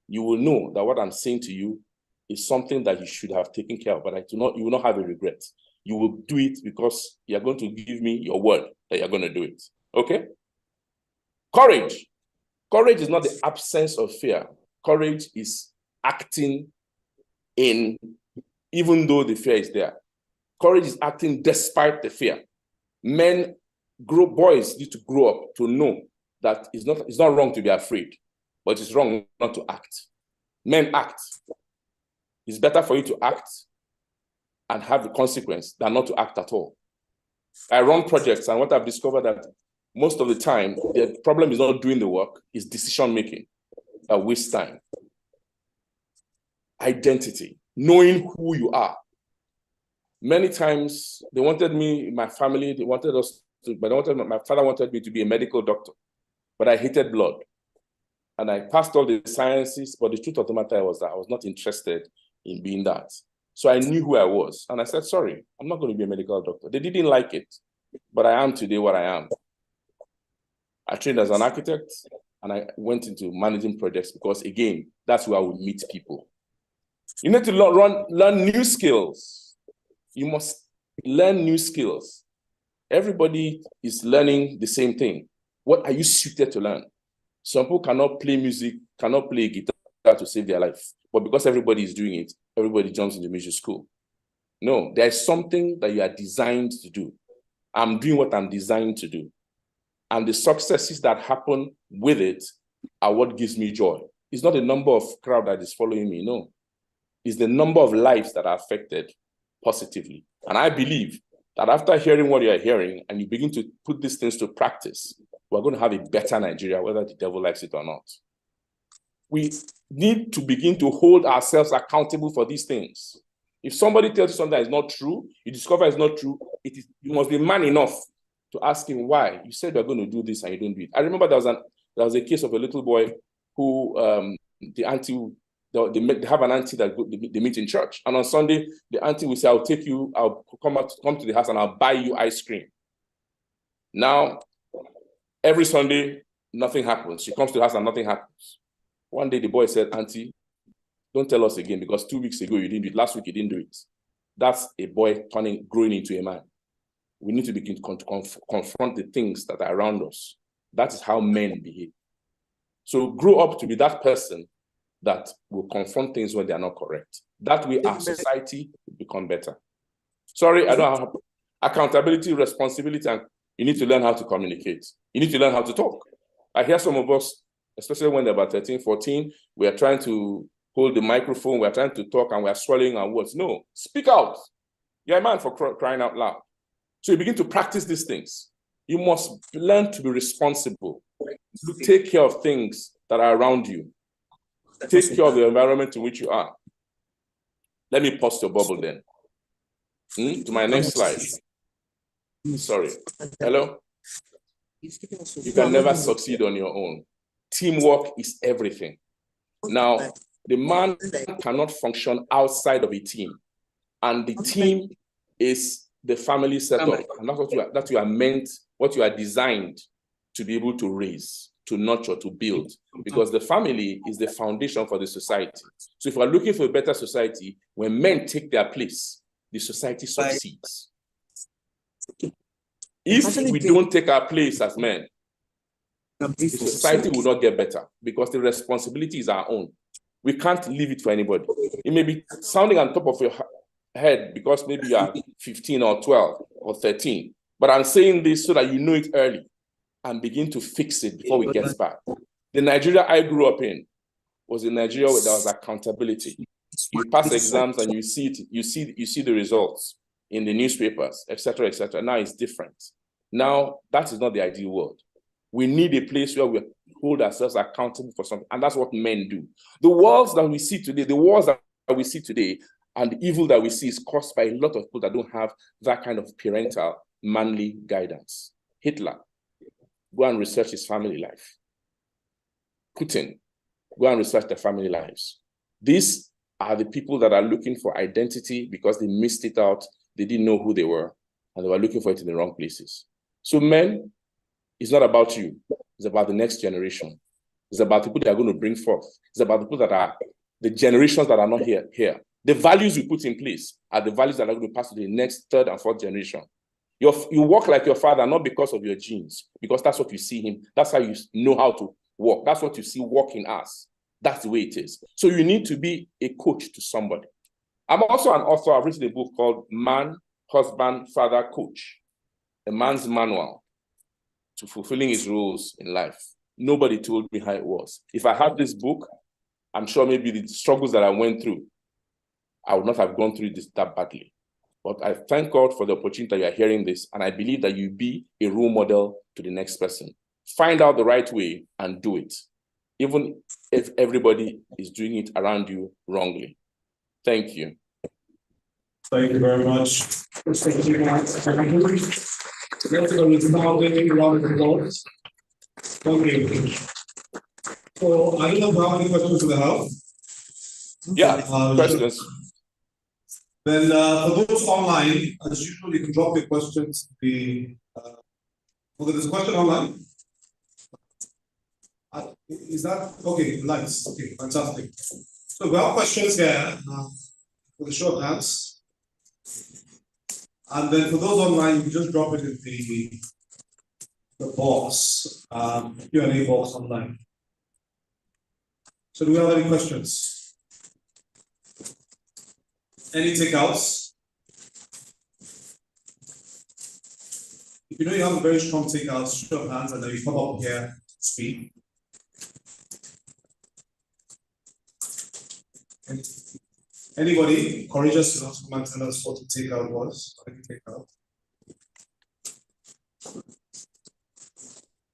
you will know that what I'm saying to you is something that you should have taken care of, but you will not have a regret. You will do it because you're going to give me your word that you're going to do it. Okay? Courage. Courage is not the absence of fear. Courage is acting in, even though the fear is there. Courage is acting despite the fear. Boys need to grow up to know that it's not wrong to be afraid, but it's wrong not to act. Men act. It's better for you to act and have the consequence than not to act at all. I run projects, and what I've discovered that most of the time, the problem is not doing the work, it's decision-making that wastes time. Identity, knowing who you are. Many times, they wanted me, my family, my father wanted me to be a medical doctor, but I hated blood. And I passed all the sciences, but the truth of the matter was that I was not interested in being that. So I knew who I was. And I said, sorry, I'm not going to be a medical doctor. They didn't like it, but I am today what I am. I trained as an architect, and I went into managing projects because, again, that's where I would meet people. You need to learn new skills. You must learn new skills. Everybody is learning the same thing. What are you suited to learn? Some people cannot play music, cannot play guitar to save their life. But because everybody is doing it, everybody jumps into music school. No, there's something that you are designed to do. I'm doing what I'm designed to do. And the successes that happen with it are what gives me joy. It's not the number of crowd that is following me, no. It's the number of lives that are affected positively. And I believe that after hearing what you're hearing and you begin to put these things to practice, we're going to have a better Nigeria, whether the devil likes it or not. We need to begin to hold ourselves accountable for these things. If somebody tells you something that is not true, you discover it's not true, you must be man enough to ask him why. You said you're going to do this and you don't do it. I remember there was a case of a little boy who the auntie, they have an auntie that they meet in church. And on Sunday, the auntie will say, I'll take you, I'll come to the house and I'll buy you ice cream. Now, every Sunday, nothing happens. She comes to the house and nothing happens. One day the boy said, Auntie, don't tell us again because 2 weeks ago you didn't do it. Last week you didn't do it. That's a boy growing into a man. We need to begin to confront the things that are around us. That is how men behave. So grow up to be that person that will confront things when they are not correct. That way our society will become better. Sorry, I don't have accountability, responsibility, and you need to learn how to communicate. You need to learn how to talk. I hear some of us, especially when they're about 13, 14, we are trying to hold the microphone, we're trying to talk, and we're swallowing our words. No, speak out. You're a man for crying out loud. So you begin to practice these things. You must learn to be responsible, to take care of things that are around you. Take care of the environment in which you are. Let me pause your bubble then. To my next slide. Sorry. Hello? You can never succeed on your own. Teamwork is everything. Now, the man cannot function outside of a team. And the team is the family setup. And that's what you are meant, what you are designed to be able to raise, to nurture, to build. Because the family is the foundation for the society. So if we're looking for a better society, when men take their place, the society succeeds. If we don't take our place as men, the society will not get better because the responsibility is our own. We can't leave it for anybody. It may be sounding on top of your head because maybe you are 15 or 12 or 13, but I'm saying this so that you know it early and begin to fix it before it gets bad. The Nigeria I grew up in was a Nigeria where there was accountability. You pass exams and you see it, you see the results in the newspapers, etc., etc. Now it's different. Now that is not the ideal world. We need a place where we hold ourselves accountable for something, and that's what men do. The wars that we see today, and the evil that we see is caused by a lot of people that don't have that kind of parental, manly guidance. Hitler, go and research his family life. Putin, go and research their family lives. These are the people that are looking for identity because they missed it out. They didn't know who they were, and they were looking for it in the wrong places. So men, it's not about you. It's about the next generation. It's about the people that are going to bring forth. It's about the people that are the generations that are not here. The values we put in place are the values that are going to pass to the next, third, and fourth generation. You walk like your father, not because of your genes, because that's what you see him. That's how you know how to walk. That's what you see walking as. That's the way it is. So you need to be a coach to somebody. I'm also an author. I've written a book called Man, Husband, Father, Coach. A man's manual to fulfilling his roles in life. Nobody told me how it was. If I had this book, I'm sure maybe the struggles that I went through, I would not have gone through this that badly. But I thank God for the opportunity that you are hearing this, and I believe that you be a role model to the next person. Find out the right way and do it, even if everybody is doing it around you wrongly. Thank you. Thank you very much. Thank you. Let's go with round of applause. Okay. So I don't know how many questions we have. Yeah, questions. Then for those online, as usual, you can drop your questions. Okay, there's a question online. Is that okay? Nice. Okay, fantastic. So we have questions here for the short hands. And then for those online, you can just drop it in the box, Q&A box online. So do we have any questions? Any takeouts? If you know you have a very strong takeouts, show of hands, and then you come up here to speak. Anybody courageous enough to come and tell us what the takeout was?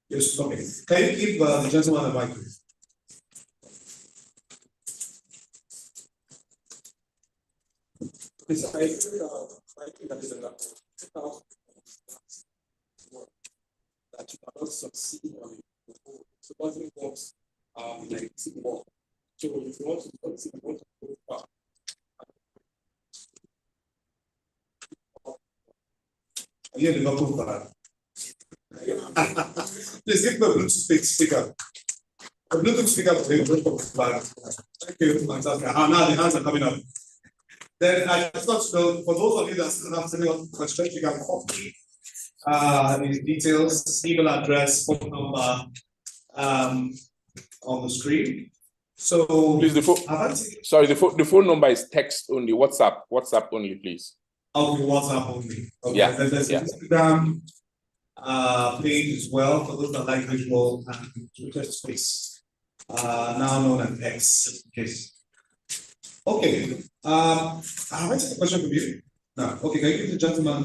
Yes, okay. Can you give the gentleman a mic, please? I think that is enough. That you cannot succeed on it. So what involves like teamwork. So if you want to succeed, you want to go far. Yeah, the local fan. Please give the Bluetooth speaker. The Bluetooth speaker to the local fan. Thank you. Fantastic. Now the hands are coming up. Then I just want to know, for those of you that still have any questions, you can copy the details, email address, phone number on the screen. So please, the phone number is text only, WhatsApp only, please. Okay, WhatsApp only. Okay. Yeah. Then there's an Instagram page as well for those that like visual, and Twitter Space, now known as X. Yes. Okay. I have a question for you. No. Okay. Can you give the gentleman?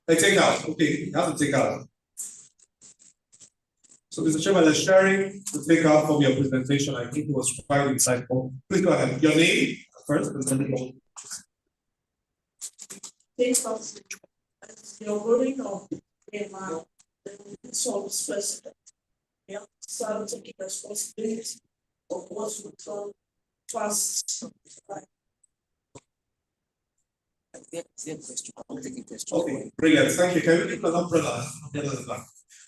Take out. Okay. You have to take out. So, Mr. Chairman, let's sharing the take out from your presentation. I think it was quite insightful. Please go ahead. Your name first, and then based on your growing up in the soul's president. Yeah, started taking responsibility of what we call trust. Okay, brilliant. Thank you. Can we keep an umbrella?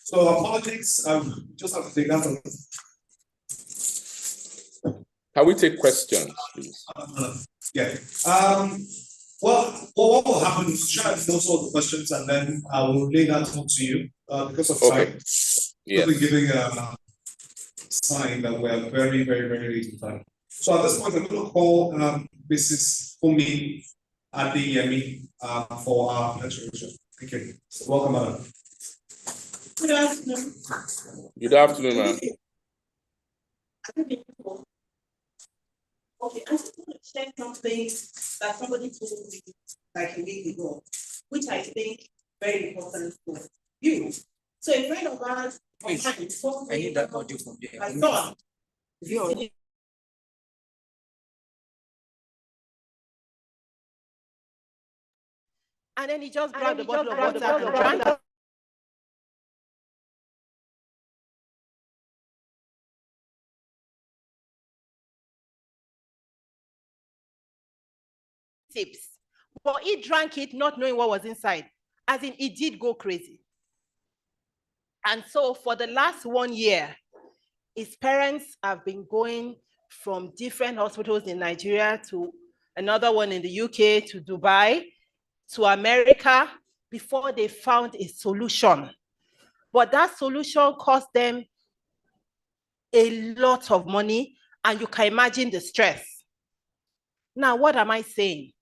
So apologies, just have to take that. Can we take questions, please? Yeah. Well, what will happen is try to note all the questions and then I will lay that on to you because of time. Yes. We're giving a sign that we're very, very, very late in time. So at this point, I'm going to call Mrs. Fumi Adeyemi for our lecturation. Thank you. So welcome, madam. Good afternoon. Good afternoon, ma'am. Okay, I just want to share something that somebody told me like a week ago, which I think very important for you. So a friend of ours, I need that audio from there. my son, And then he just grabbed the bottle of water and drank it. Tips. But he drank it not knowing what was inside. As in, he did go crazy. And so for the last 1 year, his parents have been going from different hospitals in Nigeria to another one in the UK, to Dubai, to America, before they found a solution. But that solution cost them a lot of money, and you can imagine the stress. Now, what am I saying?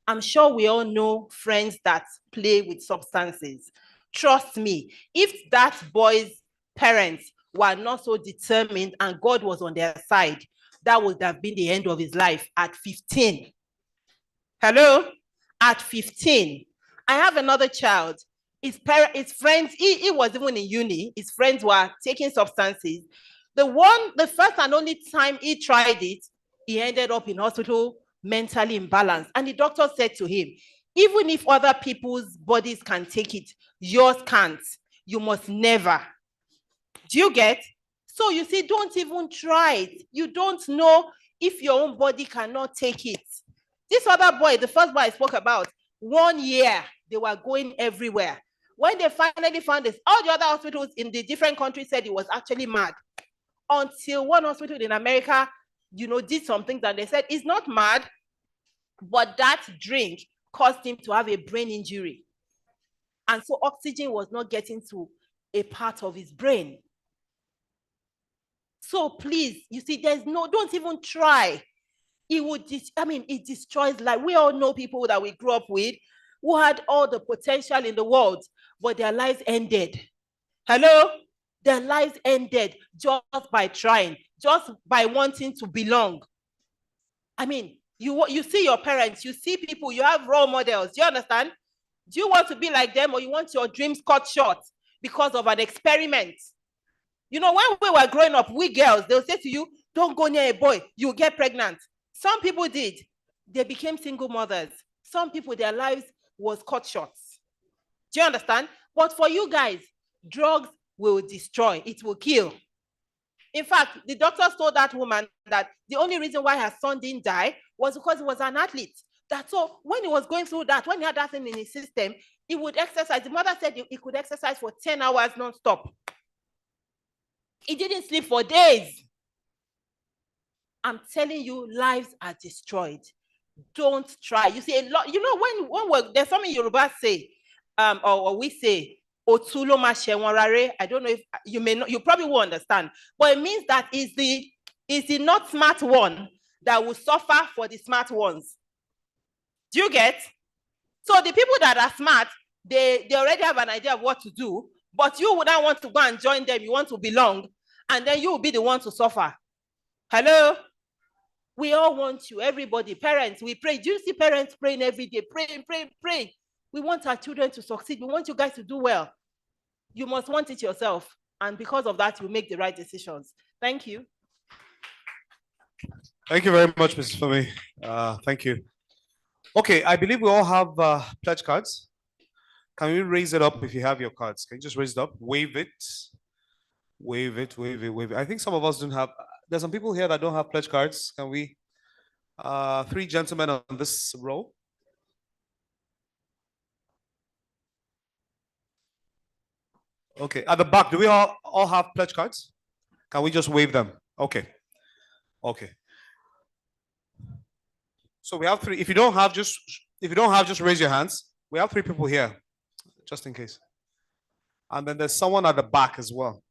I'm sure we all know friends that play with substances. Trust me, if that boy's parents were not so determined and God was on their side, that would have been the end of his life at 15. Hello? At 15. I have another child. His friends, he was even in uni, his friends were taking substances. The first and only time he tried it, he ended up in hospital, mentally imbalanced. And the doctor said to him, even if other people's bodies can take it, yours can't. You must never. Do you get? So you see, don't even try it. You don't know if your own body cannot take it. This other boy, the first boy I spoke about, 1 year, they were going everywhere. When they finally found this, all the other hospitals in the different countries said he was actually mad. Until one hospital in America, did some things and they said he's not mad, but that drink caused him to have a brain injury. And so oxygen was not getting to a part of his brain. So please, you see, don't even try. It destroys life. We all know people that we grew up with who had all the potential in the world, but their lives ended. Hello? Their lives ended just by trying, just by wanting to belong. You see your parents, you see people, you have role models. Do you understand? Do you want to be like them, or you want your dreams cut short because of an experiment? When we were growing up, we girls, they'll say to you, don't go near a boy, you'll get pregnant. Some people did. They became single mothers. Some people, their lives was cut short. Do you understand? But for you guys, drugs will destroy, it will kill. In fact, the doctor told that woman that the only reason why her son didn't die was because he was an athlete. That's all. When he was going through that, when he had that thing in his system, he would exercise. The mother said he could exercise for 10 hours non-stop. He didn't sleep for days. I'm telling you, lives are destroyed. Don't try. You see, a lot, when there's something Yoruba say, or we say, Otulo ma shewanrare. I don't know if you probably won't understand, but it means that is the not smart one that will suffer for the smart ones. Do you get? So the people that are smart, they already have an idea of what to do, but you would not want to go and join them. You want to belong, and then you will be the one to suffer. Hello? We all want you, everybody, parents, we pray. Do you see parents praying every day? Praying. We want our children to succeed. We want you guys to do well. You must want it yourself. And because of that, you make the right decisions. Thank you. Thank you very much, Mrs. Fumi. Thank you. Okay, I believe we all have pledge cards. Can we raise it up if you have your cards? Can you just raise it up? Wave it. Wave it, wave it, wave it. I think some of us don't have, there's some people here that don't have pledge cards. Can we? 3 gentlemen on this row. Okay, at the back, do we all have pledge cards? Can we just wave them? Okay. Okay. So we have 3. If you don't have, just raise your hands. We have 3 people here, just in case. And then there's someone at the back as well.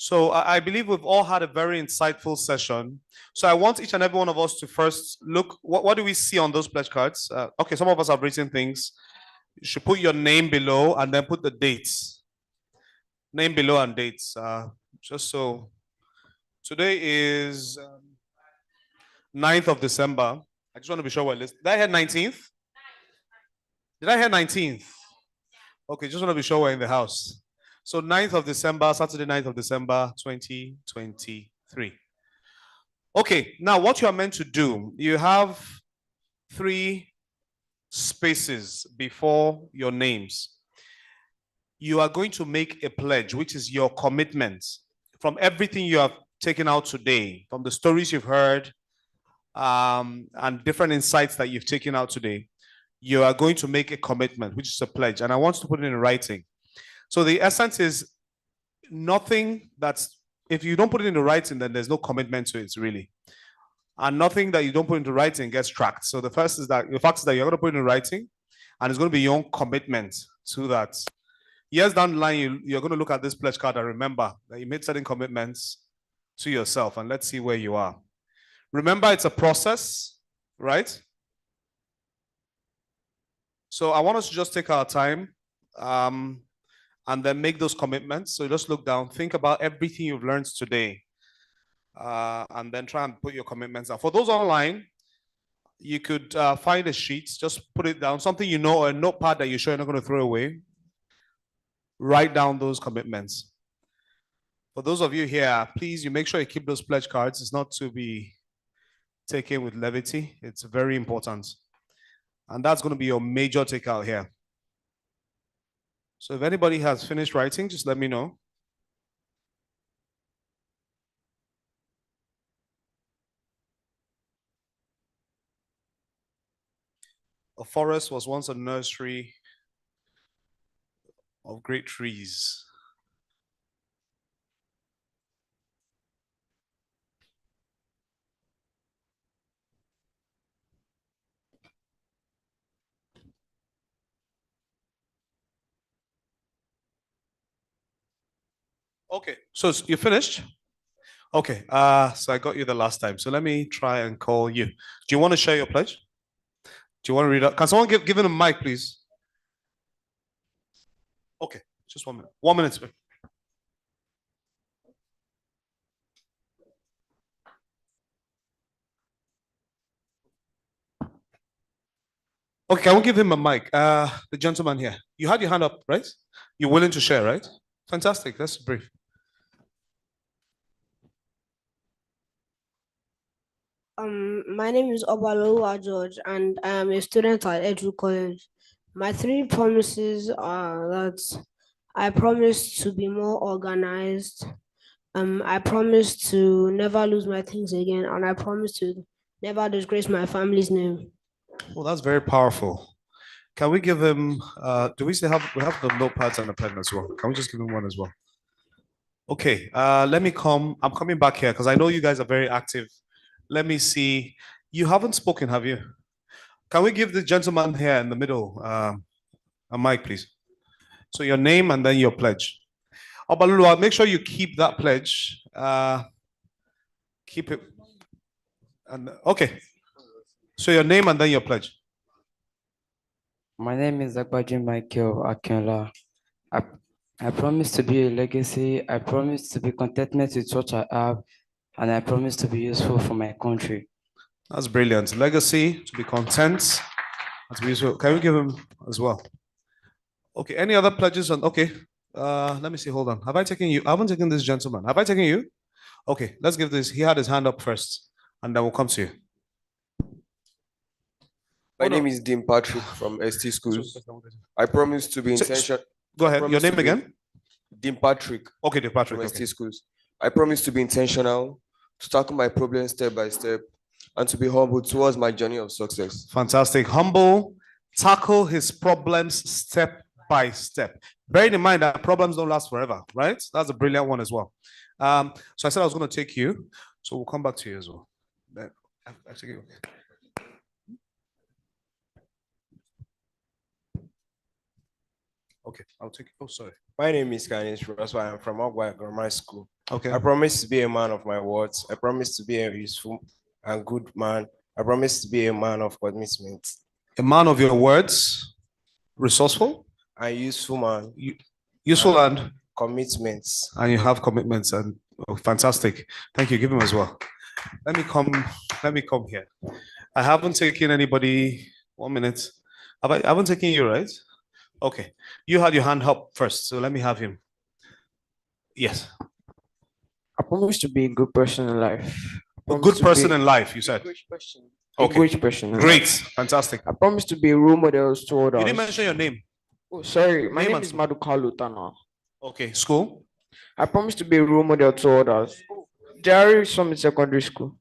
So I believe we've all had a very insightful session. So I want each and every one of us to first look, what do we see on those pledge cards? Okay, some of us have written things. You should put your name below and then put the dates. Name below and dates. Just so, today is 9th of December. I just want to be sure what list. Did I hear 19th? Did I hear 19th? Okay, just want to be sure we're in the house. So 9th of December, Saturday 9th of December, 2023. Okay, now what you are meant to do, you have 3 spaces before your names. You are going to make a pledge, which is your commitment from everything you have taken out today, from the stories you've heard, and different insights that you've taken out today. You are going to make a commitment, which is a pledge, and I want you to put it in writing. So the essence is nothing that's, if you don't put it into writing, then there's no commitment to it, really. And nothing that you don't put into writing gets tracked. So the fact is that you're going to put it in writing, and it's going to be your own commitment to that. Years down the line, you're going to look at this pledge card and remember that you made certain commitments to yourself, and let's see where you are. Remember, it's a process, right? So I want us to just take our time and then make those commitments. So just look down, think about everything you've learned today, and then try and put your commitments down. For those online, you could find a sheet, just put it down, something you know, or a notepad that you're sure you're not going to throw away. Write down those commitments. For those of you here, please, you make sure you keep those pledge cards. It's not to be taken with levity. It's very important. And that's going to be your major takeout here. So if anybody has finished writing, just let me know. A forest was once a nursery of great trees. Okay, so you finished? Okay, so I got you the last time. So let me try and call you. Do you want to share your pledge? Do you want to read out? Can someone give him a mic, please? Okay, just 1 minute. 1 minute. Okay, can we give him a mic? The gentleman here. You had your hand up, right? You're willing to share, right? Fantastic. That's brief. My name is Obalowa George, and I am a student at Edu College. My 3 promises are that I promise to be more organized. I promise to never lose my things again, and I promise to never disgrace my family's name. Well, that's very powerful. Can we give him? Do we still have? We have the notepads and the pen as well. Can we just give him one as well? Okay. Let me come. I'm coming back here because I know you guys are very active. Let me see. You haven't spoken, have you? Can we give the gentleman here in the middle a mic, please? So your name and then your pledge. Obalulu, make sure you keep that pledge. Keep it. And okay. So your name and then your pledge. My name is Akbaji Michael Akinola. I promise to be a legacy. I promise to be contentment with what I have. And I promise to be useful for my country. That's brilliant. Legacy, to be content, and to be useful. Can we give him as well? Okay, any other pledges on? Okay, let me see. Hold on. Have I taken you? I haven't taken this gentleman. Have I taken you? Okay, let's give this. He had his hand up first, and then we'll come to you. My name is Dean Patrick from ST Schools. I promise to be intentional. Go ahead. Your name again? Dean Patrick. Okay, Dean Patrick. From Okay. ST Schools. I promise to be intentional, to tackle my problems step by step, and to be humble towards my journey of success. Fantastic. Humble, tackle his problems step by step. Bearing in mind that problems don't last forever, right? That's a brilliant one as well. So I said I was going to take you, so we'll come back to you as well. Actually, okay, I'll take it. Oh, sorry. My name is Kanis Ross. I'm from Ogwa Grammar School. Okay. I promise to be a man of my words. I promise to be a useful and good man. I promise to be a man of commitment. A man of your words, resourceful, and useful man. Useful and commitments. And you have commitments, and oh, fantastic. Thank you. Give him as well. Let me come here. I haven't taken anybody. 1 minute. I haven't taken you, right? Okay. You had your hand up first, so let me have him. Yes. I promise to be a good person in life. A good person in life, you said. A good person. in Great. life. Fantastic. I promise to be a role model to others. You didn't mention your name. Oh, sorry. My Name name and is Maduka Lutana. Okay. School? I promise to be a role model to others. Jerry Summit Secondary School.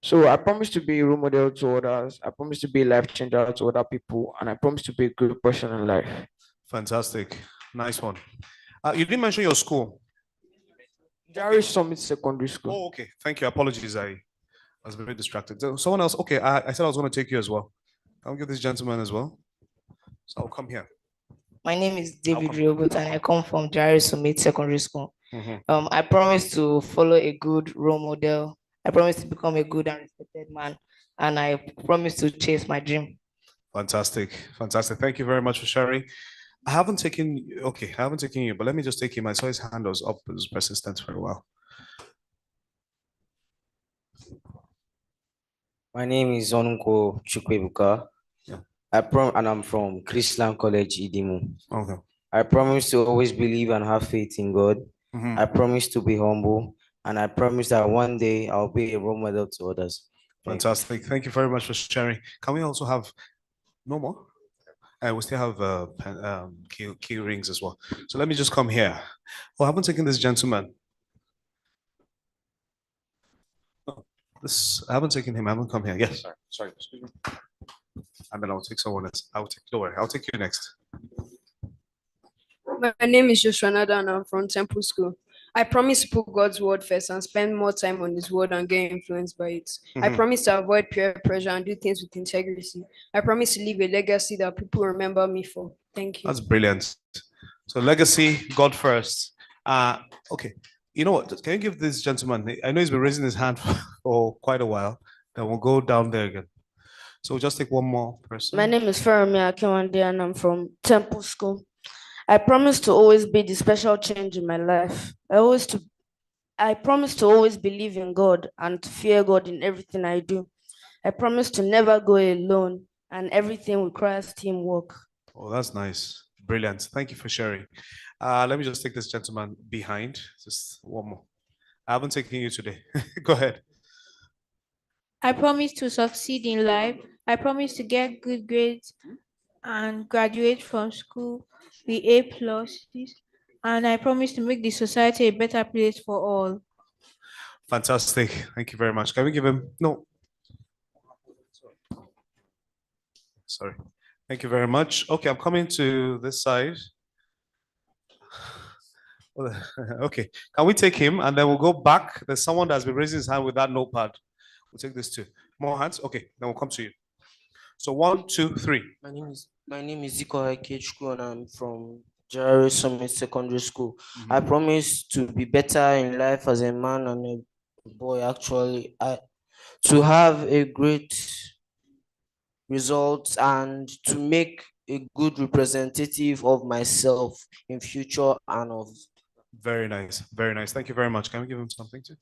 So I promise to be a role model to others. I promise to be a life changer to other people, and I promise to be a good person in life. Fantastic. Nice one. You didn't mention your school. Jerry Summit Secondary School. Oh, okay. Thank you. Apologies. I was very distracted. Someone else. Okay. I said I was going to take you as well. I'll give this gentleman as well. So I'll come here. My name is David Riobut and I come from Jerry Summit Secondary School. Mhm. I promise to follow a good role model. I promise to become a good and respected man. And I promise to chase my dream. Fantastic. Fantastic. Thank you very much for sharing. I haven't taken you, but let me just take him. I saw his hand was up, it was persistent for a while. My name is Onunko Chukwebuka. Yeah. And I'm from Christian College, Idimu. Okay. I promise to always believe and have faith in God. Mhm. I promise to be humble, and I promise that one day I'll be a role model to others. Fantastic. Thank you very much for sharing. Can we also have no more? We still have key rings as well. So let me just come here. Oh, I haven't taken this gentleman. Oh, I haven't taken him. I haven't come here. Yes. Sorry. Excuse me. And then I'll take someone else. Don't worry. I'll take you next. My name is Joshua Nada and I'm from Temple School. I promise to put God's word first and spend more time on his word and get influenced by it. I Mhm. promise to avoid peer pressure and do things with integrity. I promise to leave a legacy that people remember me for. Thank you. That's brilliant. So legacy, God first. Okay. You know what? Can you give this gentleman? I know he's been raising his hand for quite a while. Then we'll go down there again. So we'll just take one more person. My name is Fermi Akewande and I'm from Temple School. I promise to always be the special change in my life. I promise to always believe in God and to fear God in everything I do. I promise to never go alone and everything requires teamwork. Oh, that's nice. Brilliant. Thank you for sharing. Let me just take this gentleman behind. Just one more. I haven't taken you today. Go ahead. I promise to succeed in life. I promise to get good grades and graduate from school with A+. And I promise to make the society a better place for all. Fantastic. Thank you very much. Can we give him? No. Sorry. Thank you very much. Okay, I'm coming to this side. Okay. Can we take him and then we'll go back? There's someone that's been raising his hand with that notepad. We'll take this too. More hands? Okay, then we'll come to you. So 1, 2, 3. My name is Ziko Ikechukwu and I'm from Jerry Summit Secondary School. Mhm. I promise to be better in life as a man and a boy. Actually, to have a great result and to make a good representative of myself in future and of. Very nice. Very nice. Thank you very much. Can we give him something too?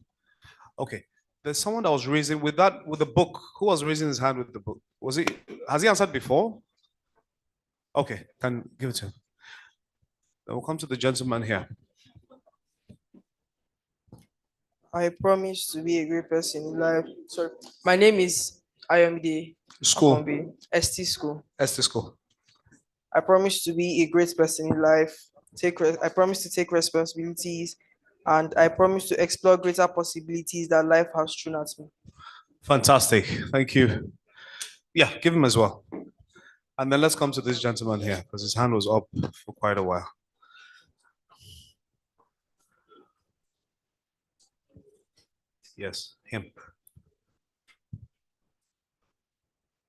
Okay. There's someone that was raising with the book. Who was raising his hand with the book? Has he answered before? Okay, can give it to him. Then we'll come to the gentleman here. I promise to be a great person in life. Sorry, my name is Ayomide. School. Akombi, ST School. ST School. I promise to be a great person in life. I promise to take responsibilities, and I promise to explore greater possibilities that life has thrown at me. Fantastic. Thank you. Yeah, give him as well. And then let's come to this gentleman here because his hand was up for quite a while. Yes, him.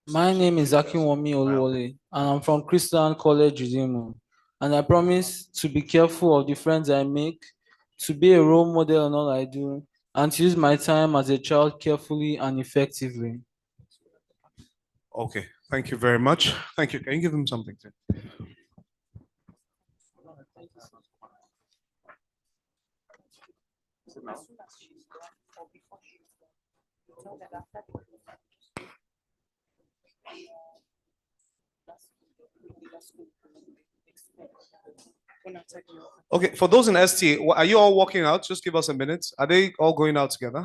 My name is Akinwumi Oluwole, and I'm from Christian College Redeemer. And I promise to be careful of the friends I make, to be a role model in all I do, and to use my time as a child carefully and effectively. Okay, thank you very much. Thank you. Can you give him something? Okay, for those in ST, are you all walking out? Just give us a minute. Are they all going out together?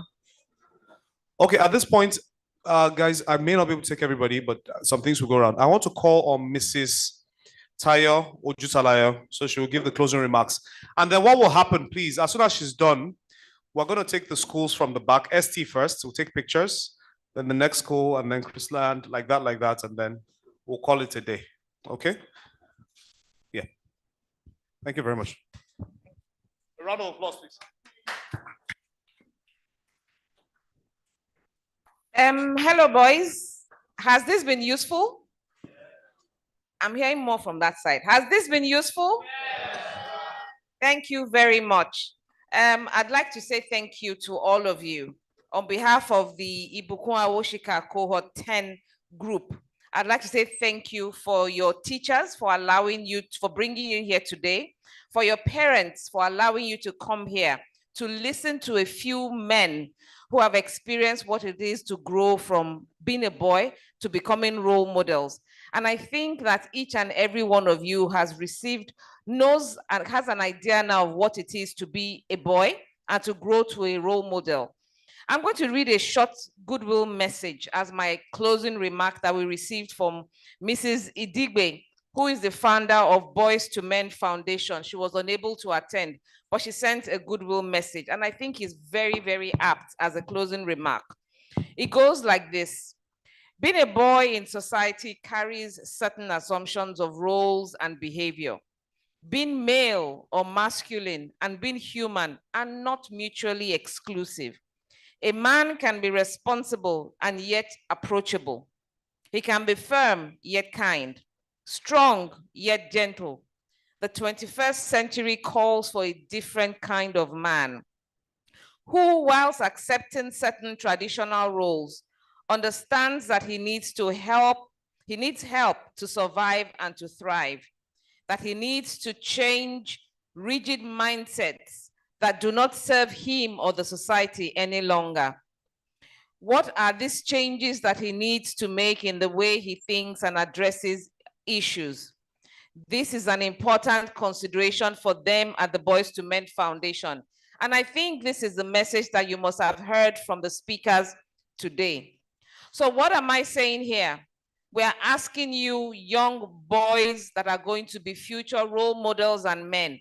Okay, at this point, guys, I may not be able to take everybody, but some things will go around. I want to call on Mrs. Tayo Ojutalaya, so she will give the closing remarks. And then what will happen, please, as soon as she's done, we're going to take the schools from the back. ST first, we'll take pictures, then the next school, and then Chrisland, like that, and then we'll call it a day. Okay? Yeah. Thank you very much. A round of applause, please. Hello, boys. Has this been useful? I'm hearing more from that side. Has this been useful? Thank you very much. I'd like to say thank you to all of you. On behalf of the Ibukun Awoshika Cohort 10 group, I'd like to say thank you for your teachers for bringing you here today, for your parents for allowing you to come here to listen to a few men who have experienced what it is to grow from being a boy to becoming role models. And I think that each and every one of you knows and has an idea now of what it is to be a boy and to grow to a role model. I'm going to read a short goodwill message as my closing remark that we received from Mrs. Idigbe, who is the founder of Boys to Men Foundation. She was unable to attend, but she sent a goodwill message, and I think it's very, very apt as a closing remark. It goes like this. Being a boy in society carries certain assumptions of roles and behavior. Being male or masculine and being human are not mutually exclusive. A man can be responsible and yet approachable. He can be firm yet kind, strong yet gentle. The 21st century calls for a different kind of man who, whilst accepting certain traditional roles, understands that he needs help to survive and to thrive, that he needs to change rigid mindsets that do not serve him or the society any longer. What are these changes that he needs to make in the way he thinks and addresses issues? This is an important consideration for them at the Boys to Men Foundation. And I think this is the message that you must have heard from the speakers today. So what am I saying here? We're asking you, young boys that are going to be future role models and men,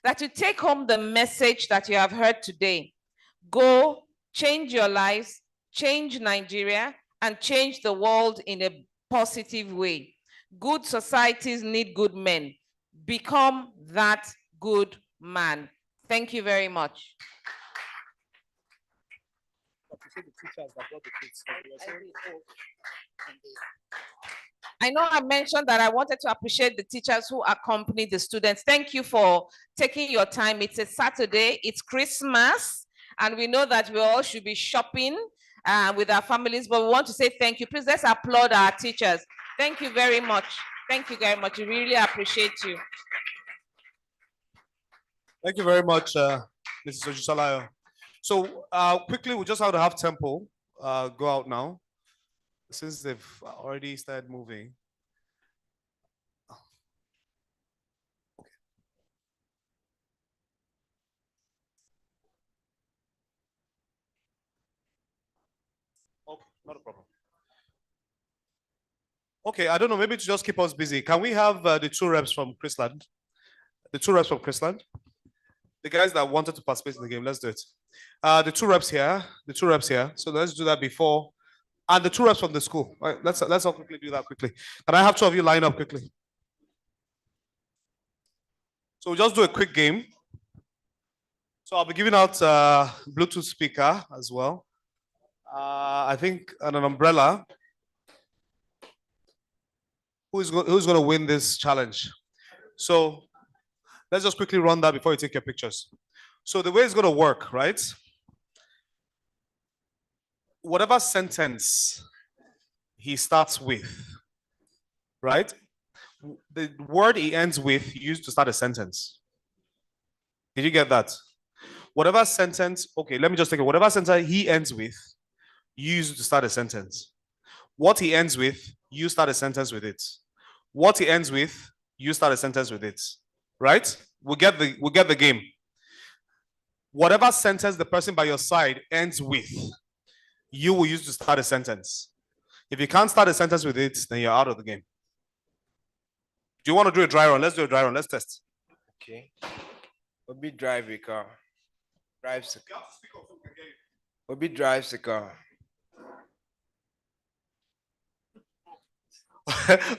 that you take home the message that you have heard today. Go change your lives, change Nigeria, and change the world in a positive way. Good societies need good men. Become that good man. Thank you very much. I know I mentioned that I wanted to appreciate the teachers who accompanied the students. Thank you for taking your time. It's a Saturday, it's Christmas, and we know that we all should be shopping with our families, but we want to say thank you. Please let's applaud our teachers. Thank you very much. Thank you very much. We really appreciate you. Thank you very much, Mrs. Ojutalaya. So quickly, we just have to have tempo go out now, since they've already started moving. Not a problem. Okay, I don't know, maybe to just keep us busy, can we have the two reps from Chrisland? The two reps from Chrisland? The guys that wanted to participate in the game, let's do it. The two reps here, So let's do that before. And the two reps from the school. All right, let's all quickly do that quickly. Can I have two of you line up quickly? So we'll just do a quick game. So I'll be giving out Bluetooth speaker as well. I think and an umbrella. Who's going to win this challenge? So let's just quickly run that before you take your pictures. So the way it's going to work, right? Whatever sentence he starts with, right? The word he ends with, you use to start a sentence. Did you get that? Whatever sentence, okay, let me just take it. Whatever sentence he ends with, you use to start a sentence. What he ends with, you start a sentence with it. What he ends with, you start a sentence with it. Right? We'll get the game. Whatever sentence the person by your side ends with, you will use to start a sentence. If you can't start a sentence with it, then you're out of the game. Do you want to do a dry run? Let's do a dry run. Let's test. Okay. Obi drive a car. Drives a car. Obi drives a car.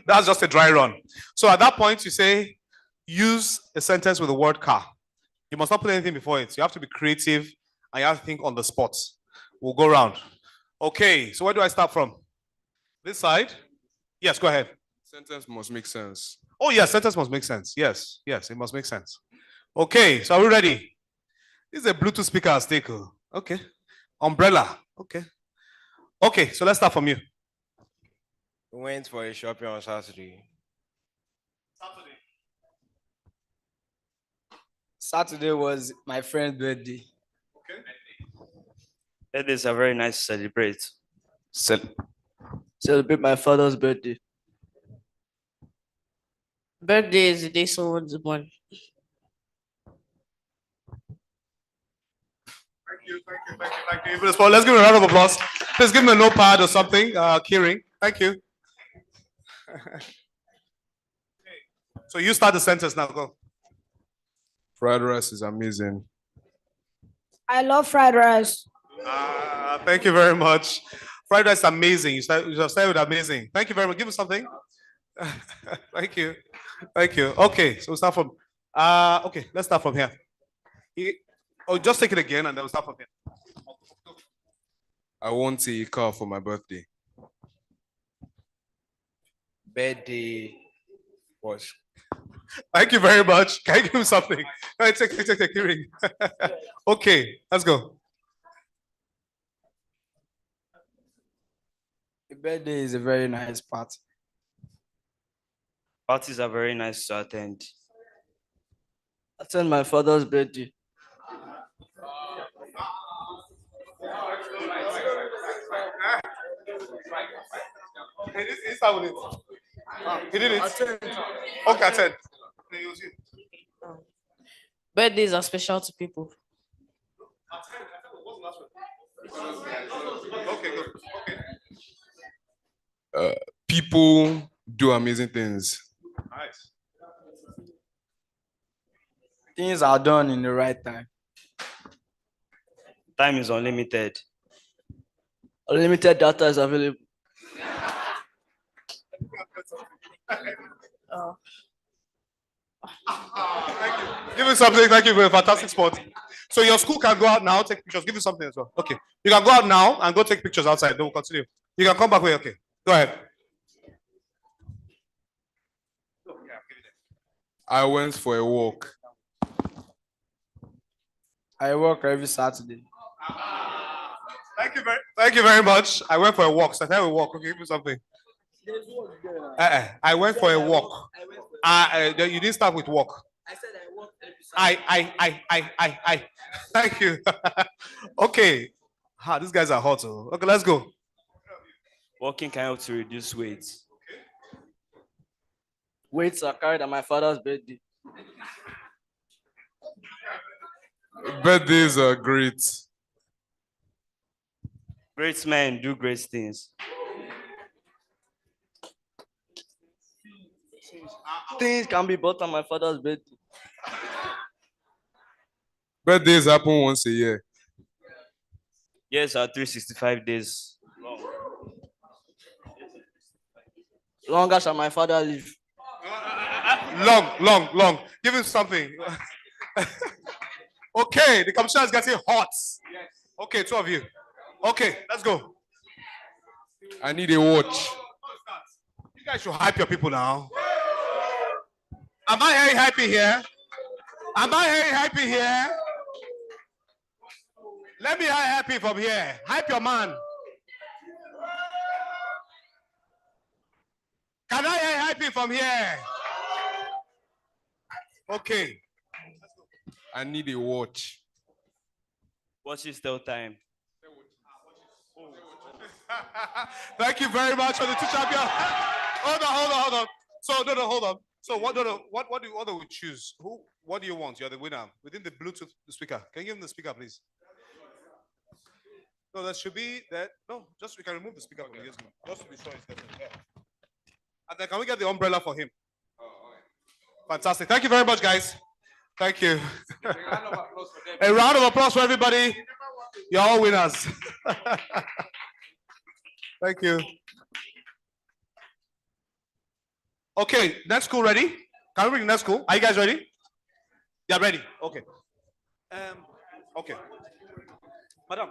That's just a dry run. So at that point, you say, use a sentence with the word car. You must not put anything before it. You have to be creative and you have to think on the spot. We'll go around. Okay, so where do I start from? This side? Yes, go ahead. Sentence must make sense. Oh, yes, sentence must make sense. Yes, it must make sense. Okay, so are we ready? This is a Bluetooth speaker at stake. Okay. Umbrella. Okay. Okay, so let's start from you. We went for a shopping on Saturday. Saturday was my friend's birthday. Okay. Birthdays are very nice to celebrate. Celebrate my father's birthday. Birthday is the day someone's born. Thank you. Let's give him a round of applause. Please give him a notepad or something, Kieran. Thank you. So you start the sentence now, go. Fried rice is amazing. I love fried rice. Thank you very much. Fried rice is amazing. You have started with amazing. Thank you very much. Give me something. Thank you. Okay, so we'll start from, okay, let's start from here. Just take it again and then we'll start from here. I want a car for my birthday. Birthday was. Thank you very much. Can you give him something? All right, take Kieran. Okay, let's go. The birthday is a very nice party. Parties are very nice to attend. Attend my father's birthday. He start with it. He did it. Okay, attend. Birthdays are special to people. Okay, good. Okay. People do amazing things. Nice. Things are done in the right time. Time is unlimited. Unlimited data is available. Thank you. Give me something. Thank you for a fantastic sport. So your school can go out now, take pictures. Give you something as well. Okay. You can go out now and go take pictures outside. Then we'll continue. You can come back with. Okay. Go ahead. I went for a walk. I walk every Saturday. Thank you very much. I went for a walk. So I will walk. Okay, give me something. I went for a walk. You didn't start with walk. I said I walk every I. Thank you. Okay. These guys are hot. Okay, let's go. Walking can help to reduce weight. Weights are carried on my father's birthday. Birthdays are great. Great men do great things. Things can be bought on my father's birthday. Birthdays happen once a year. Yes, 365 days. Longer shall my father live. Long. Give him something. Okay, the commissioner is getting hot. Okay, 2 of you. Okay, let's go. I need a watch. You guys should hype your people now. Am I hearing hypey here? Am I hearing hypey here? Let me hear happy from here. Hype your man. Can I hear happy from here? Okay. I need a watch. Watch is still time. Thank you very much for the 2 champions. Hold on. So hold on. So what do we choose? What do you want? You're the winner. Within the Bluetooth speaker. Can you give him the speaker, please? No, that should be that. No, just we can remove the speaker from the just to be sure it's there. And then can we get the umbrella for him? Fantastic. Thank you very much, guys. Thank you. A round of applause for everybody. You're all winners. Thank you. Okay, next school ready? Can we bring the next school? Are you guys ready? Yeah, ready. Okay. Okay. Madam.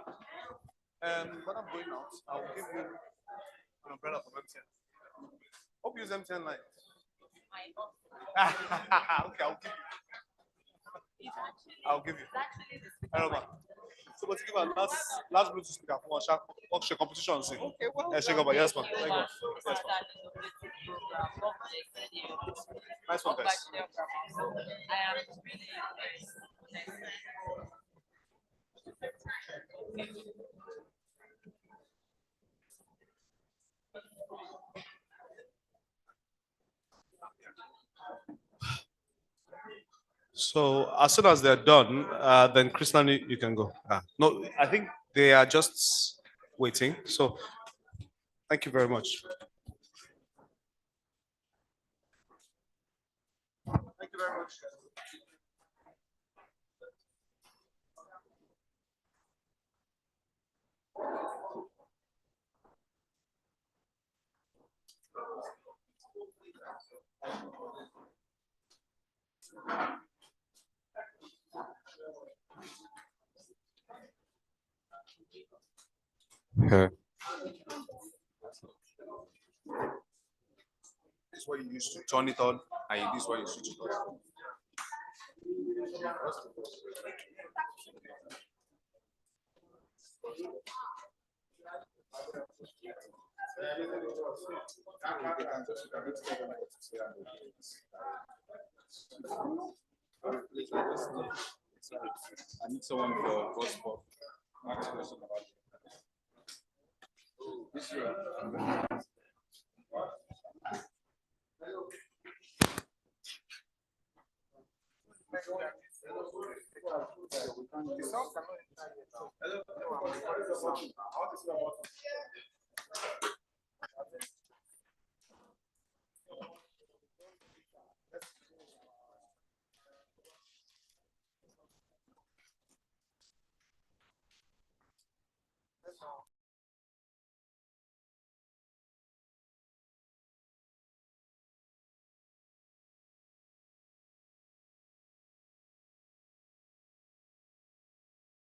When I'm going out, I'll give you an umbrella from MTN. Hope you use MTN line. Okay, I'll give you. I don't know. So, but give a last Bluetooth speaker for a competition. Okay, well. Yes, man. Thank you. Nice one, guys. So as soon as they're done, then Krishna, you can go. No, I think they are just waiting. So thank you very much. Thank you very much. Her. This is what you used to turn it on, and this is what you switch it on. I need someone for gospel.